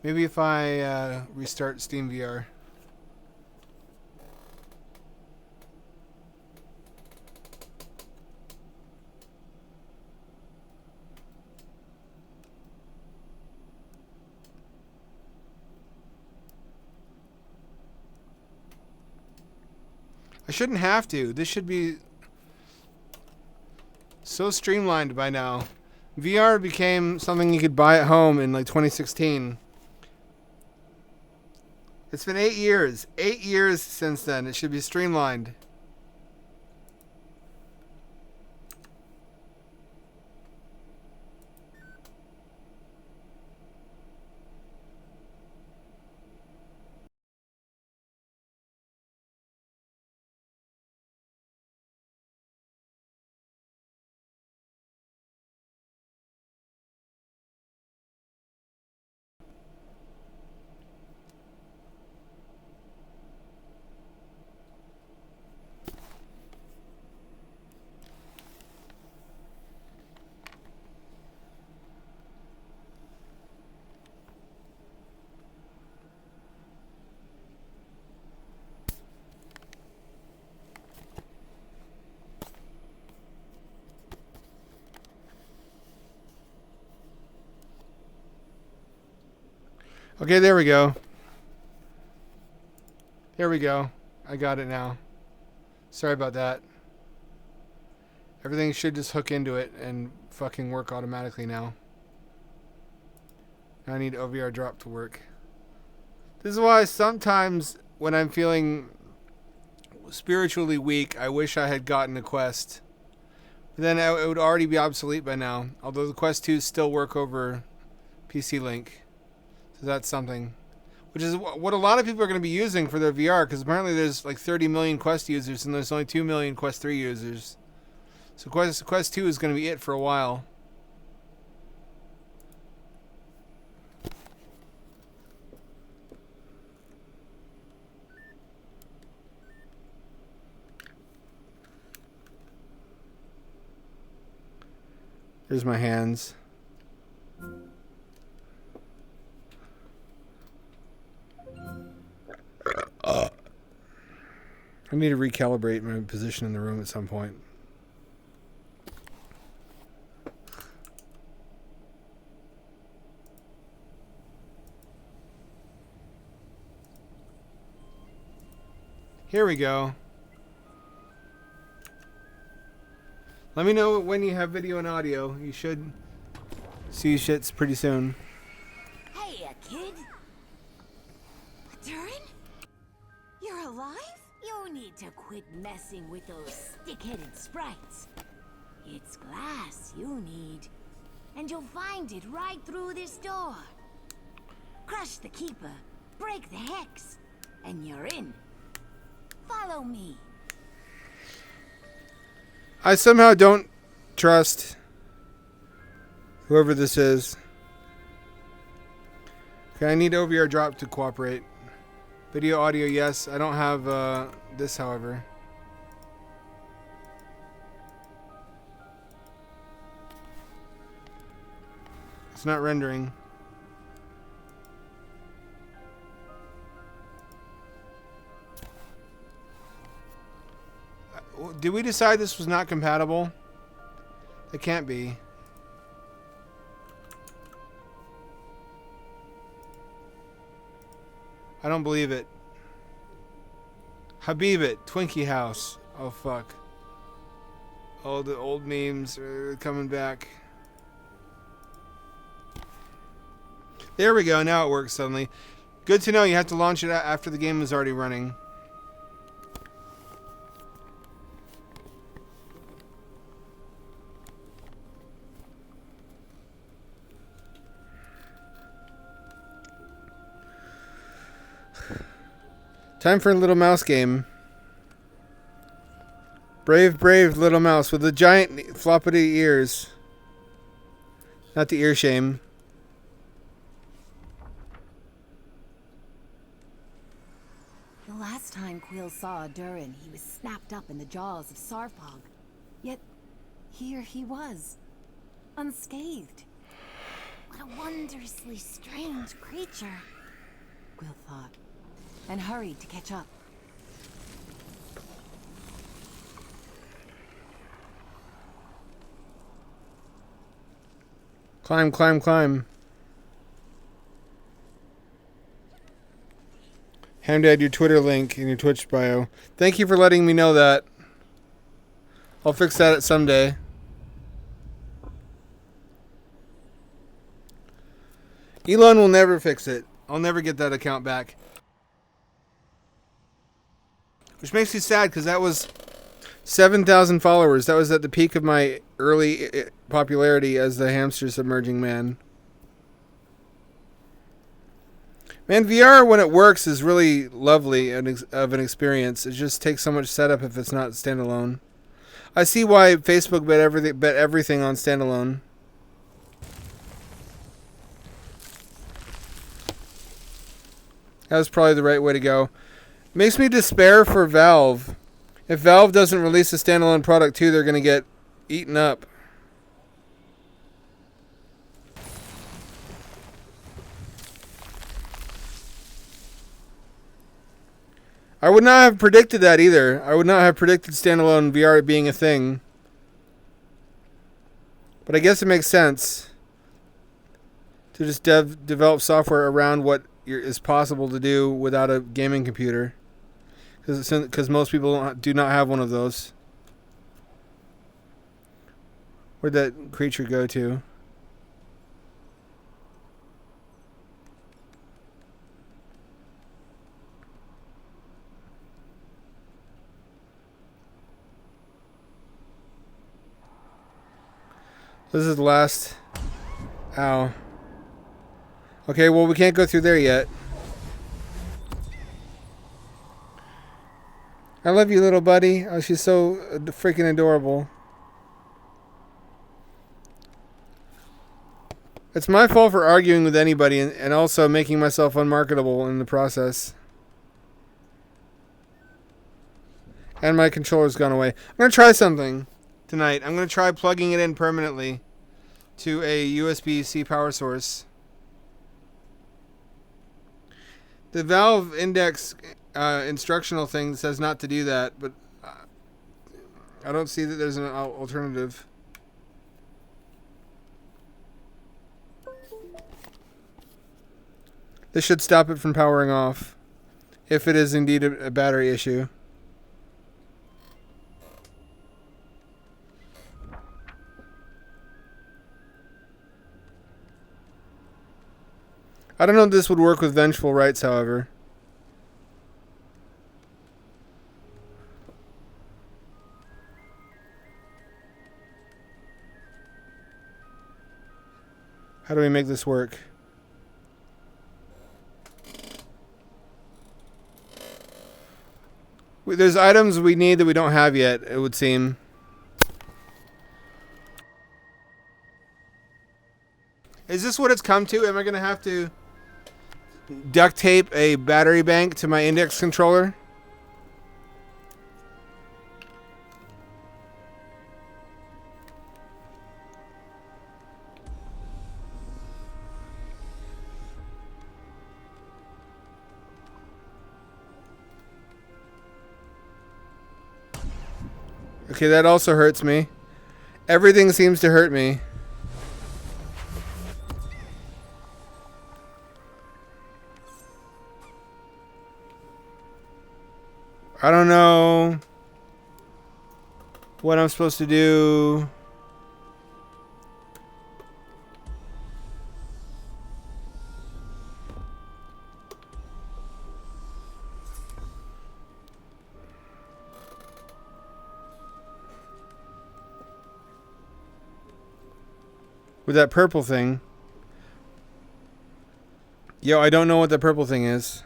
Maybe if I restart Steam VR. I shouldn't have to. This should be so streamlined by now. VR became something you could buy at home in like 2016. It's been 8 years. 8 years since then. It should be streamlined. Okay, there we go. There we go. I got it now. Sorry about that. Everything should just hook into it and fucking work automatically now. I need OVR drop to work. This is why sometimes when I'm feeling spiritually weak, I wish I had gotten a Quest. But then it would already be obsolete by now. Although the Quest 2s still work over PC Link. So that's something. Which is what a lot of people are going to be using for their VR. Because apparently there's like 30 million Quest users and there's only 2 million Quest 3 users. So Quest 2 is going to be it for a while. Here's my hands. I need to recalibrate my position in the room at some point. Here we go. Let me know when you have video and audio. You should see shits pretty soon. Hey, kid. Durin? You're alive? You need to quit messing with those stick-headed sprites. It's glass you need. And you'll find it right through this door. Crush the Keeper, break the Hex, and you're in. Follow me. I somehow don't trust whoever this is. Okay, I need OVR drop to cooperate. Video, audio, yes. I don't have this, however. It's not rendering. Did we decide this was not compatible? It can't be. I don't believe it. Habibit, Twinkie House. Oh fuck. Oh, the old memes are coming back. There we go, now it works suddenly. Good to know, you have to launch it after the game is already running. Time for a little mouse game. Brave, brave little mouse with the giant floppity ears. Not the ear shame. The last time Quill saw Durin, he was snapped up in the jaws of Sarfog. Yet, here he was, unscathed. What a wondrously strange creature, Quill thought, and hurried to catch up. Climb, climb, climb. Hamdad, your Twitter link in your Twitch bio. Thank you for letting me know that. I'll fix that someday. Elon will never fix it. I'll never get that account back. Which makes me sad because that was 7,000 followers. That was at the peak of my early popularity as the hamster submerging man. Man, VR, when it works, is really lovely of an experience. It just takes so much setup if it's not standalone. I see why Facebook bet everything on standalone. That was probably the right way to go. Makes me despair for Valve. If Valve doesn't release a standalone product too, they're going to get eaten up. I would not have predicted that either. I would not have predicted standalone VR being a thing. But I guess it makes sense to just develop software around what is possible to do without a gaming computer. Because most people do not have one of those. Where'd that creature go to? This is the last. Ow. Okay, well, we can't go through there yet. I love you, little buddy. Oh, she's so freaking adorable. It's my fault for arguing with anybody and also making myself unmarketable in the process. And my controller's gone away. I'm going to try something tonight. I'm going to try plugging it in permanently to a USB-C power source. The Valve Index instructional thing says not to do that, but I don't see that there's an alternative. This should stop it from powering off, if it is indeed a battery issue. I don't know if this would work with Vengeful Rights, however. How do we make this work? There's items we need that we don't have yet, it would seem. Is this what it's come to? Am I going to have to duct tape a battery bank to my index controller? Okay, that also hurts me. Everything seems to hurt me. I don't know what I'm supposed to do. With that purple thing. Yo, I don't know what the purple thing is.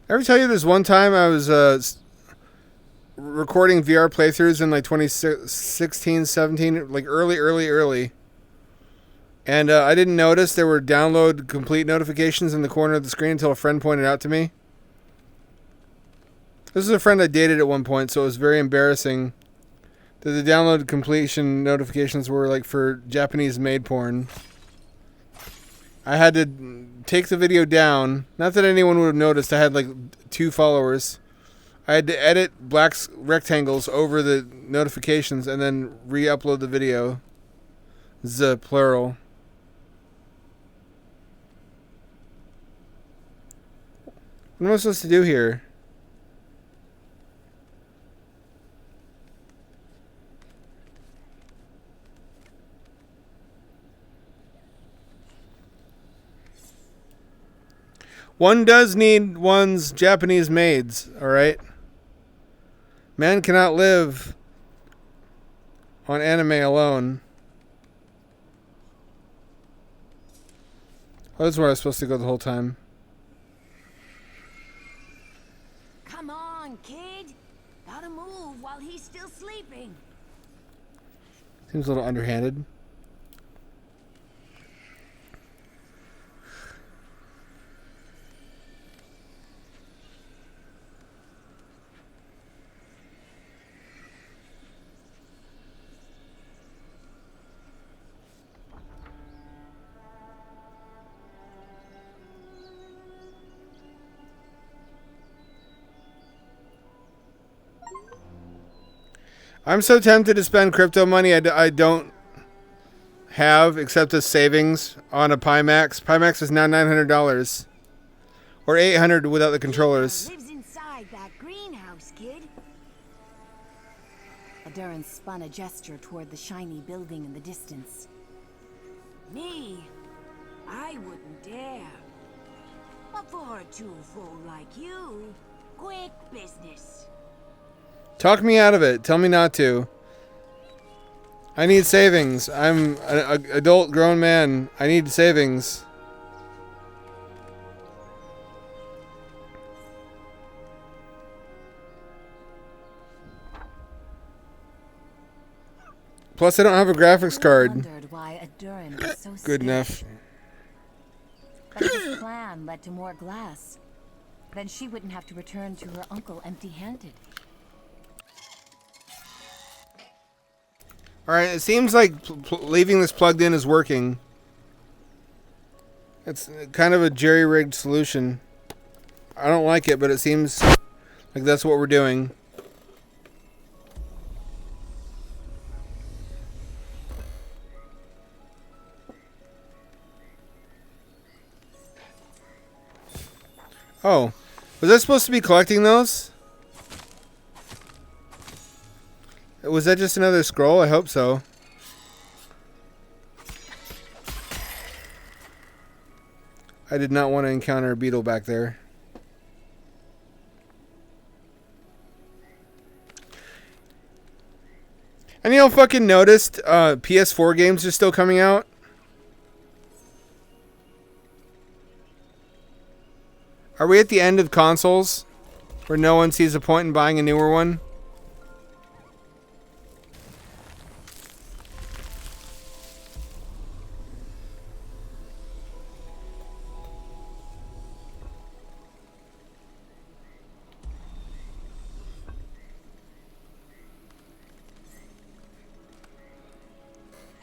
Ever tell you this one time I was recording VR playthroughs in like 2016, 17, like early. And I didn't notice there were download complete notifications in the corner of the screen until a friend pointed out to me. This is a friend I dated at one point, so it was very embarrassing that the download completion notifications were like for Japanese maid porn. I had to take the video down. Not that anyone would have noticed. I had like 2 followers. I had to edit black rectangles over the notifications and then re-upload the video. The plural. What am I supposed to do here? One does need one's Japanese maids, alright? Man cannot live on anime alone. Oh, that's where I was supposed to go the whole time. Come on, kid. Gotta move while he's still sleeping. Seems a little underhanded. I'm so tempted to spend crypto money I don't have except as savings on a Pimax. Pimax is now $900 or $800 without the controllers. Lives inside that greenhouse, kid. Adurin spun a gesture toward the shiny building in the distance. Me? I wouldn't dare. But for a two-fool like you, quick business. Talk me out of it. Tell me not to. I need savings. I'm an adult grown man. I need savings. Plus, I don't have a graphics card. Why Adurin was so Good enough. But his plan led to more glass. Then she wouldn't have to return to her uncle empty-handed. Alright, it seems like leaving this plugged in is working. It's kind of a jerry-rigged solution. I don't like it, but it seems like that's what we're doing. Oh, was I supposed to be collecting those? Was that just another scroll? I hope so. I did not want to encounter a beetle back there. And y'all fucking noticed PS4 games are still coming out? Are we at the end of consoles? Where no one sees a point in buying a newer one?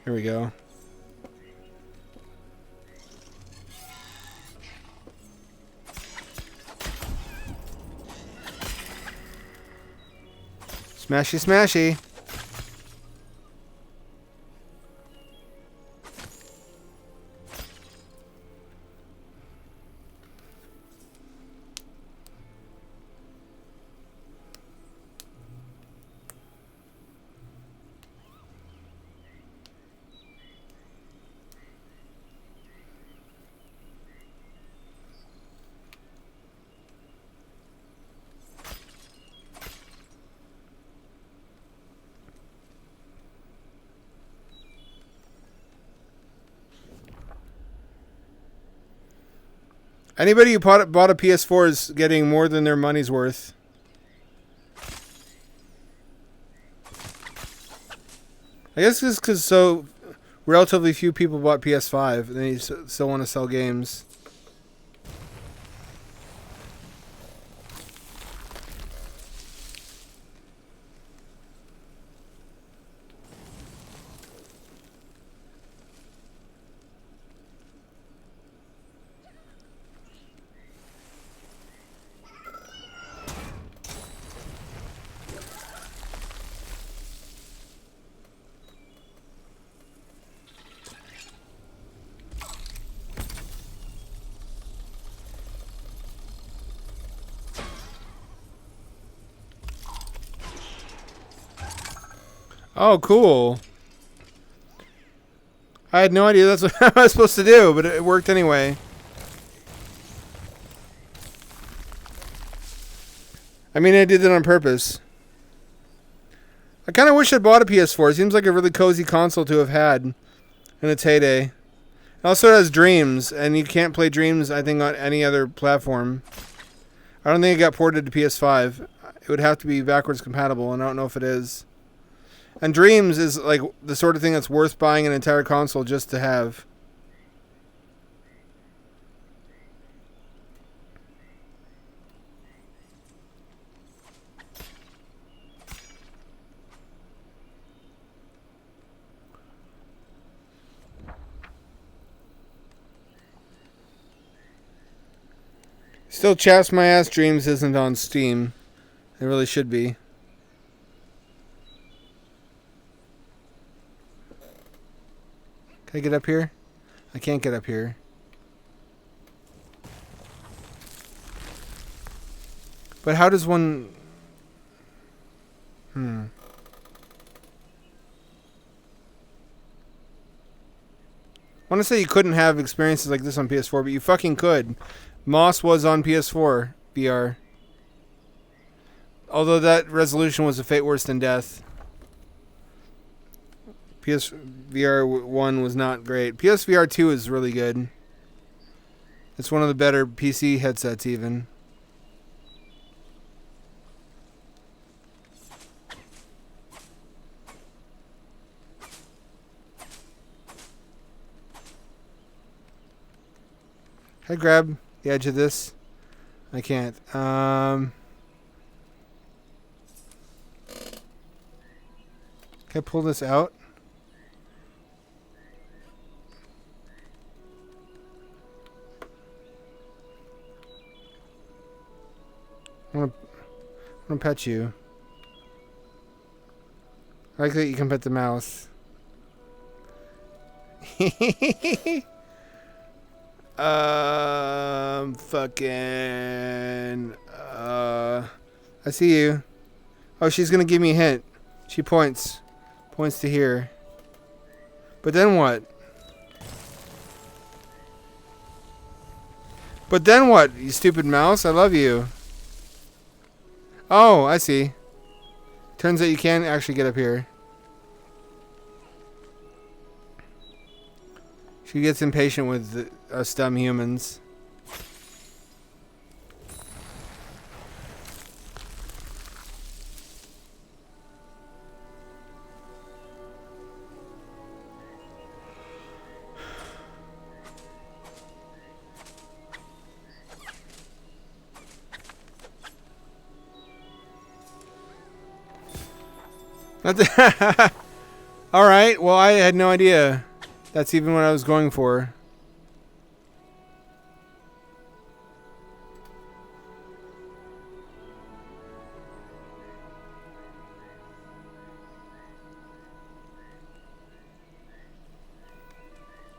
Here we go. Smashy, smashy. Anybody who bought a PS4 is getting more than their money's worth. I guess it's because so relatively few people bought PS5 and they still want to sell games. Oh, cool. I had no idea that's what I was supposed to do, but it worked anyway. I mean, I did it on purpose. I kind of wish I'd bought a PS4. It seems like a really cozy console to have had in its heyday. It also has Dreams, and you can't play Dreams, I think, on any other platform. I don't think it got ported to PS5. It would have to be backwards compatible, and I don't know if it is. And Dreams is like the sort of thing that's worth buying an entire console just to have. Still chaps my ass Dreams isn't on Steam. It really should be. Can I get up here? I can't get up here. But how does one... I want to say you couldn't have experiences like this on PS4, but you fucking could. Moss was on PS4 VR. Although that resolution was a fate worse than death. PSVR 1 was not great. PSVR 2 is really good. It's one of the better PC headsets even. Can I grab the edge of this? I can't. Can I pull this out? I want to pet you. I like that you can pet the mouse. Fucking. I see you. Oh, she's gonna give me a hint. She points. Points to here. But then what? But then what, you stupid mouse? I love you. Oh, I see. Turns out you can actually get up here. She gets impatient with us dumb humans. Alright, well, I had no idea. That's even what I was going for.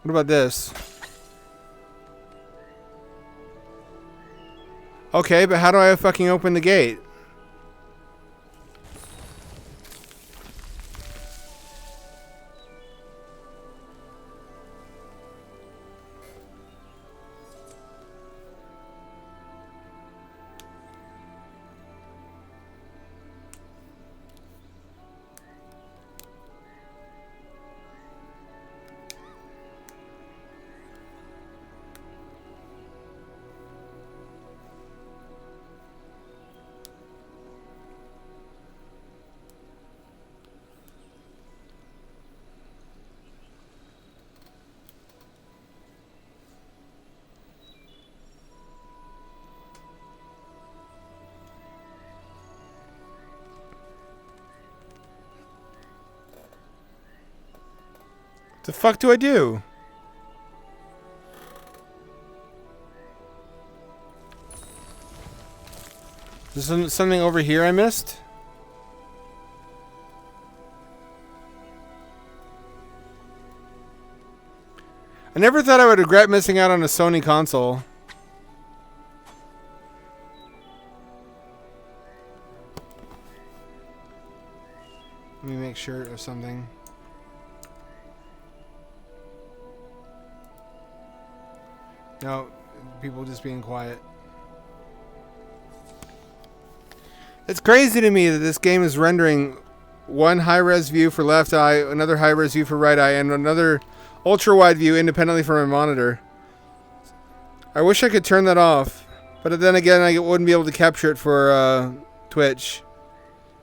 What about this? Okay, but how do I fucking open the gate? The fuck do I do? Is there something over here I missed? I never thought I would regret missing out on a Sony console. Let me make sure of something. No, people just being quiet. It's crazy to me that this game is rendering one high-res view for left eye, another high-res view for right eye, and another ultra-wide view independently from my monitor. I wish I could turn that off, but then again, I wouldn't be able to capture it for Twitch.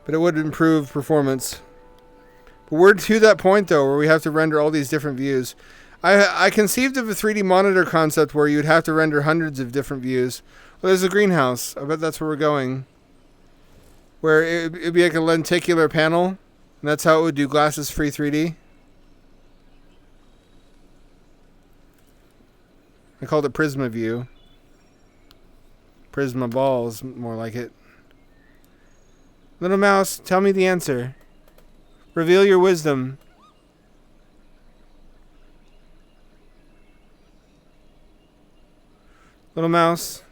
But it would improve performance. But we're to that point, though, where we have to render all these different views. I conceived of a 3D monitor concept where you'd have to render hundreds of different views. Well, there's a greenhouse. I bet that's where we're going. Where it'd be like a lenticular panel, and that's how it would do glasses-free 3D. I called it Prisma View. Prisma Balls, more like it. Little mouse, tell me the answer. Reveal your wisdom. Little mouse.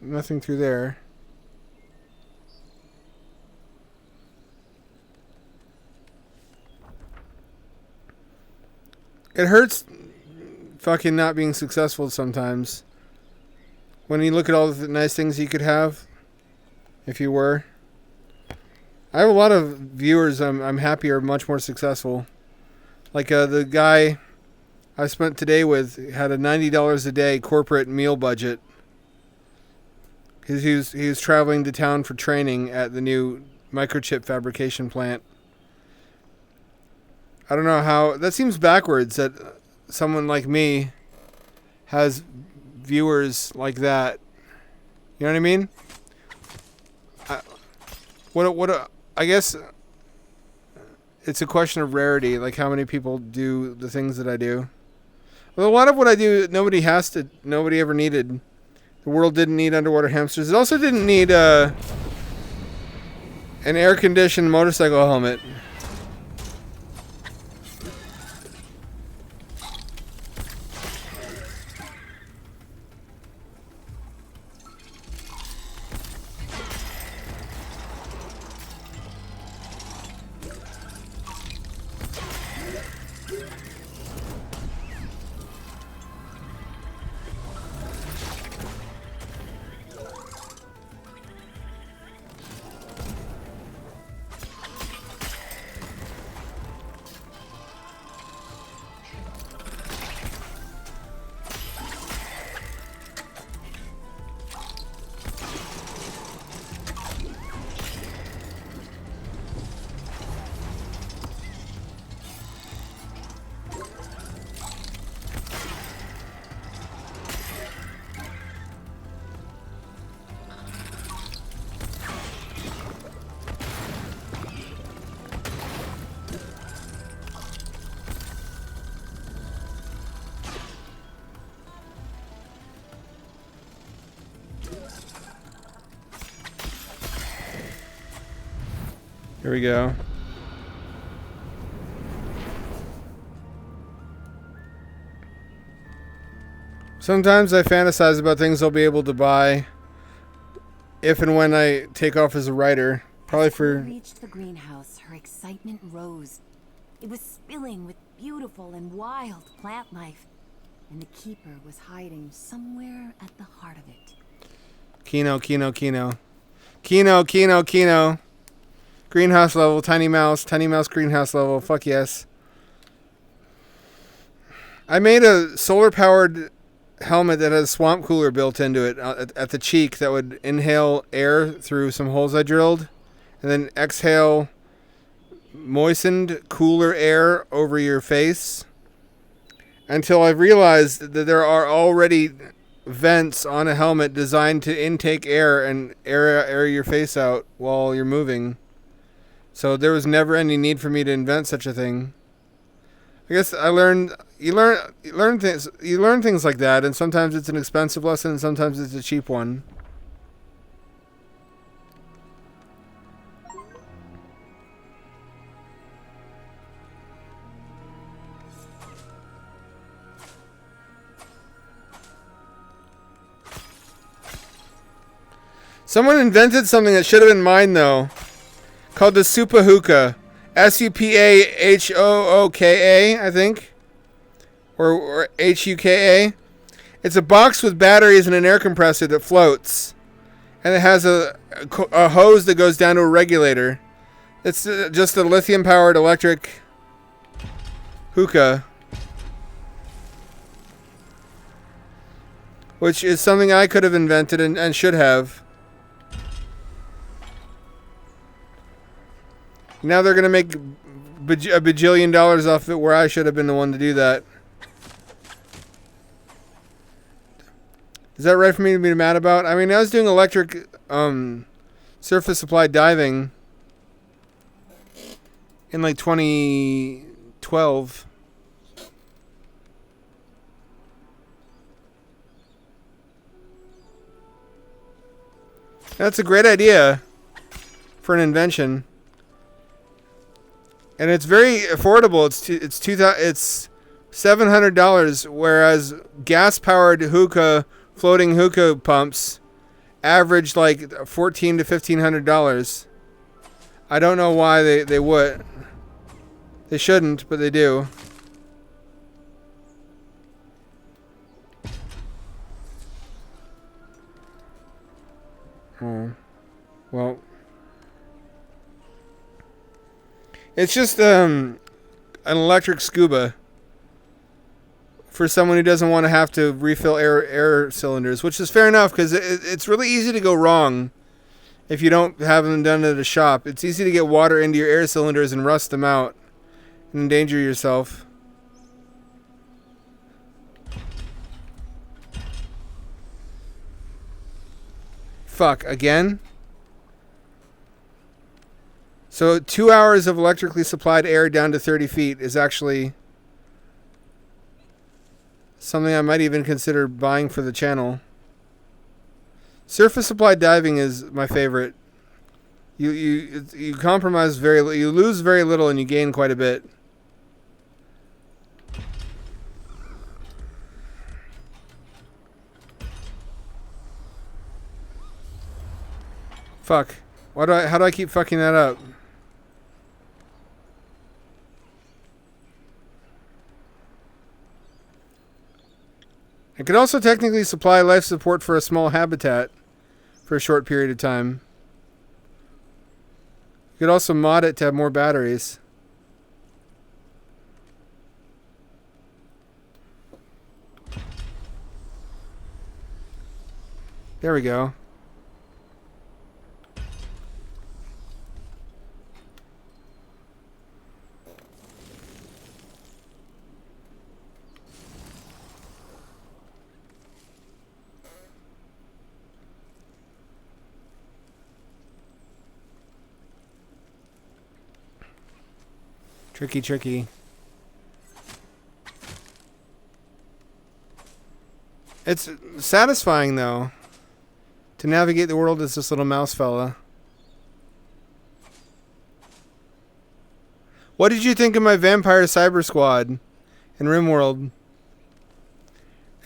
Nothing through there. It hurts fucking not being successful sometimes. When you look at all the nice things you could have, if you were. I have a lot of viewers I'm happy are much more successful. Like the guy I spent today with had a $90 a day corporate meal budget. Because he was traveling to town for training at the new microchip fabrication plant. I don't know how... That seems backwards that someone like me has viewers like that. You know what I mean? I guess it's a question of rarity, like how many people do the things that I do. Well, a lot of what I do, nobody ever needed. The world didn't need underwater hamsters. It also didn't need an air-conditioned motorcycle helmet. Here we go. Sometimes I fantasize about things I'll be able to buy if and when I take off as a writer. Probably for... As she reached the greenhouse, her excitement rose. It was spilling with beautiful and wild plant life. And the keeper was hiding somewhere at the heart of it. Kino. Kino. Greenhouse level, tiny mouse greenhouse level, fuck yes. I made a solar-powered helmet that has a swamp cooler built into it at the cheek that would inhale air through some holes I drilled, and then exhale moistened, cooler air over your face, until I realized that there are already vents on a helmet designed to intake air and air your face out while you're moving. So there was never any need for me to invent such a thing. I guess I learned you learn things like that, and sometimes it's an expensive lesson and sometimes it's a cheap one. Someone invented something that should have been mine, though, called the Supa Hookah. Supahooka, I think. Or Huka. It's a box with batteries and an air compressor that floats. And it has a hose that goes down to a regulator. It's just a lithium-powered electric hookah. Which is something I could have invented and should have. Now they're going to make a bajillion dollars off it where I should have been the one to do that. Is that right for me to be mad about? I mean, I was doing electric surface supply diving in like 2012. That's a great idea for an invention. And it's very affordable. It's $700, whereas gas-powered hookah, floating hookah pumps average like $1,400 to $1,500. I don't know why they would. They shouldn't, but they do. Oh, well. It's just an electric scuba for someone who doesn't want to have to refill air cylinders, which is fair enough because it's really easy to go wrong if you don't have them done at a shop. It's easy to get water into your air cylinders and rust them out and endanger yourself. Fuck, again? So 2 hours of electrically supplied air down to 30 feet is actually something I might even consider buying for the channel. Surface supply diving is my favorite. You compromise you lose very little and you gain quite a bit. Fuck. How do I keep fucking that up? It could also technically supply life support for a small habitat for a short period of time. You could also mod it to have more batteries. There we go. Tricky. It's satisfying, though, to navigate the world as this little mouse fella. What did you think of my Vampire Cyber Squad in Rimworld?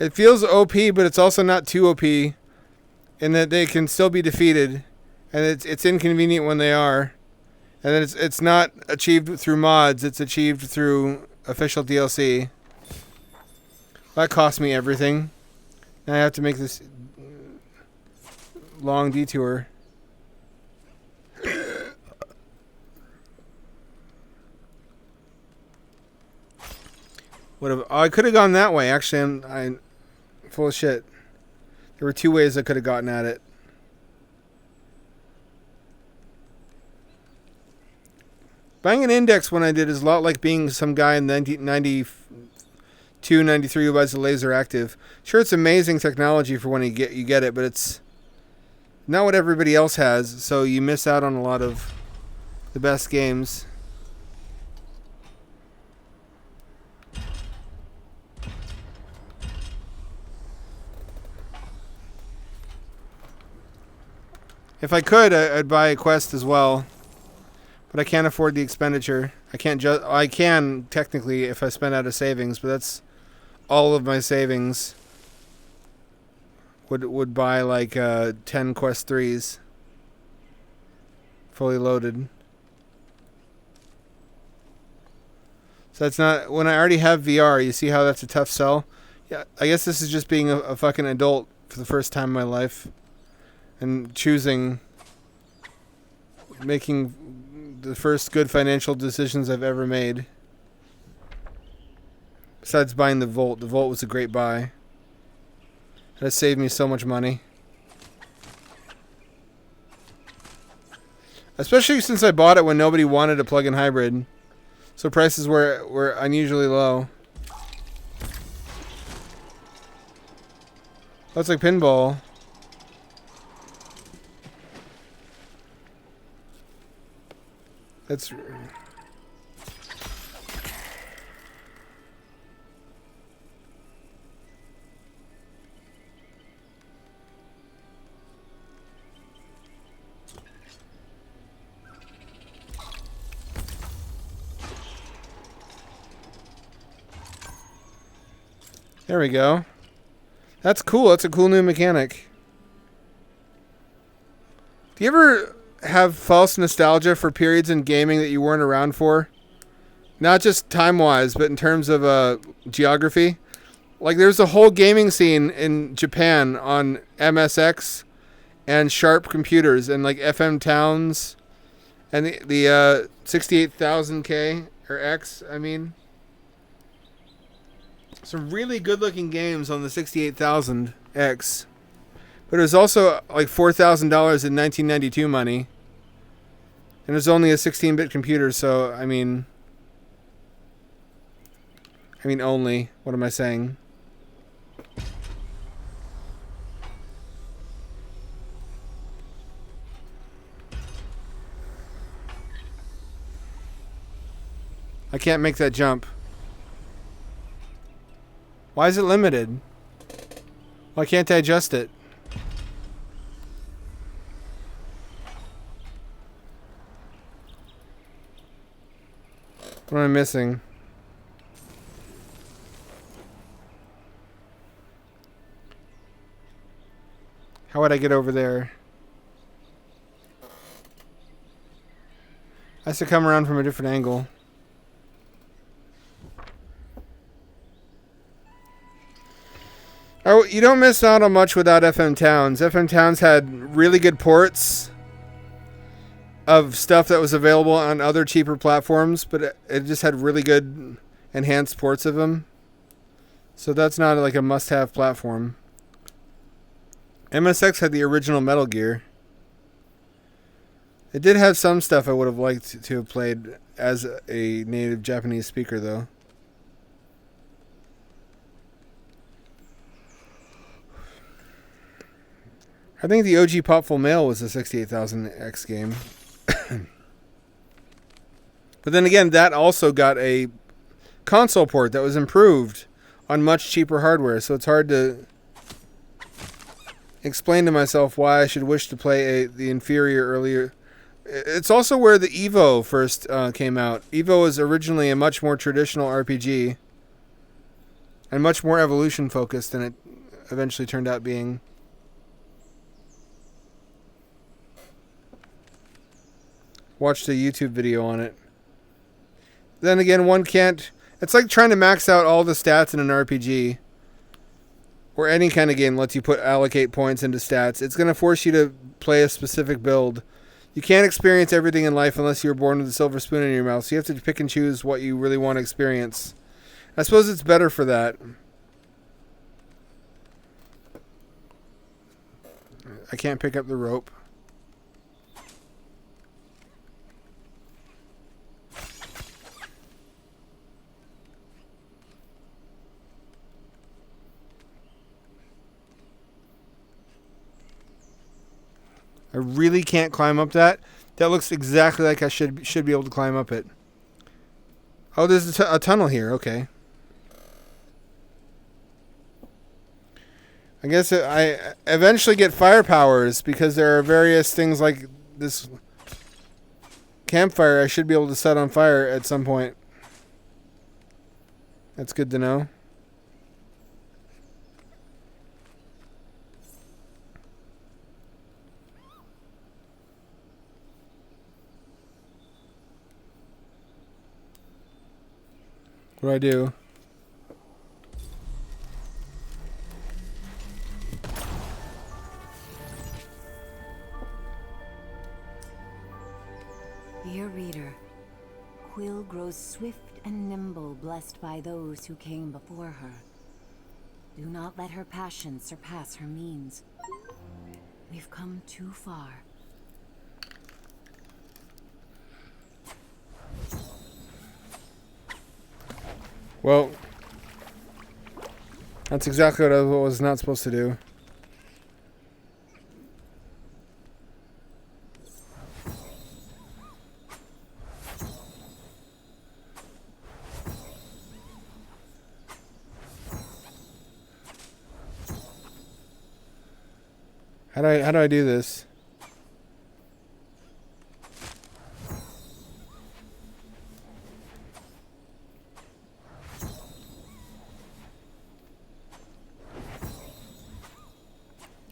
It feels OP, but it's also not too OP, in that they can still be defeated, and it's inconvenient when they are. And then it's not achieved through mods, it's achieved through official DLC. That cost me everything. Now I have to make this long detour. I could have gone that way. Actually, I'm full of shit. There were 2 ways I could have gotten at it. Buying an index when I did is a lot like being some guy in 1992, 93 who buys a laser active. Sure, it's amazing technology for when you get it, but it's not what everybody else has, so you miss out on a lot of the best games. If I could, I'd buy a Quest as well. But I can't afford the expenditure. I can technically if I spend out of savings, but that's all of my savings. would buy like 10 Quest 3s. Fully loaded. So that's not... When I already have VR, you see how that's a tough sell? Yeah, I guess this is just being a fucking adult for the first time in my life. And choosing... Making the first good financial decisions I've ever made. Besides buying the Volt. The Volt was a great buy. It has saved me so much money. Especially since I bought it when nobody wanted a plug-in hybrid. So prices were unusually low. That's like pinball. That's... There we go. That's cool. That's a cool new mechanic. Do you ever have false nostalgia for periods in gaming that you weren't around for? Not just time-wise, but in terms of geography. Like, there's a whole gaming scene in Japan on MSX and Sharp computers and, like, FM Towns and the 68,000K, or X, I mean. Some really good-looking games on the 68,000X. But it was also like $4,000 in 1992 money. And it was only a 16-bit computer, so, I mean, only. What am I saying? I can't make that jump. Why is it limited? Why can't I adjust it? What am I missing? How would I get over there? I have to come around from a different angle. Oh, you don't miss out on much without FM Towns. FM Towns had really good ports of stuff that was available on other cheaper platforms, but it just had really good enhanced ports of them. So that's not like a must-have platform. MSX had the original Metal Gear. It did have some stuff I would have liked to have played as a native Japanese speaker, though. I think the OG Popful Mail was a 68,000X game. But then again, that also got a console port that was improved on much cheaper hardware, so it's hard to explain to myself why I should wish to play the inferior earlier. It's also where the Evo first came out. Evo was originally a much more traditional RPG and much more evolution focused than it eventually turned out being. Watched a YouTube video on it. Then again, one can't... It's like trying to max out all the stats in an RPG. Or any kind of game lets you allocate points into stats. It's going to force you to play a specific build. You can't experience everything in life unless you're born with a silver spoon in your mouth. So you have to pick and choose what you really want to experience. I suppose it's better for that. I can't pick up the rope. I really can't climb up that. That looks exactly like I should be able to climb up it. Oh, there's a tunnel here. Okay. I guess I eventually get fire powers because there are various things like this campfire I should be able to set on fire at some point. That's good to know. What do I do? Dear reader, Quill grows swift and nimble, blessed by those who came before her. Do not let her passion surpass her means. We've come too far. Well, that's exactly what I was not supposed to do. How do I do this?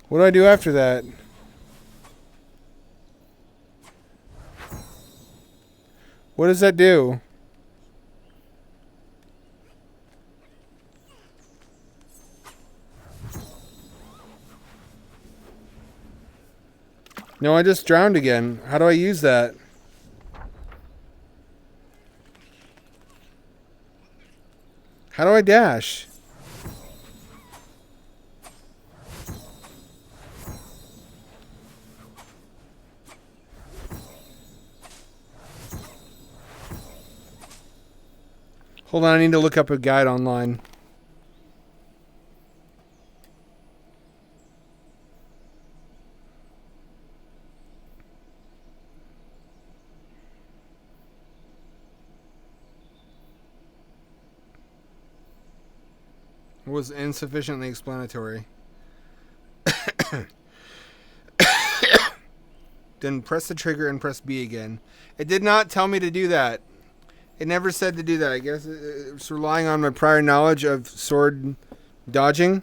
What do I do after that? What does that do? No, I just drowned again. How do I use that? How do I dash? Hold on, I need to look up a guide online. It was insufficiently explanatory. Then press the trigger and press B again. It did not tell me to do that. It never said to do that. I guess it's relying on my prior knowledge of sword dodging.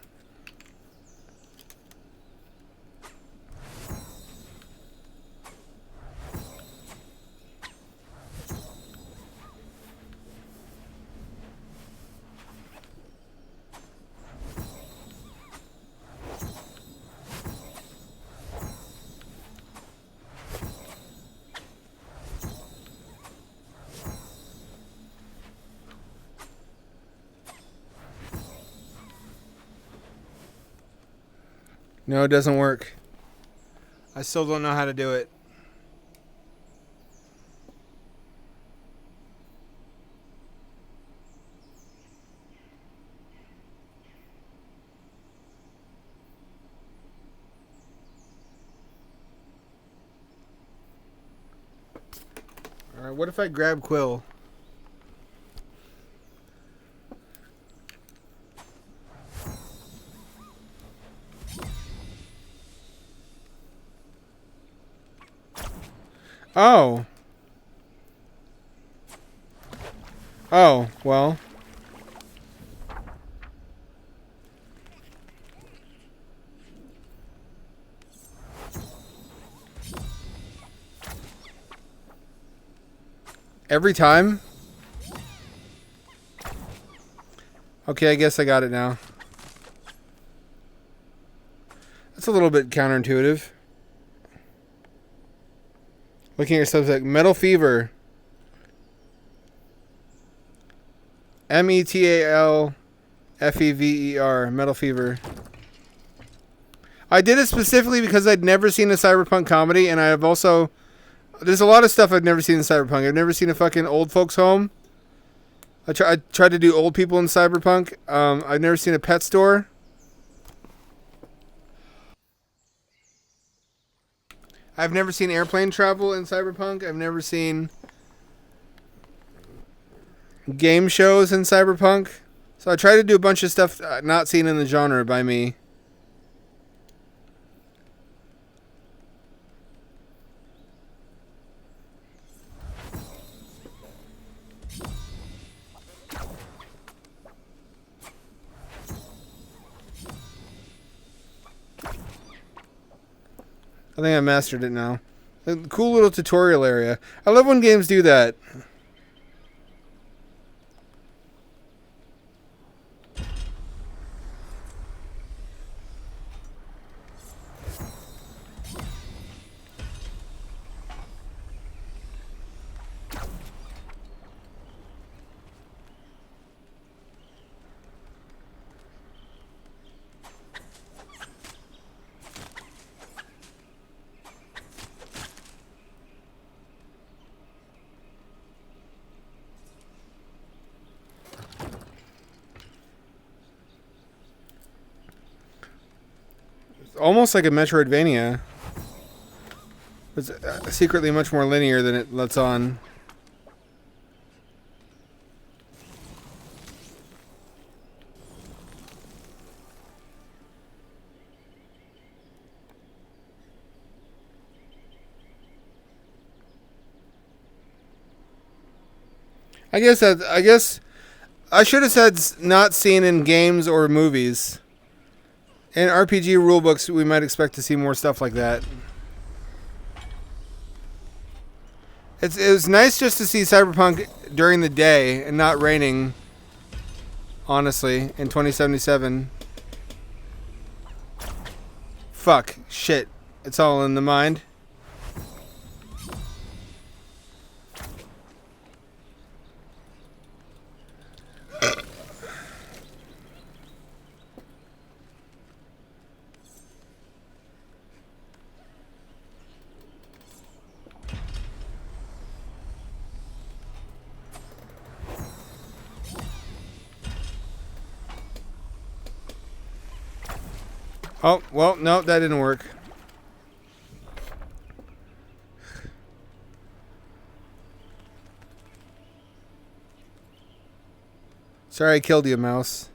No, it doesn't work. I still don't know how to do it. Alright, what if I grab Quill? Oh. Oh, well. Every time? Okay, I guess I got it now. That's a little bit counterintuitive. Looking at your subject, Metal Fever. METALFEVER, Metal Fever. I did it specifically because I'd never seen a cyberpunk comedy, and I have also... There's a lot of stuff I've never seen in cyberpunk. I've never seen a fucking old folks home. I tried to do old people in cyberpunk. I've never seen a pet store. I've never seen airplane travel in cyberpunk. I've never seen game shows in cyberpunk. So I tried to do a bunch of stuff not seen in the genre by me. I think I mastered it now. A cool little tutorial area. I love when games do that. almost like a Metroidvania. It's secretly much more linear than it lets on. I guess I should have said not seen in games or movies. In RPG rulebooks, we might expect to see more stuff like that. It was nice just to see Cyberpunk during the day and not raining, honestly, in 2077. Fuck. Shit. It's all in the mind. Oh, well, no, that didn't work. Sorry I killed you, mouse.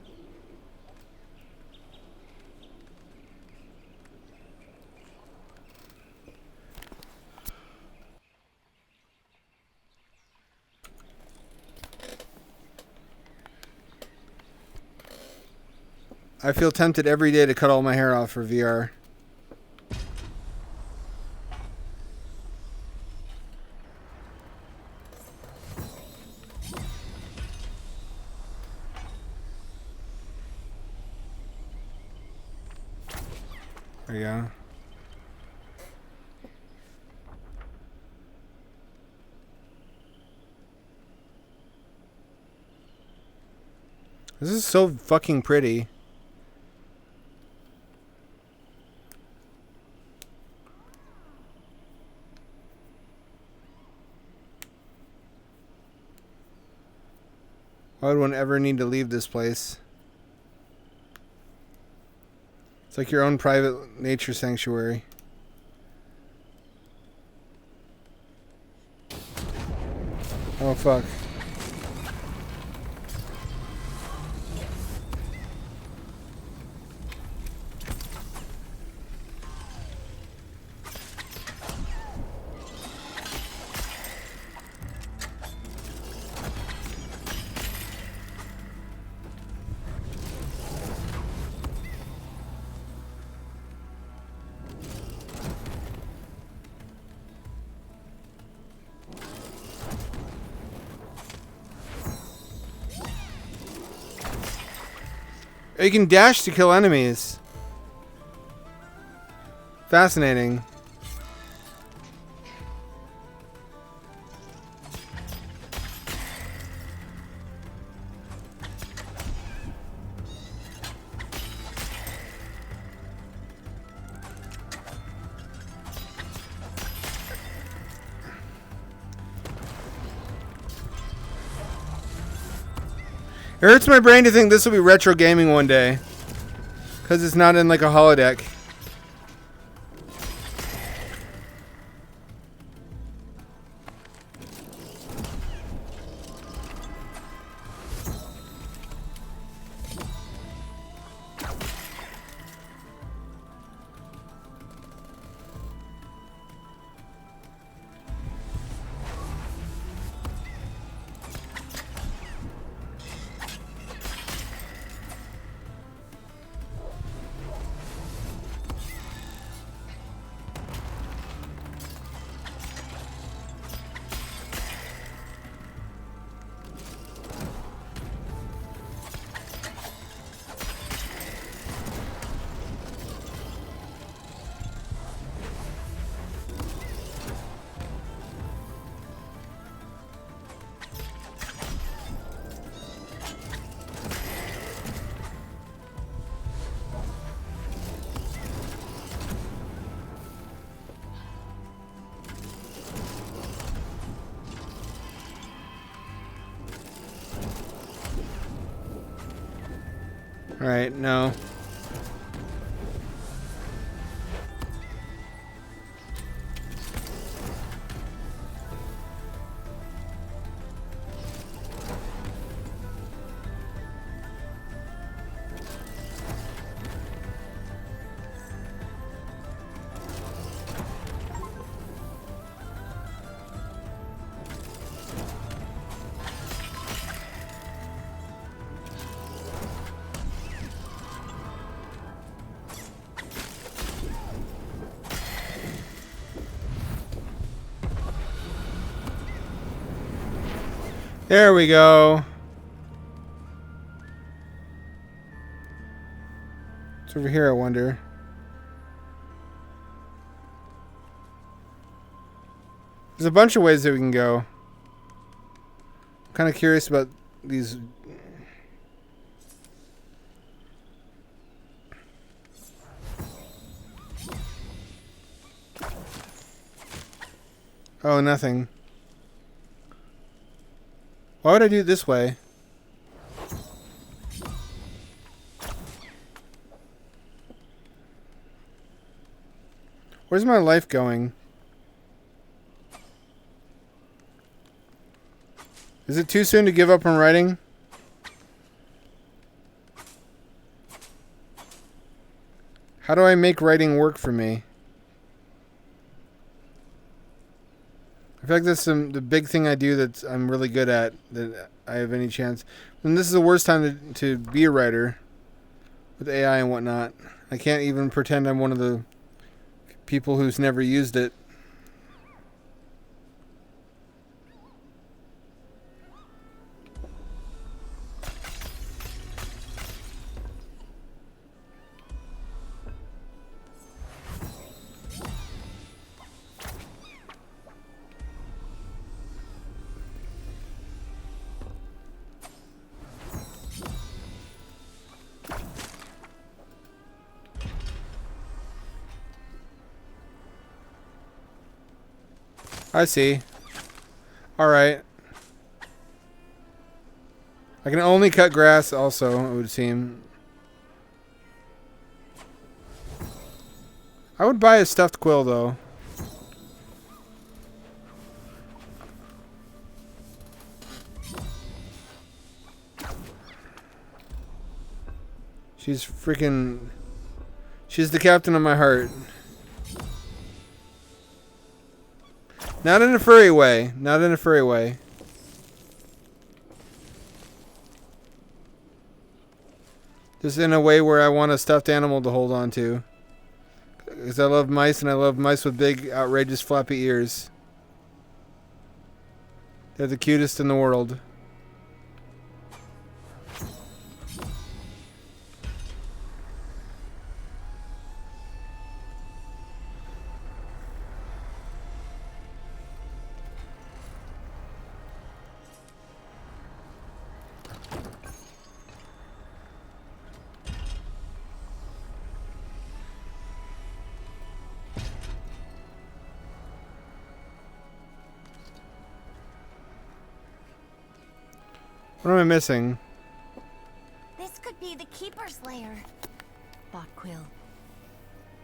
I feel tempted every day to cut all my hair off for VR. There you go. This is so fucking pretty. Why would one ever need to leave this place? It's like your own private nature sanctuary. Oh, fuck. You can dash to kill enemies. Fascinating. It hurts my brain to think this will be retro gaming one day. Because it's not in like a holodeck. Alright, no. There we go. It's over here, I wonder. There's a bunch of ways that we can go. I'm kind of curious about these. Oh, nothing. Why would I do it this way? Where's my life going? Is it too soon to give up on writing? How do I make writing work for me? I feel like that's the big thing I do that I'm really good at, that I have any chance. And this is the worst time to be a writer with AI and whatnot. I can't even pretend I'm one of the people who's never used it. I see. Alright. I can only cut grass also, it would seem. I would buy a stuffed quill though. She's freaking... She's the captain of my heart. Not in a furry way. Not in a furry way. Just in a way where I want a stuffed animal to hold on to. Because I love mice, and I love mice with big, outrageous, floppy ears. They're the cutest in the world. What am I missing? This could be the Keeper's lair, thought Quill.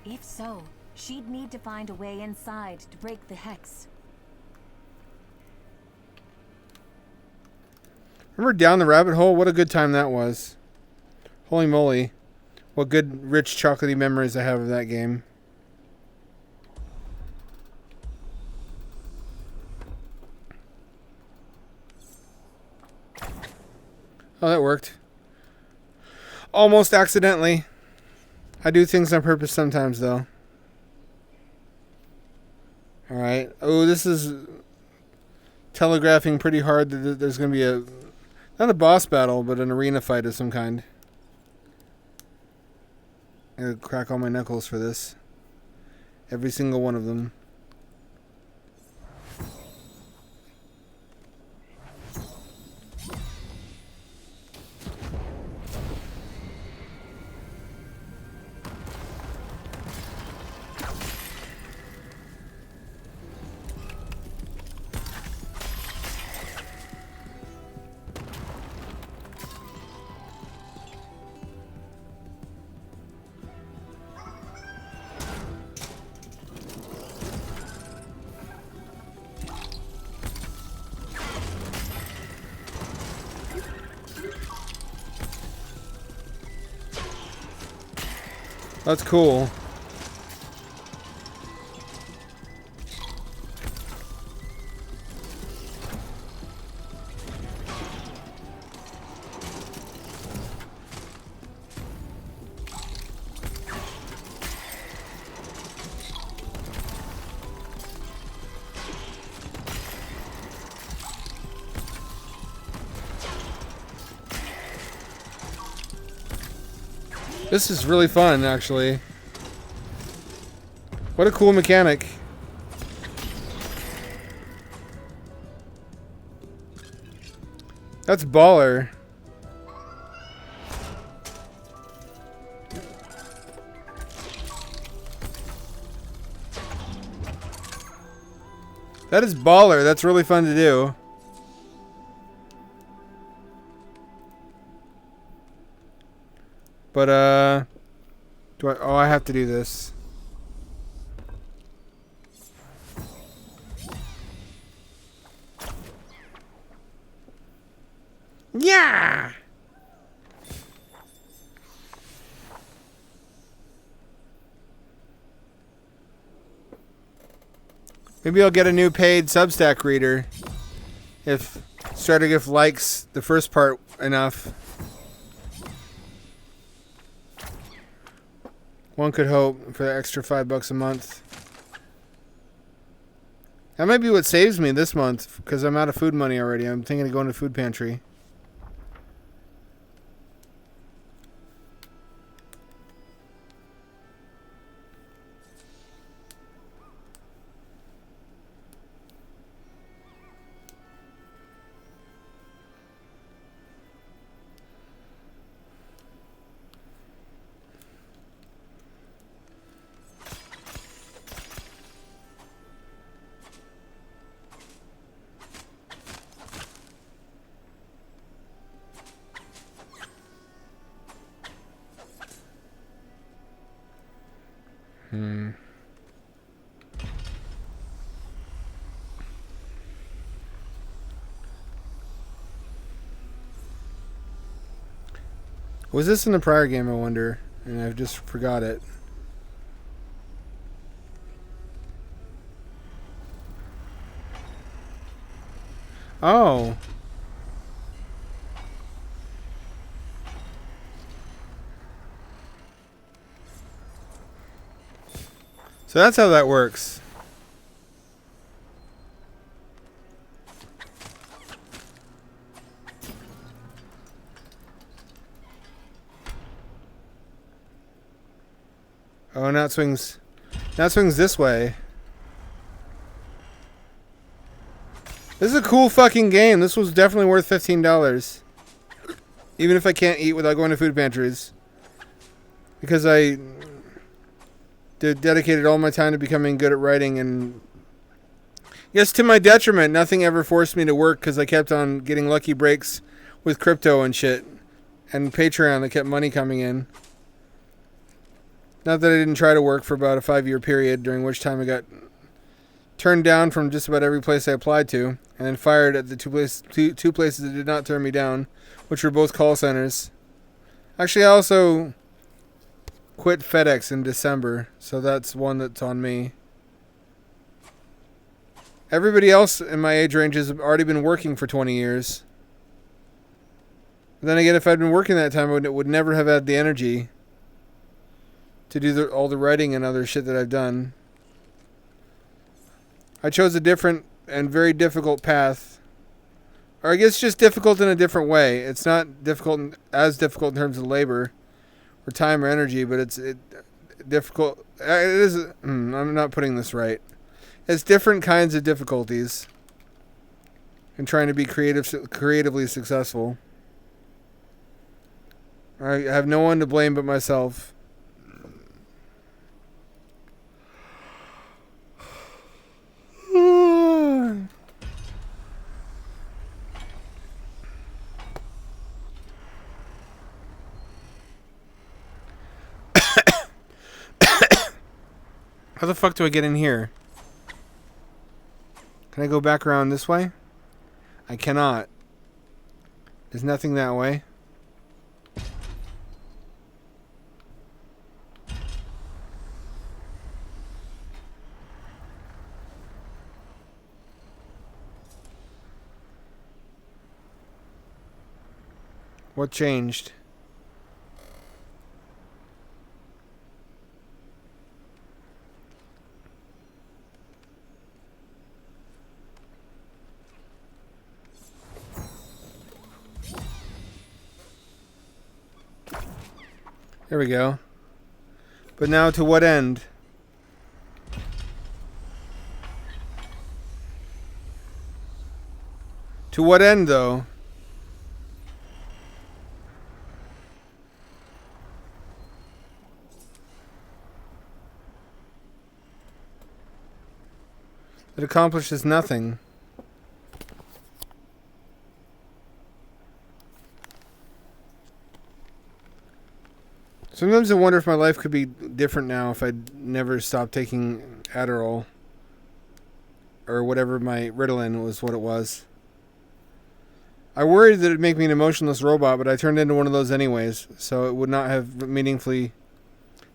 If so, she'd need to find a way inside to break the hex. Remember Down the Rabbit Hole? What a good time that was. Holy moly. What good, rich, chocolatey memories I have of that game. Oh, that worked. Almost accidentally. I do things on purpose sometimes, though. Alright. Oh, this is telegraphing pretty hard that there's going to be a... Not a boss battle, but an arena fight of some kind. I'm going to crack all my knuckles for this. Every single one of them. That's cool. This is really fun, actually. What a cool mechanic. That's baller. That is baller. That's really fun to do. But, I have to do this. Yeah! Maybe I'll get a new paid Substack reader if Strategif likes the first part enough. One could hope for the extra $5 a month. That might be what saves me this month because I'm out of food money already. I'm thinking of going to food pantry. Was this in the prior game, I wonder? And I've just forgot it. Oh. So that's how that works. Oh, now it swings. Now it swings this way. This is a cool fucking game. This was definitely worth $15. Even if I can't eat without going to food pantries. Because I dedicated all my time to becoming good at writing, and yes, to my detriment, nothing ever forced me to work because I kept on getting lucky breaks with crypto and shit. And Patreon that kept money coming in. Not that I didn't try to work for about a 5-year period, during which time I got turned down from just about every place I applied to, and then fired at the two places that did not turn me down, which were both call centers. Actually, I also quit FedEx in December, so that's one that's on me. Everybody else in my age range has already been working for 20 years. But then again, if I'd been working that time, I would never have had the energy to do all the writing and other shit that I've done. I chose a different and very difficult path. Or I guess just difficult in a different way. It's not as difficult in terms of labor or time or energy, but it's difficult. It is. I'm not putting this right. It's different kinds of difficulties in trying to be creatively successful. I have no one to blame but myself. How the fuck do I get in here? Can I go back around this way? I cannot. There's nothing that way. What changed? There we go. But now to what end? To what end, though? It accomplishes nothing. Sometimes I wonder if my life could be different now if I'd never stopped taking Adderall. Or whatever my Ritalin was what it was. I worried that it'd make me an emotionless robot, but I turned into one of those anyways, so it would not have meaningfully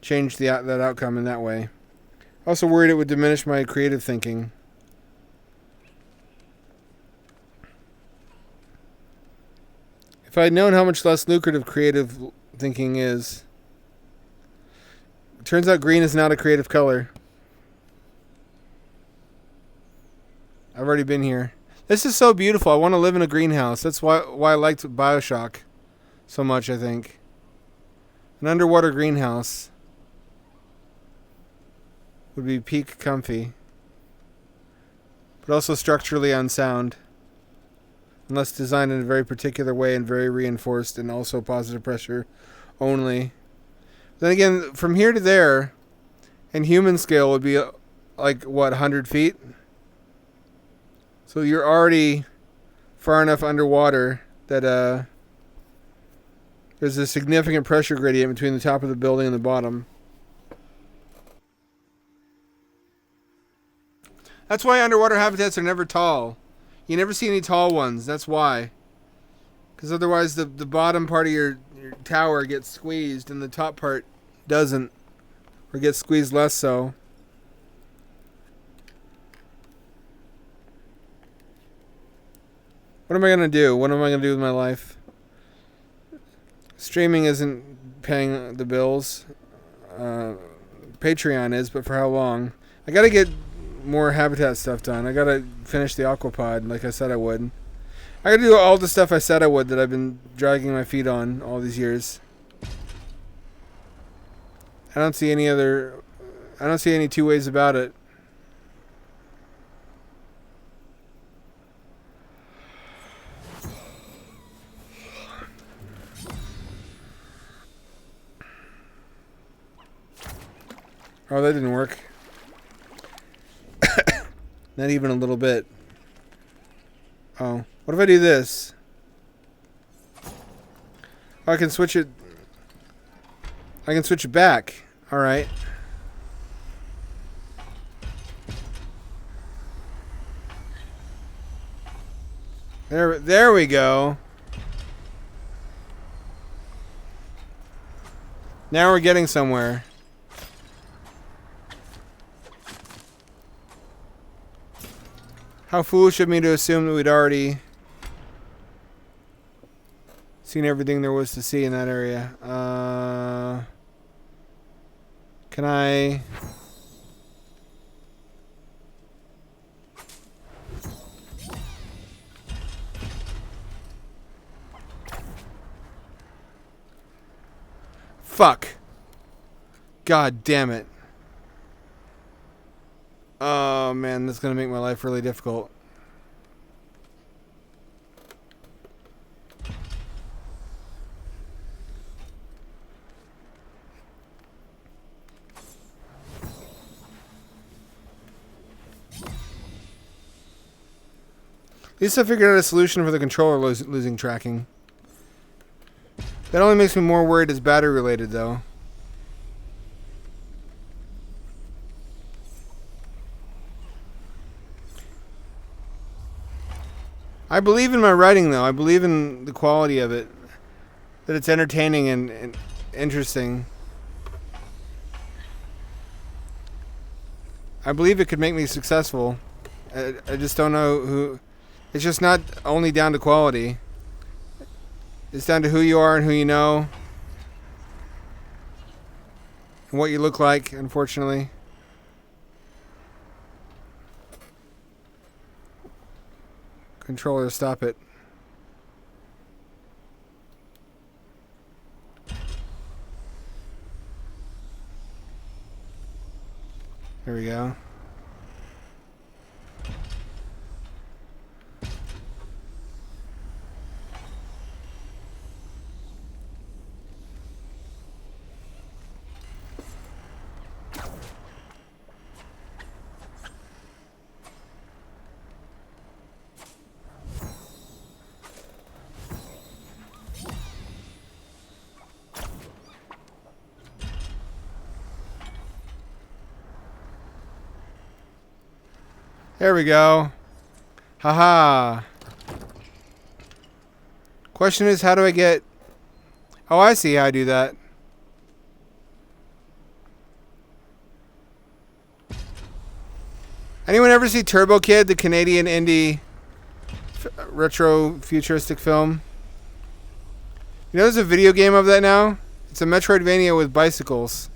changed that outcome in that way. I also worried it would diminish my creative thinking. If I had known how much less lucrative creative thinking is... It turns out green is not a creative color. I've already been here. This is so beautiful. I want to live in a greenhouse. That's why I liked BioShock so much, I think. An underwater greenhouse would be peak comfy. But also structurally unsound. Unless designed in a very particular way and very reinforced and also positive pressure only. Then again, from here to there, and human scale would be like, what, 100 feet? So you're already far enough underwater that there's a significant pressure gradient between the top of the building and the bottom. That's why underwater habitats are never tall. You never see any tall ones. That's why. Because otherwise the bottom part of your tower gets squeezed and the top part doesn't. Or gets squeezed less so. What am I going to do? What am I going to do with my life? Streaming isn't paying the bills. Patreon is, but for how long? I got to get more habitat stuff done. I got to finish the aquapod like I said I would. I got to do all the stuff I said I would that I've been dragging my feet on all these years. I don't see any two ways about it. Oh, that didn't work. Not even a little bit. Oh. What if I do this? Oh, I can switch it. I can switch it back. Alright. There we go. Now we're getting somewhere. How foolish of me to assume that we'd already seen everything there was to see in that area. Can I... Fuck. God damn it. Oh man, that's gonna make my life really difficult. At least I figured out a solution for the controller losing tracking. That only makes me more worried it's battery related though. I believe in my writing, though. I believe in the quality of it. That it's entertaining and interesting. I believe it could make me successful. I just don't know who... It's just not only down to quality. It's down to who you are and who you know. And what you look like, unfortunately. Controller, stop it. There we go. There we go. Haha. Question is, how do I get... Oh, I see how I do that. Anyone ever see Turbo Kid, the Canadian indie retro futuristic film? You know there's a video game of that now? It's a Metroidvania with bicycles.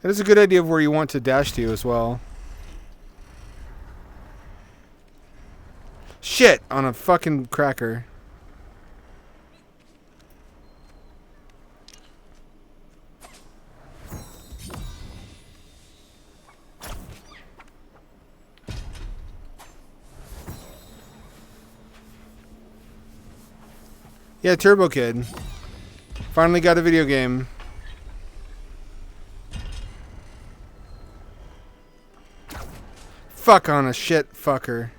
It is a good idea of where you want to dash to as well. Shit! On a fucking cracker. Yeah, Turbo Kid. Finally got a video game. Fuck on a shit fucker.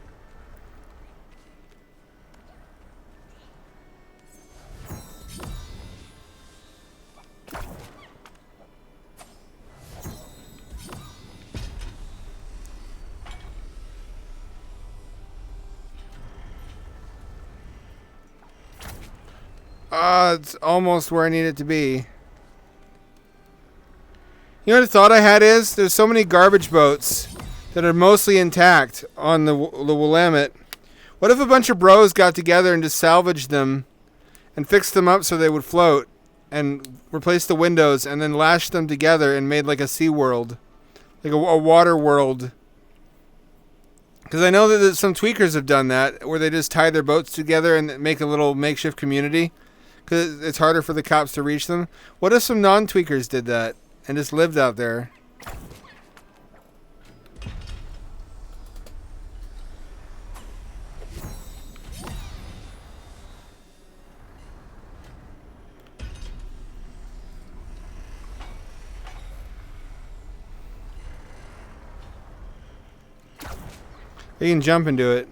It's almost where I need it to be. You know what the thought I had is, there's so many garbage boats that are mostly intact on the Willamette. What if a bunch of bros got together and just salvaged them and fixed them up so they would float and replaced the windows and then lashed them together and made like a sea world, like a water world? Because I know that some tweakers have done that, where they just tie their boats together and make a little makeshift community because it's harder for the cops to reach them. What if some non-tweakers did that and just lived out there? You can jump into it.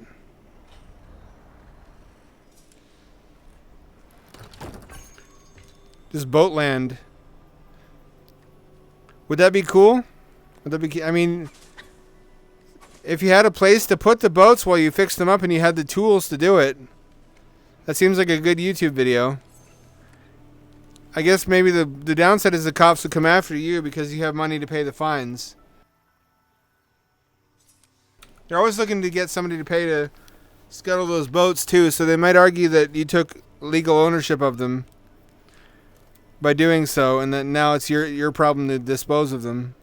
Just boat land. Would that be cool? Would that be? I mean, if you had a place to put the boats while you fixed them up and you had the tools to do it, that seems like a good YouTube video. I guess maybe the downside is the cops would come after you because you have money to pay the fines. They're always looking to get somebody to pay to scuttle those boats too, so they might argue that you took legal ownership of them by doing so, and that now it's your problem to dispose of them.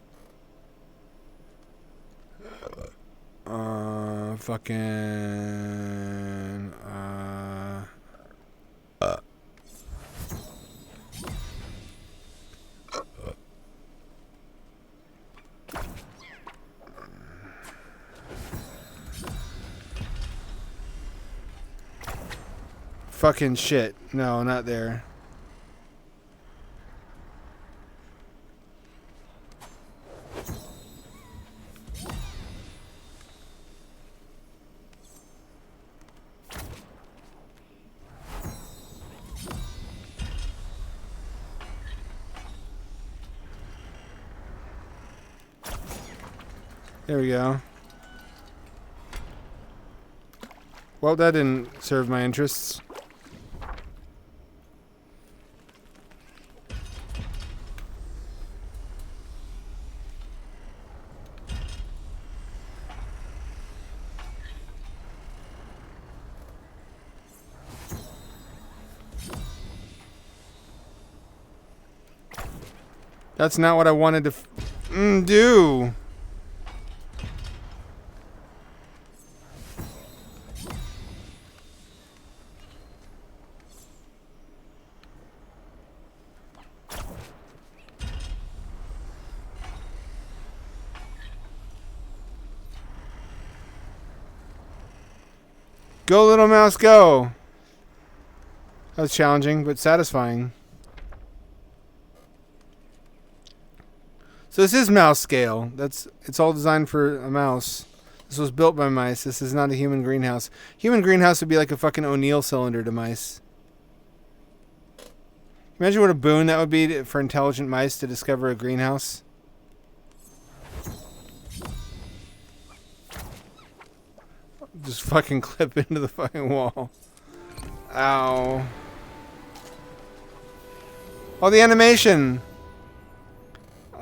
Fucking shit. No, not there. There we go. Well, that didn't serve my interests. That's not what I wanted to Do. Go, little mouse, go. That was challenging, but satisfying. So this is mouse scale. It's all designed for a mouse. This was built by mice. This is not a human greenhouse. Human greenhouse would be like a fucking O'Neill cylinder to mice. Imagine what a boon that would be for intelligent mice to discover a greenhouse. Just fucking clip into the fucking wall. Ow. Oh, the animation.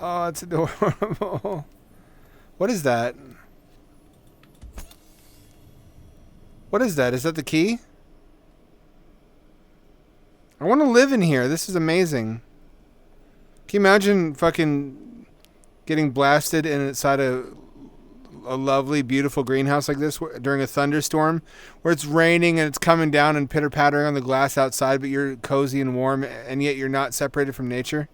Oh, it's adorable. What is that? What is that? Is that the key? I want to live in here. This is amazing. Can you imagine fucking getting blasted inside a lovely, beautiful greenhouse like this during a thunderstorm where it's raining and it's coming down and pitter-pattering on the glass outside, but you're cozy and warm and yet you're not separated from nature?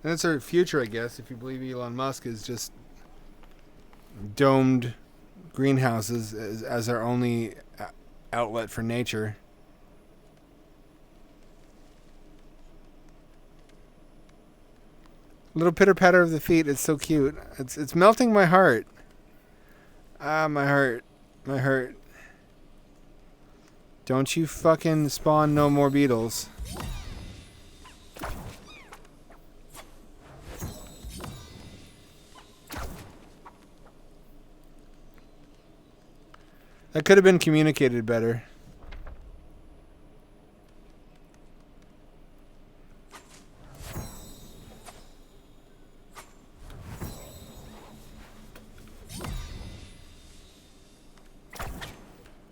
And that's our future, I guess, if you believe Elon Musk is just domed greenhouses as our only outlet for nature. Little pitter patter of the feet. It's so cute. It's melting my heart. Ah, my heart. My heart. Don't you fucking spawn no more beetles. That could have been communicated better.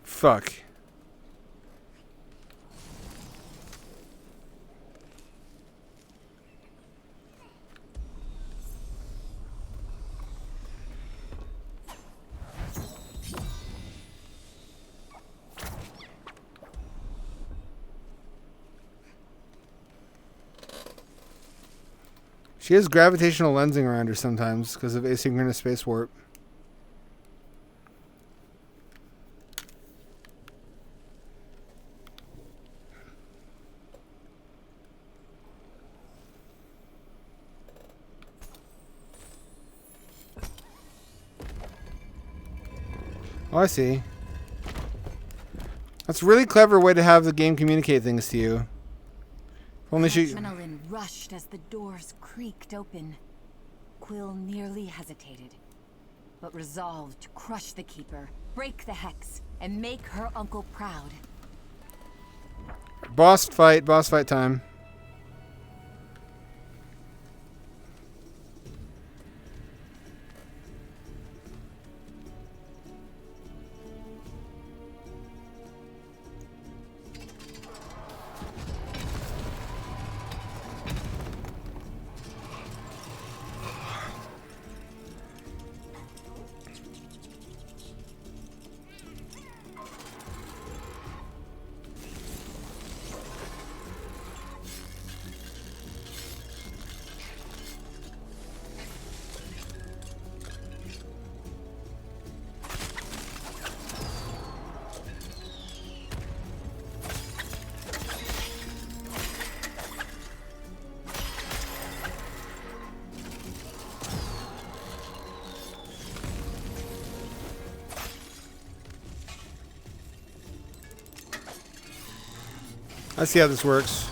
Fuck. She has gravitational lensing around her sometimes because of asynchronous space warp. Oh, I see. That's a really clever way to have the game communicate things to you. If only she... Adrenaline rushed as the doors creaked open. Quill nearly hesitated, but resolved to crush the Keeper, break the Hex, and make her uncle proud. Boss fight time. I see how this works.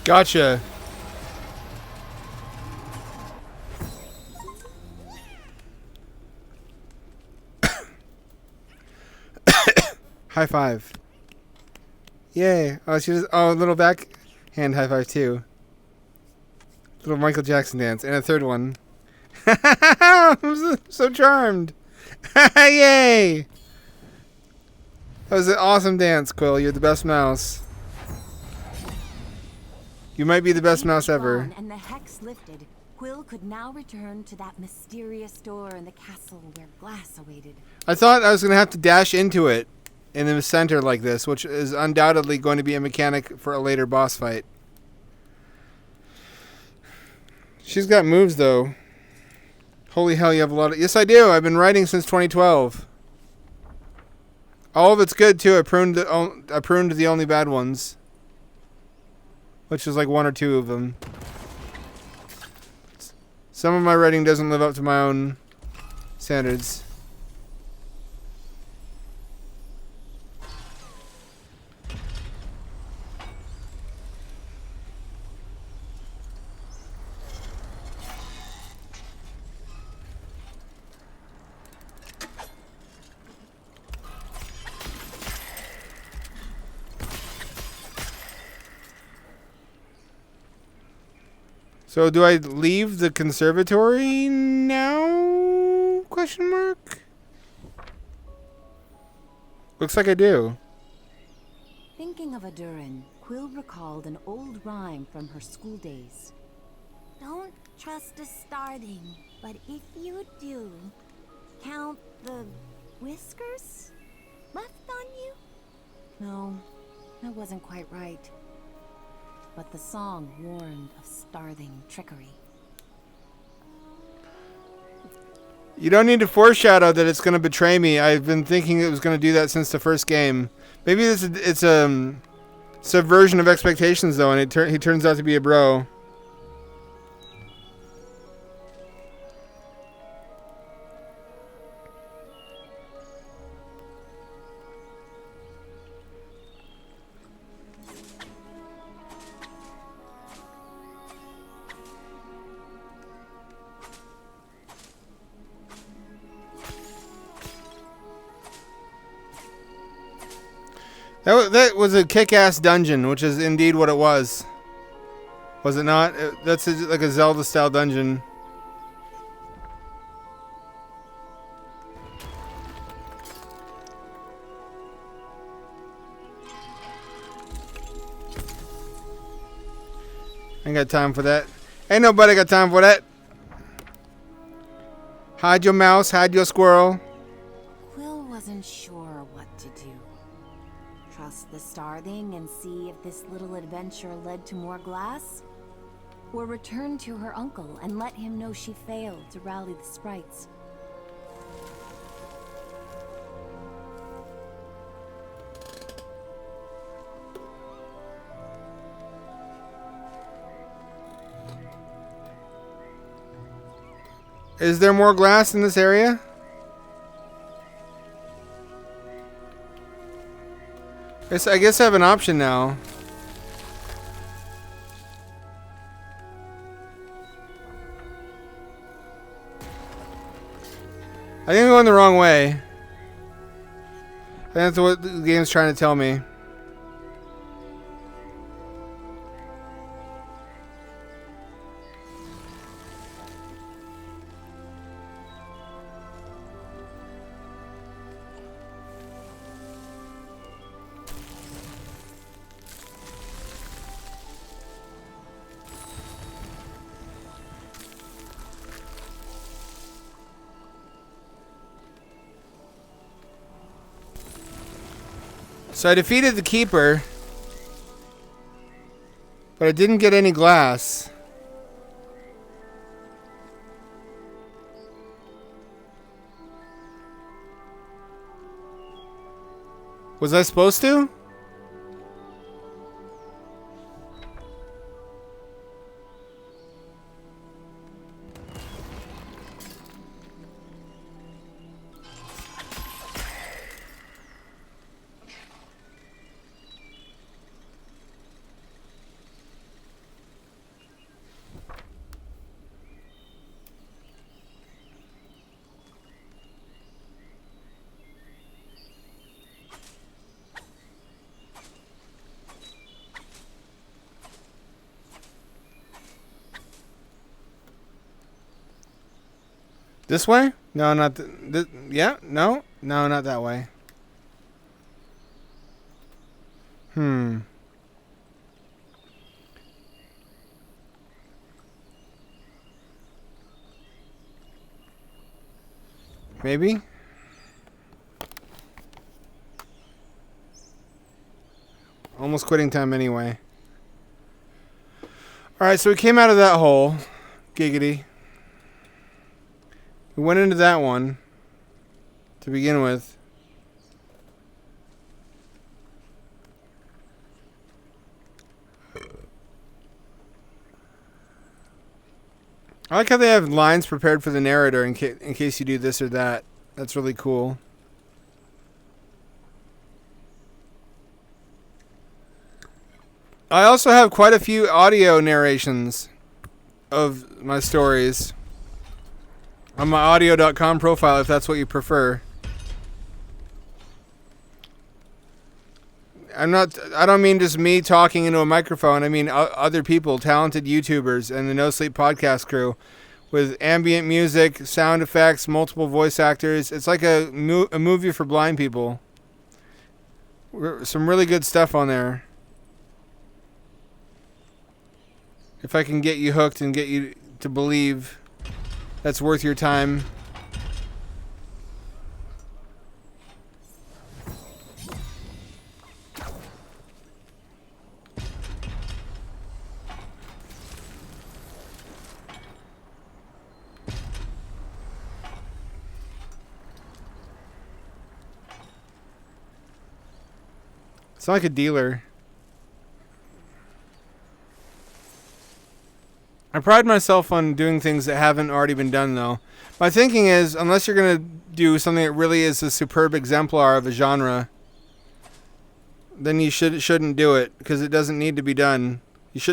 Gotcha. High five. Yay. Oh, she just, oh, a little back hand high five too. Little Michael Jackson dance. And a third one. I'm so charmed. Yay. That was an awesome dance, Quill. You're the best mouse. You might be the best mouse ever. And the hex lifted. Quill could now return to that mysterious door in the castle where glass awaited. I thought I was going to have to dash into it in the center like this, which is undoubtedly going to be a mechanic for a later boss fight. She's got moves, though. Holy hell, you have a lot of... Yes, I do. I've been writing since 2012. All of it's good, too. I pruned the only bad ones. Which is like one or two of them. Some of my writing doesn't live up to my own standards. So do I leave the conservatory now? Question mark? Looks like I do. Thinking of Adurin, Quill recalled an old rhyme from her school days. Don't trust a starting, but if you do, count the whiskers left on you? No, that wasn't quite right. But the song warned of starving trickery. You don't need to foreshadow that it's going to betray me. I've been thinking it was going to do that since the first game. Maybe it's a subversion of expectations, though, and he turns out to be a bro. That was a kick-ass dungeon, which is indeed what it was. Was it not? That's like a Zelda-style dungeon. Ain't got time for that. Ain't nobody got time for that. Hide your mouse, hide your squirrel. Quill wasn't sure what to do. Trust the starving and see if this little adventure led to more glass? Or return to her uncle and let him know she failed to rally the sprites? Is there more glass in this area? I guess I have an option now. I think I'm going the wrong way. I think that's what the game's trying to tell me. So I defeated the Keeper, but I didn't get any glass. Was I supposed to? This way? No, not yeah, no, not that way. Maybe? Almost quitting time anyway. Alright, so we came out of that hole. Giggity. We went into that one to begin with. I like how they have lines prepared for the narrator in case you do this or that. That's really cool. I also have quite a few audio narrations of my stories on my audio.com profile if that's what you prefer. I don't mean just me talking into a microphone. I mean other people, talented YouTubers and the No Sleep podcast crew with ambient music, sound effects, multiple voice actors. It's like a movie for blind people. Some really good stuff on there. If I can get you hooked and get you to believe that's worth your time. It's not like a dealer. I pride myself on doing things that haven't already been done, though. My thinking is, unless you're going to do something that really is a superb exemplar of a genre, then you shouldn't do it, because it doesn't need to be done.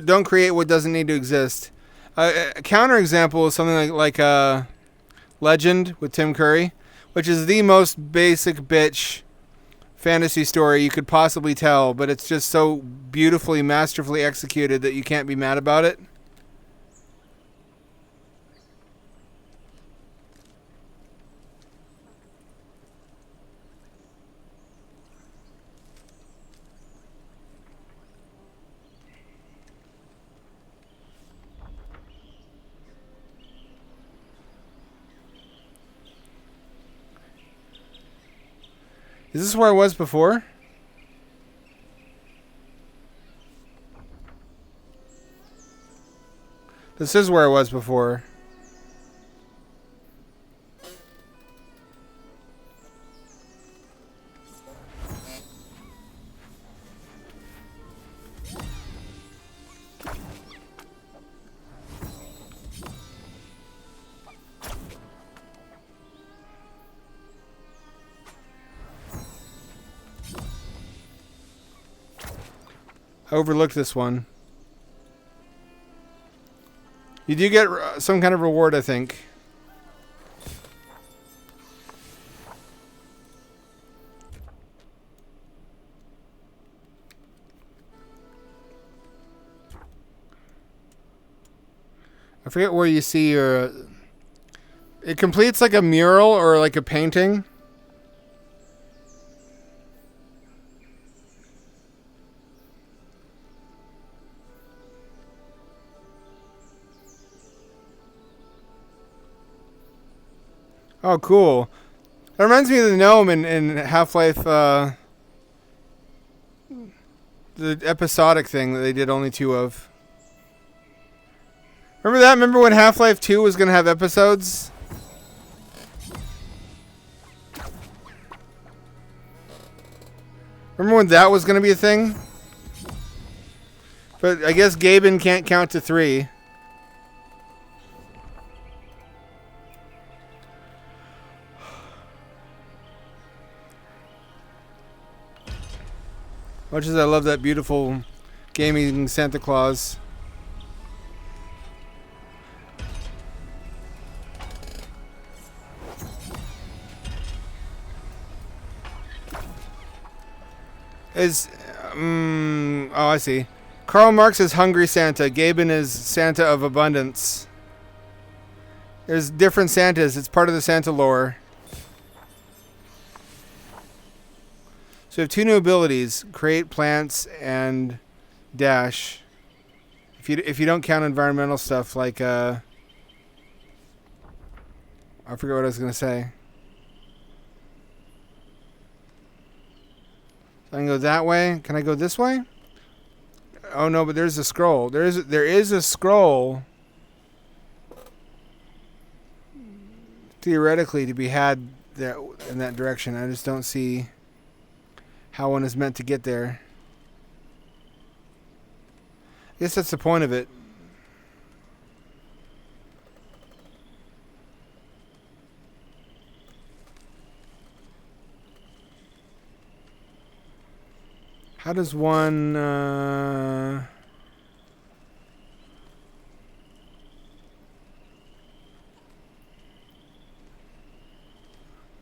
Don't create what doesn't need to exist. A counterexample is something like Legend with Tim Curry, which is the most basic bitch fantasy story you could possibly tell, but it's just so beautifully, masterfully executed that you can't be mad about it. Is this where I was before? This is where I was before. I overlooked this one. You do get some kind of reward, I think. I forget where you see your... It completes like a mural or like a painting. Oh, cool. That reminds me of the gnome in Half-Life, the episodic thing that they did only 2 of. Remember that? Remember when Half-Life 2 was going to have episodes? Remember when that was going to be a thing? But I guess Gaben can't count to 3. Much as I love that beautiful gaming Santa Claus. Oh, I see. Karl Marx is Hungry Santa. Gaben is Santa of Abundance. There's different Santas. It's part of the Santa lore. So we have 2 new abilities: create plants and dash. If you don't count environmental stuff like I forget what I was gonna say. So I can go that way. Can I go this way? Oh no, but there's a scroll. There is a scroll theoretically to be had that in that direction. I just don't see how one is meant to get there. I guess that's the point of it. How does one...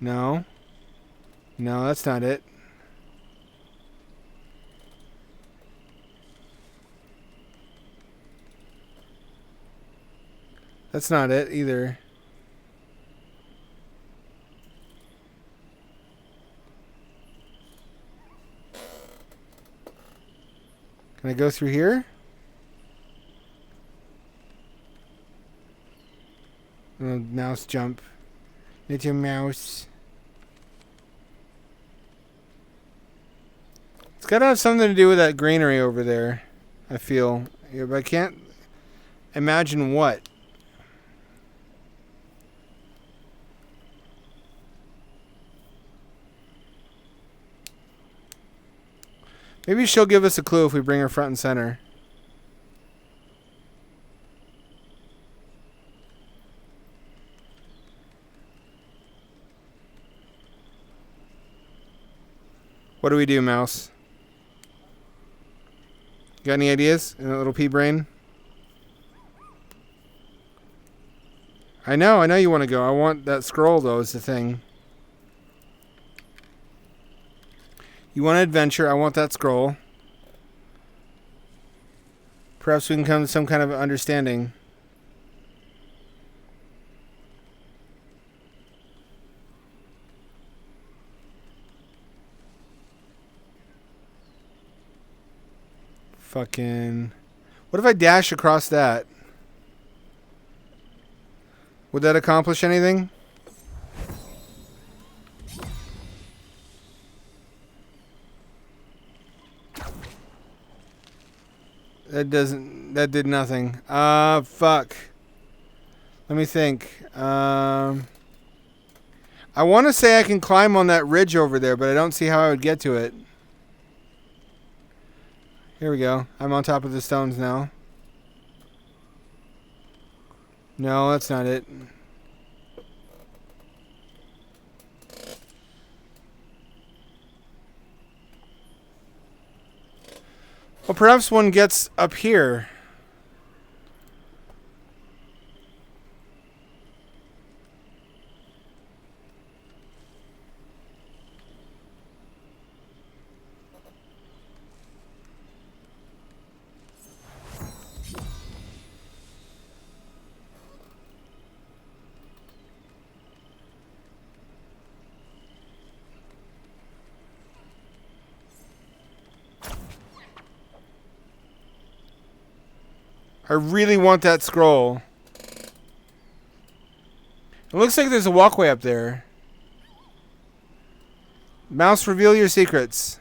No. No, that's not it. That's not it either. Can I go through here? Oh, mouse jump. Little mouse. It's got to have something to do with that greenery over there, I feel. Yeah, but I can't imagine what. Maybe she'll give us a clue if we bring her front and center. What do we do, mouse? Got any ideas in a little pea brain? I know you want to go. I want that scroll, though, is the thing. You want an adventure. I want that scroll. Perhaps we can come to some kind of understanding. Fucking... What if I dash across that? Would that accomplish anything? That did nothing. Fuck. Let me think. I want to say I can climb on that ridge over there, but I don't see how I would get to it. Here we go. I'm on top of the stones now. No, that's not it. Well, perhaps one gets up here. I really want that scroll. It looks like there's a walkway up there. Mouse, reveal your secrets.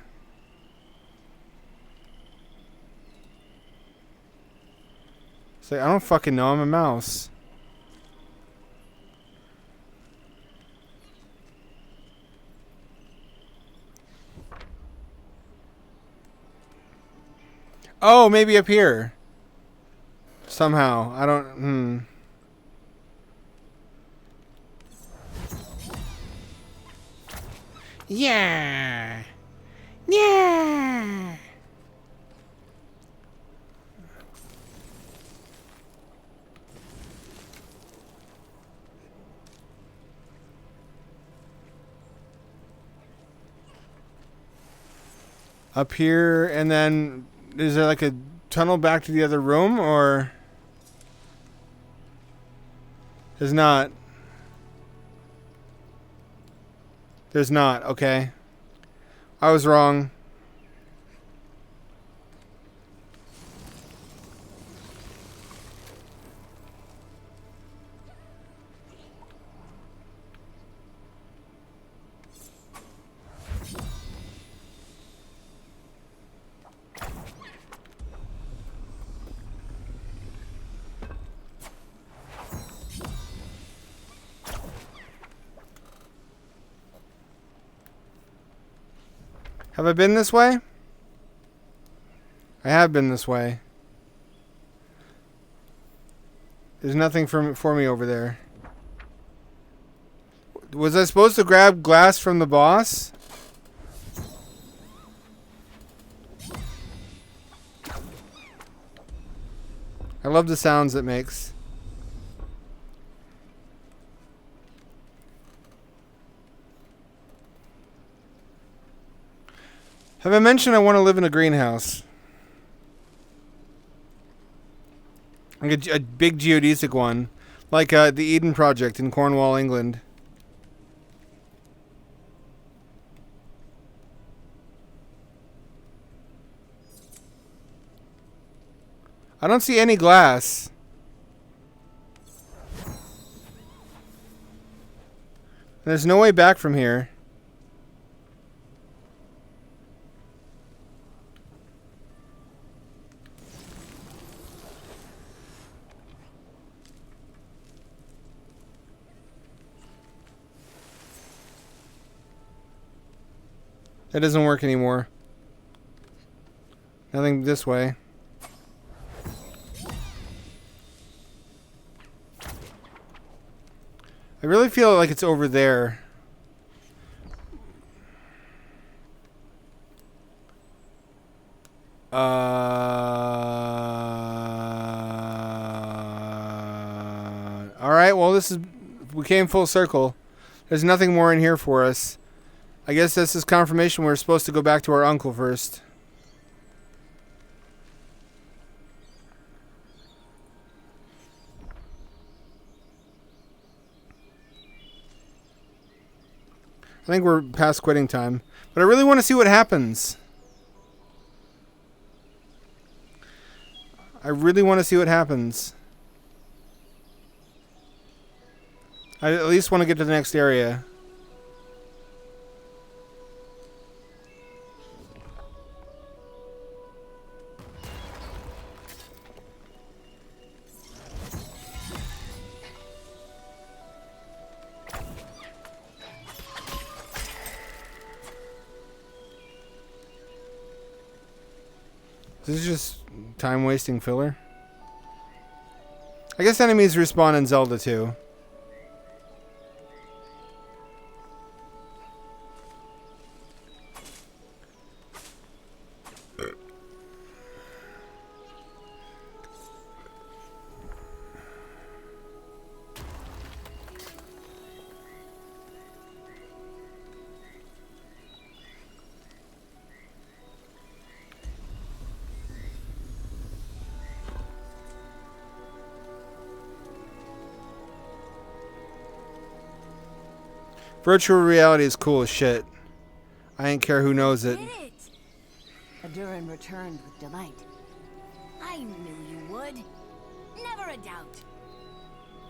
It's like, I don't fucking know. I'm a mouse. Oh, maybe up here. Somehow. I don't... Yeah. Yeah. Up here, and then is there like a tunnel back to the other room, or There's not. There's not. Okay. I was wrong. Have I been this way? I have been this way. There's nothing for me over there. Was I supposed to grab glass from the boss? I love the sounds it makes. Have I mentioned I want to live in a greenhouse? Like a big geodesic one. Like the Eden Project in Cornwall, England. I don't see any glass. There's no way back from here. That doesn't work anymore. Nothing this way. I really feel like it's over there. Alright, well we came full circle. There's nothing more in here for us. I guess this is confirmation we're supposed to go back to our uncle first. I think we're past quitting time. But I really want to see what happens. I really want to see what happens. I at least want to get to the next area. This is just time-wasting filler. I guess enemies respawn in Zelda too. Virtual reality is cool as shit. I ain't care who knows it. Did it? Adurin returned with delight. I knew you would. Never a doubt.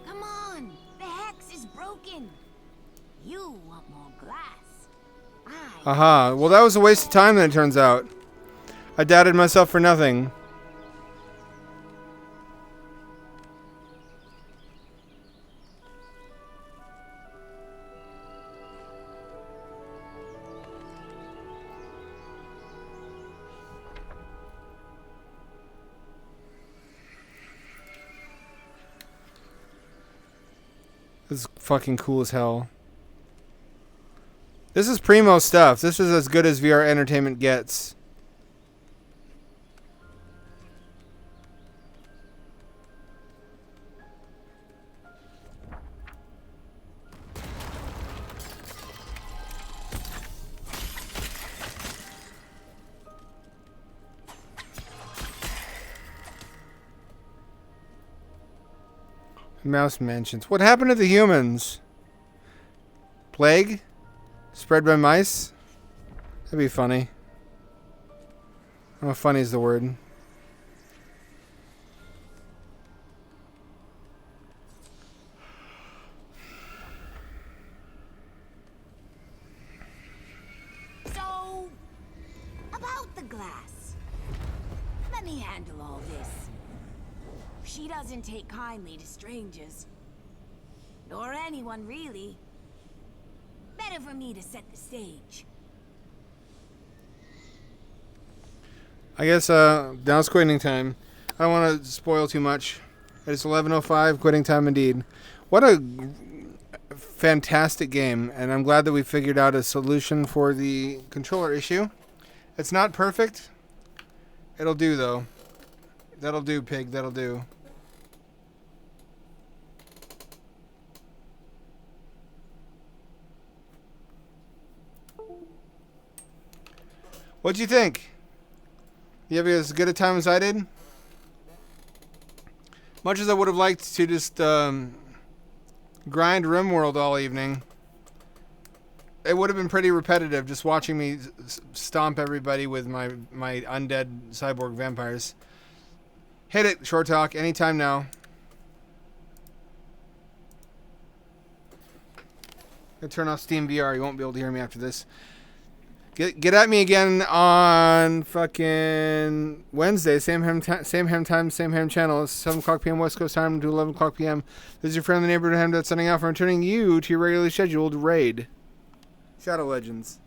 Come on, the hex is broken. You want more glass. Aha, well that was a waste of time then it turns out. I doubted myself for nothing. This is fucking cool as hell. This is primo stuff. This is as good as VR entertainment gets. Mouse mansions. What happened to the humans? Plague? Spread by mice? That'd be funny. Oh, funny is the word. So, about the glass. Let me handle all this. She doesn't take kindly to strangers. Nor anyone, really. Better for me to set the stage. I guess now it's quitting time. I don't want to spoil too much. It's 11:05, quitting time indeed. What a fantastic game, and I'm glad that we figured out a solution for the controller issue. It's not perfect. It'll do, though. That'll do, pig. That'll do. What'd you think? You have as good a time as I did? Much as I would have liked to just grind Rimworld all evening, it would have been pretty repetitive just watching me stomp everybody with my undead cyborg vampires. Hit it, Short Talk, anytime now. I'm gonna turn off Steam VR. You won't be able to hear me after this. Get at me again on fucking Wednesday, same ham time, same ham channel. It's 7 o'clock p.m. West Coast time to 11 o'clock p.m. This is your friendly neighborhood ham signing off and returning you to your regularly scheduled raid. Shadow Legends.